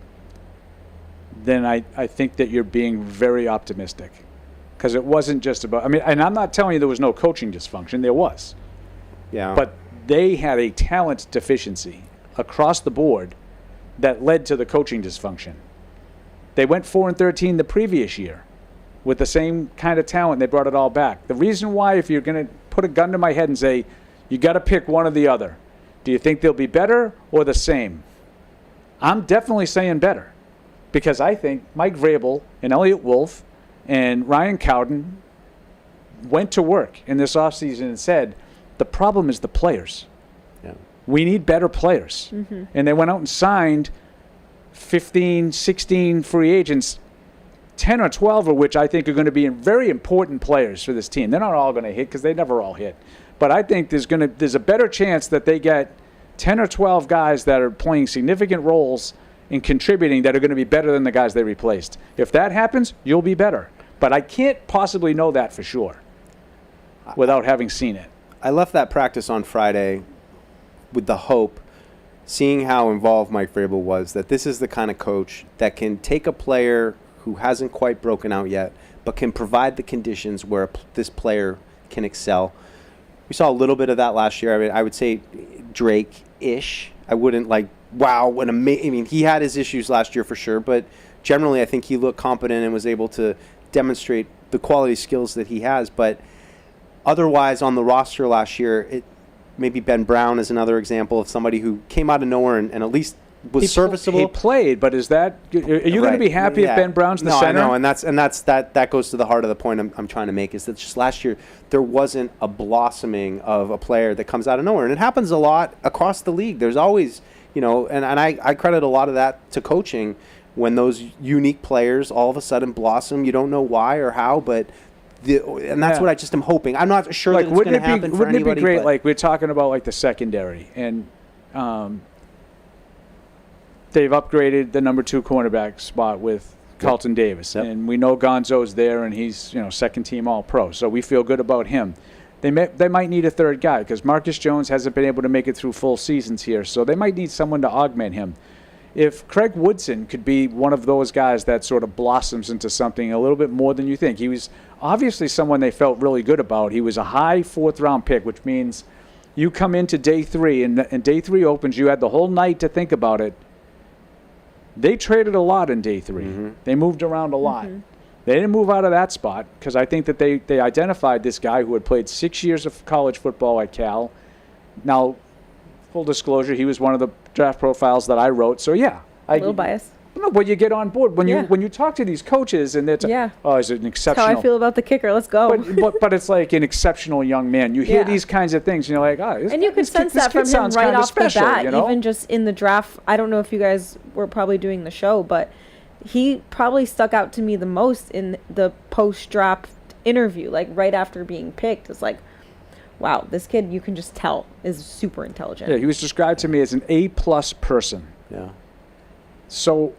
then I think that you're being very optimistic. Because it wasn't just about, and I'm not telling you there was no coaching dysfunction, there was. Yeah. But they had a talent deficiency across the board that led to the coaching dysfunction. They went 4-13 the previous year with the same kind of talent. They brought it all back. The reason why, if you're going to put a gun to my head and say, you got to pick one or the other, do you think they'll be better or the same? I'm definitely saying better. Because I think Mike Vrabel and Elliott Wolf and Ryan Cowden went to work in this offseason and said, the problem is the players. Yeah. We need better players. Mm-hmm. And they went out and signed 15, 16 free agents, 10 or 12 of which I think are going to be very important players for this team. They're not all going to hit because they never all hit. But I think there's a better chance that they get 10 or 12 guys that are playing significant roles and contributing that are going to be better than the guys they replaced. If that happens, you'll be better. But I can't possibly know that for sure without having seen it. I left that practice on Friday with the hope, seeing how involved Mike Vrabel was, that this is the kind of coach that can take a player who hasn't quite broken out yet, but can provide the conditions where this player can excel. We saw a little bit of that last year. I would say Drake-ish. I wouldn't wow, what he had his issues last year for sure, but generally I think he looked competent and was able to demonstrate the quality skills that he has. But otherwise on the roster last year, maybe Ben Brown is another example of somebody who came out of nowhere and at least was serviceable. He played, but are you going to be happy if Ben Brown's the center? No, and that goes to the heart of the point I'm trying to make, is that just last year there wasn't a blossoming of a player that comes out of nowhere. And it happens a lot across the league. There's always, and I credit a lot of that to coaching, when those unique players all of a sudden blossom. You don't know why or how, but that's what I just am hoping. I'm not sure that it's going to happen for anybody. Wouldn't it be great, like we're talking about the secondary, and they've upgraded the number 2 cornerback spot with Carlton Davis. Yep. And we know Gonzo's there, and he's second team All-Pro, so we feel good about him. They might need a third guy because Marcus Jones hasn't been able to make it through full seasons here, so they might need someone to augment him. If Craig Woodson could be one of those guys that sort of blossoms into something a little bit more than you think. He was obviously someone they felt really good about. He was a high fourth-round pick, which means you come into day 3, and day 3 opens. You had the whole night to think about it. They traded a lot in day 3. Mm-hmm. They moved around a lot. Mm-hmm. They didn't move out of that spot because I think that they identified this guy who had played 6 years of college football at Cal. Now, full disclosure, he was one of the draft profiles that I wrote. So, yeah. A little biased. No, but you get on board. When you talk to these coaches and they're he's an exceptional. That's how I feel about the kicker. Let's go. But it's like an exceptional young man. You hear these kinds of things and you're like, and you could sense that from him right off the bat, even just in the draft. I don't know if you guys were probably doing the show, but he probably stuck out to me the most in the post-draft interview, like right after being picked. It's like, wow, this kid, you can just tell, is super intelligent. Yeah, he was described to me as an A-plus person. Yeah. So,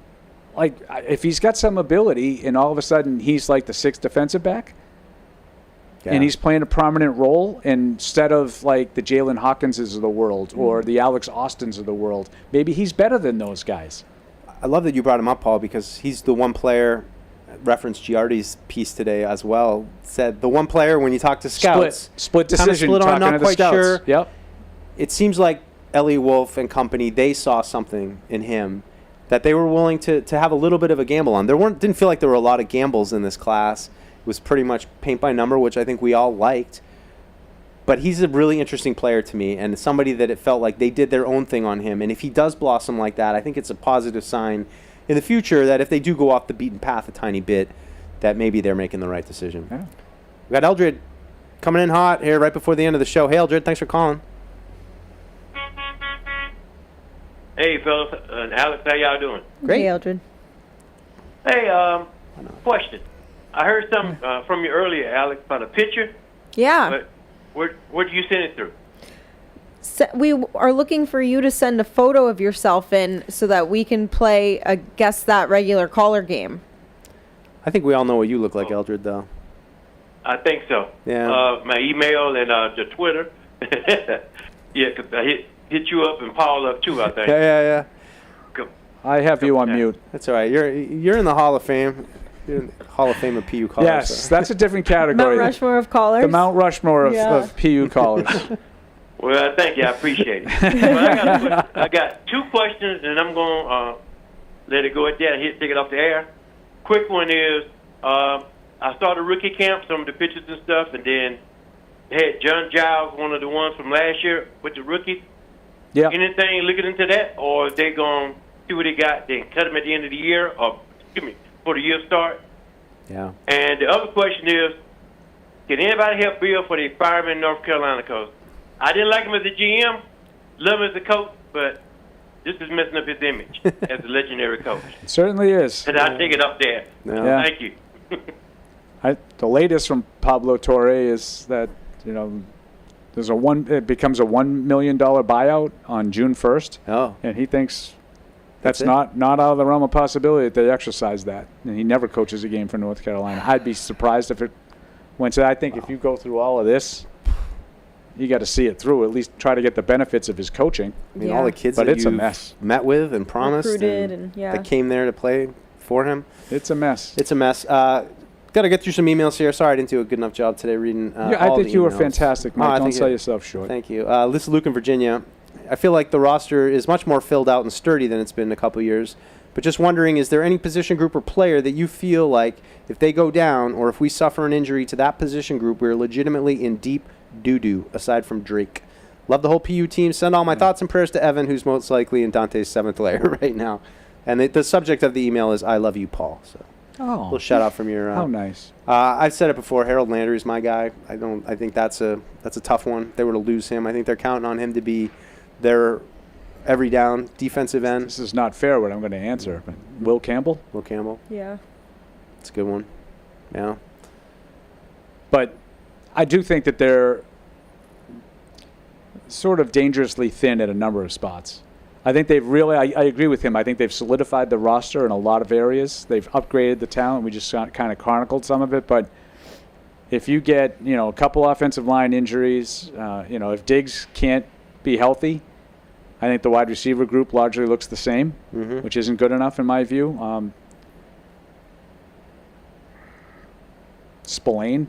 like, if he's got some ability and all of a sudden he's like the 6th defensive back and he's playing a prominent role instead of like the Jalen Hawkinses of the world or the Alex Austins of the world, maybe he's better than those guys. I love that you brought him up, Paul, because he's the one player, referenced Giardi's piece today as well, said the one player when you talk to scouts. Split decision, split on, talking not to the quite scouts. sure. Yep. It seems like Ellie Wolf and company, they saw something in him that they were willing to have a little bit of a gamble on. Didn't feel like there were a lot of gambles in this class. It was pretty much paint by number, which I think we all liked. But he's a really interesting player to me and somebody that it felt like they did their own thing on him. And if he does blossom like that, I think it's a positive sign in the future that if they do go off the beaten path a tiny bit, that maybe they're making the right decision. Yeah. We got Eldred coming in hot here right before the end of the show. Hey, Eldred, thanks for calling. Hey, fellas. Alex, how y'all doing? Great. Hey, Eldred. Hey, question. I heard something from you earlier, Alex, about a picture. Yeah. But where do you send it through? We are looking for you to send a photo of yourself in so that we can play a Guess That regular caller game. I think we all know what you look like, Eldred, though. I think so. Yeah. My email and the Twitter. Yeah, 'cause I hit you up and Paul up too, I think. Yeah. I have you on mute. That's all right. You're in the Hall of Fame. You're in the Hall of Fame of PU callers. Yes, so. that's a different category. Mount Rushmore of callers. The Mount Rushmore of PU callers. Well, thank you. I appreciate it. Well, I got 2 questions, and I'm going to let it go at that and take it off the air. Quick one is, I started rookie camp, some of the pictures and stuff, and then had John Giles, one of the ones from last year with the rookies. Yeah. Anything looking into that, or they going to see what they got, then cut them at the end of the year, or, before the year start? Yeah. And the other question is, can anybody help Bill for the fireman in North Carolina coach? I didn't like him as a GM, love him as a coach, but this is messing up his image as a legendary coach. It certainly is. And I take it up there. Yeah. Thank you. The latest from Pablo Torre is that it becomes a $1 million buyout on June 1st. Oh. And he thinks that's not out of the realm of possibility that they exercise that. And he never coaches a game for North Carolina. I'd be surprised if it went to that. I think if you go through all of this, you got to see it through. At least try to get the benefits of his coaching. I mean, all the kids but that it's a you've mess. met with and promised Recruited that came there to play for him. It's a mess. It's a mess. Got to get through some emails here. Sorry I didn't do a good enough job today reading I think you were emails. fantastic, Mike. Don't sell yourself short. Thank you. This is Luke in Virginia. I feel like the roster is much more filled out and sturdy than it's been in a couple years. But just wondering, is there any position group or player that you feel like if they go down or if we suffer an injury to that position group, we're legitimately in deep doo-doo, aside from Drake? Love the whole PU team. Send all my thoughts and prayers to Evan, who's most likely in Dante's 7th layer right now. And the subject of the email is I love you, Paul. So a little shout out from your. How nice. I've said it before. Harold Landry is my guy. I think that's a tough one. If they were to lose him, I think they're counting on him to be their every down defensive end. This is not fair what I'm going to answer. But Will Campbell? Will Campbell. Yeah. It's a good one. Yeah. But I do think that they're sort of dangerously thin at a number of spots. I think they've really, I agree with him. I think they've solidified the roster in a lot of areas. They've upgraded the talent. We just kind of chronicled some of it. But if you get, a couple offensive line injuries, if Diggs can't be healthy, I think the wide receiver group largely looks the same, which isn't good enough in my view. Spillane,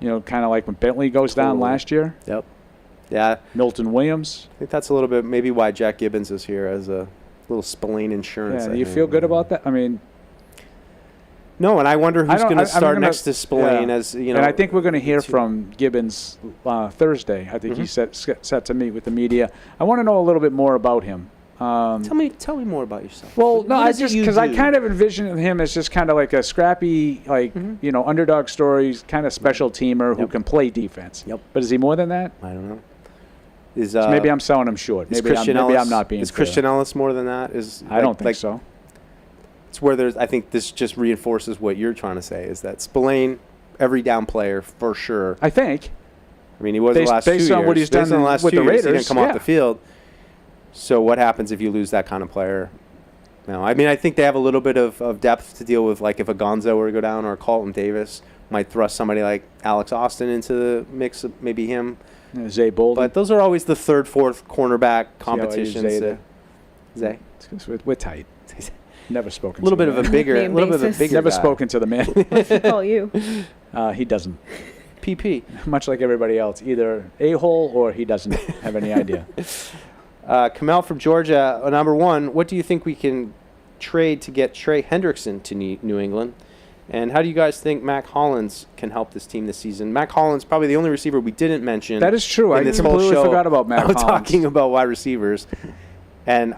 kind of like when Bentley goes down last year. Yep. Yeah. Milton Williams. I think that's a little bit maybe why Jack Gibbons is here as a little Spillane insurance. Yeah, do you feel good about that? I mean, no, and I wonder who's going to start next to Spillane as And I think we're going to hear from Gibbons Thursday. I think he's set to meet with the media. I want to know a little bit more about him. Tell me more about yourself. Well, no, because I kind of envision him as just kind of like a scrappy, underdog stories, kind of special teamer who can play defense. Yep. But is he more than that? I don't know. So maybe I'm selling him short. Maybe I'm not being. Is fair. Christian Ellis more than that? I don't think so. It's where I think this just reinforces what you're trying to say is that Spillane, every down player for sure. I think. I mean, he was the last 2 years. Based on what he's done the last with the Raiders, he didn't come off the field. So what happens if you lose that kind of player? No, I mean, I think they have a little bit of depth to deal with, like if a Gonzo were to go down or Carlton Davis might thrust somebody like Alex Austin into the mix, maybe him. Zay Bolden. But those are always the third, fourth cornerback competitions. Zay? We're tight. Never spoken to a little bit of a bigger Never spoken to the man. What's he call you? He doesn't. PP. Much like everybody else. Either a-hole or he doesn't have any idea. Kamel from Georgia, number one, what do you think we can trade to get Trey Hendrickson to New England? And how do you guys think Mac Hollins can help this team this season? Mac Hollins probably the only receiver we didn't mention. That is true. I completely forgot about Mac Hollins. Talking about wide receivers. And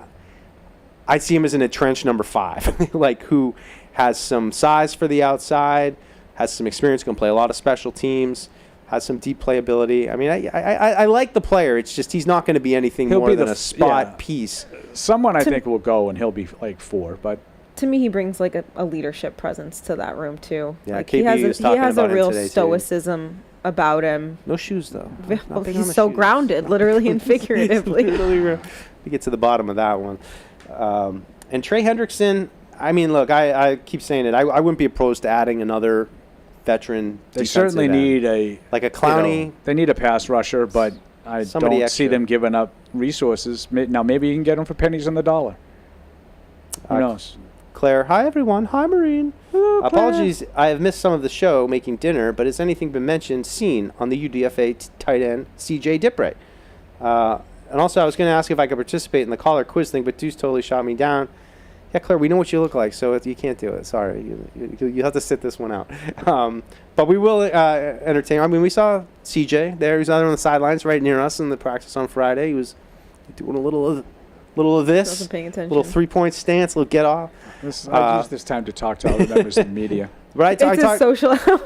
I see him as an entrenched number 5, like who has some size for the outside, has some experience, can play a lot of special teams, has some deep playability. I mean, I like the player. It's just he's not going to be anything more than a spot piece. Someone I think will go and he'll be like 4, but to me, he brings like a leadership presence to that room too. Yeah, like he has a real stoicism about him. No shoes though. Well, he's so grounded, literally and figuratively. We get to the bottom of that one. And Trey Hendrickson, I mean, look, I keep saying it. I wouldn't be opposed to adding another veteran. They certainly need a Clowney. They need a pass rusher, but I don't see them giving up resources. Now maybe you can get them for pennies on the dollar. Who knows? Claire, hi everyone. Hi Marine. Hello, apologies, I have missed some of the show making dinner, but has anything been seen on the UDFA tight end CJ Dipray? And also, I was going to ask if I could participate in the caller quiz thing, but Deuce totally shot me down. Yeah, Claire, we know what you look like, so you can't do it. Sorry. You have to sit this one out. But we will entertain. I mean, we saw CJ there. He was out on the sidelines right near us in the practice on Friday. He was doing a little of this. Wasn't paying attention. Little three-point stance, little get off. I use this time to talk to other members of the media. But it's a social hour.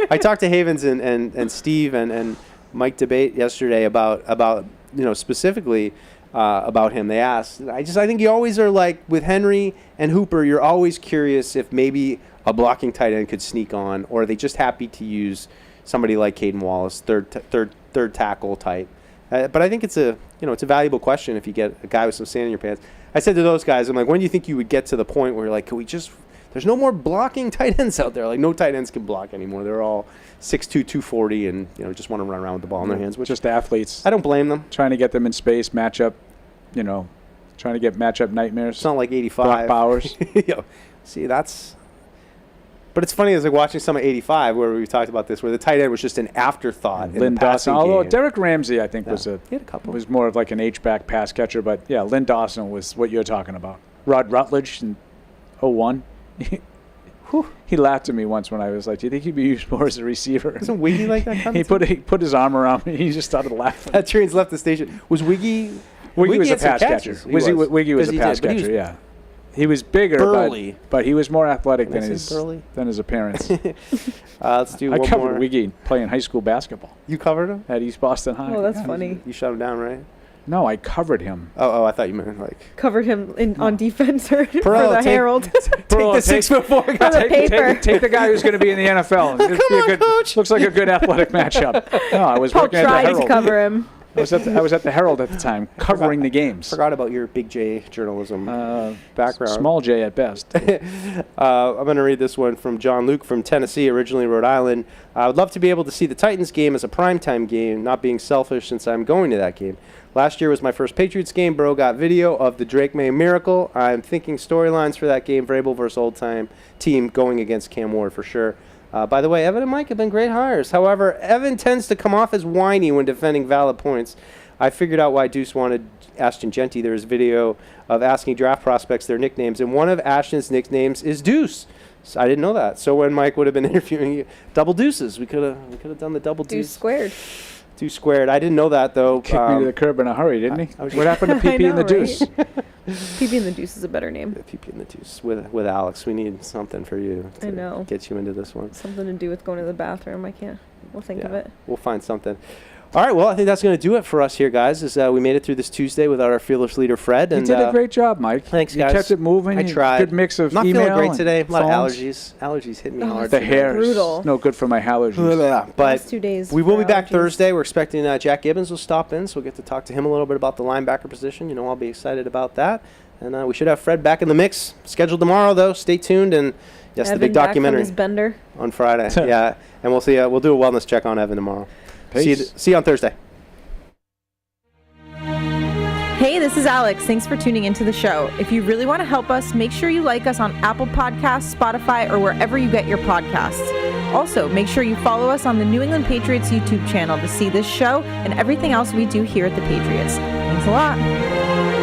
I talked to Havens and Steve and Mike Debate yesterday about specifically about him. They asked. I think you always are like with Henry and Hooper. You're always curious if maybe a blocking tight end could sneak on, or are they just happy to use somebody like Caden Wallace, third tackle type. But I think it's a valuable question if you get a guy with some sand in your pants. I said to those guys, I'm like, when do you think you would get to the point where you're like, there's no more blocking tight ends out there. Like, no tight ends can block anymore. They're all 6'2", 240, and just want to run around with the ball in their hands. Just athletes. I don't blame them. Trying to get them in space, matchup, trying to get matchup nightmares. It's not like 85. Block Bowers. See, that's... But it's funny, as like watching some of 85, where we talked about this, where the tight end was just an afterthought in Lynn the passing Dawson. Although game. Derek Ramsey, I think, he had a couple. Was more of like an H-back pass catcher. But, yeah, Lynn Dawson was what you're talking about. Rod Rutledge in 01. He laughed at me once when I was like, do you think he'd be used more as a receiver? Isn't Wiggy like that? He put his arm around me. He just started laughing. That train's left the station. Was Wiggy... Wiggy was a pass catcher. Wiggy was a pass catcher, yeah. He was bigger, but he was more athletic than his appearance. Let's do one more. I covered Wiggy playing high school basketball. You covered him? At East Boston High. Oh, that's funny. You shut him down, right? No, I covered him. Oh, I thought you meant like... Covered him on defense or for Pearl, the Herald. Take the 6'4" guy. Take the guy who's going to be in the NFL. Coach. Looks like a good athletic matchup. No, I was Polk working at the tried Herald. to cover him. I was at the Herald at the time, covering the games. Forgot about your big J journalism background. Small J at best. I'm going to read this one from John Luke from Tennessee, originally Rhode Island. I would love to be able to see the Titans game as a primetime game, not being selfish since I'm going to that game. Last year was my first Patriots game. Bro got video of the Drake Maye miracle. I'm thinking storylines for that game, Vrabel versus old-time team going against Cam Ward for sure. By the way, Evan and Mike have been great hires. However, Evan tends to come off as whiny when defending valid points. I figured out why Deuce wanted Ashton Genty. There's video of asking draft prospects their nicknames, and one of Ashton's nicknames is Deuce. So I didn't know that. So when Mike would have been interviewing you, double deuces. We could have done the double deuce. Deuce squared. Deuce squared. I didn't know that though. Kicked me to the curb in a hurry, didn't he? What happened to PP and the Deuce? PP and the Deuce is a better name. PP and the Deuce with Alex. We need something for you to get you into this one. Something to do with going to the bathroom. I can't. We'll think of it. We'll find something. All right, well, I think that's going to do it for us here, guys. We made it through this Tuesday without our fearless leader, Fred. You did a great job, Mike. Thanks, guys. You kept it moving. I tried. Good mix of not email feeling great today. A lot of phones. allergies. Allergies hit me hard. The hair brutal. is no good for my allergies. But Last 2 days we will be for back allergies. Thursday. We're expecting Jack Gibbons will stop in, so we'll get to talk to him a little bit about the linebacker position. I'll be excited about that. And we should have Fred back in the mix. Scheduled tomorrow, though. Stay tuned. And yes, Evan the big documentary back from his bender. on Friday. Yeah, and we'll see. We'll do a wellness check on Evan tomorrow. Peace. See you on Thursday. Hey, this is Alex. Thanks for tuning into the show. If you really want to help us, make sure you like us on Apple Podcasts, Spotify, or wherever you get your podcasts. Also, make sure you follow us on the New England Patriots YouTube channel to see this show and everything else we do here at the Patriots. Thanks a lot.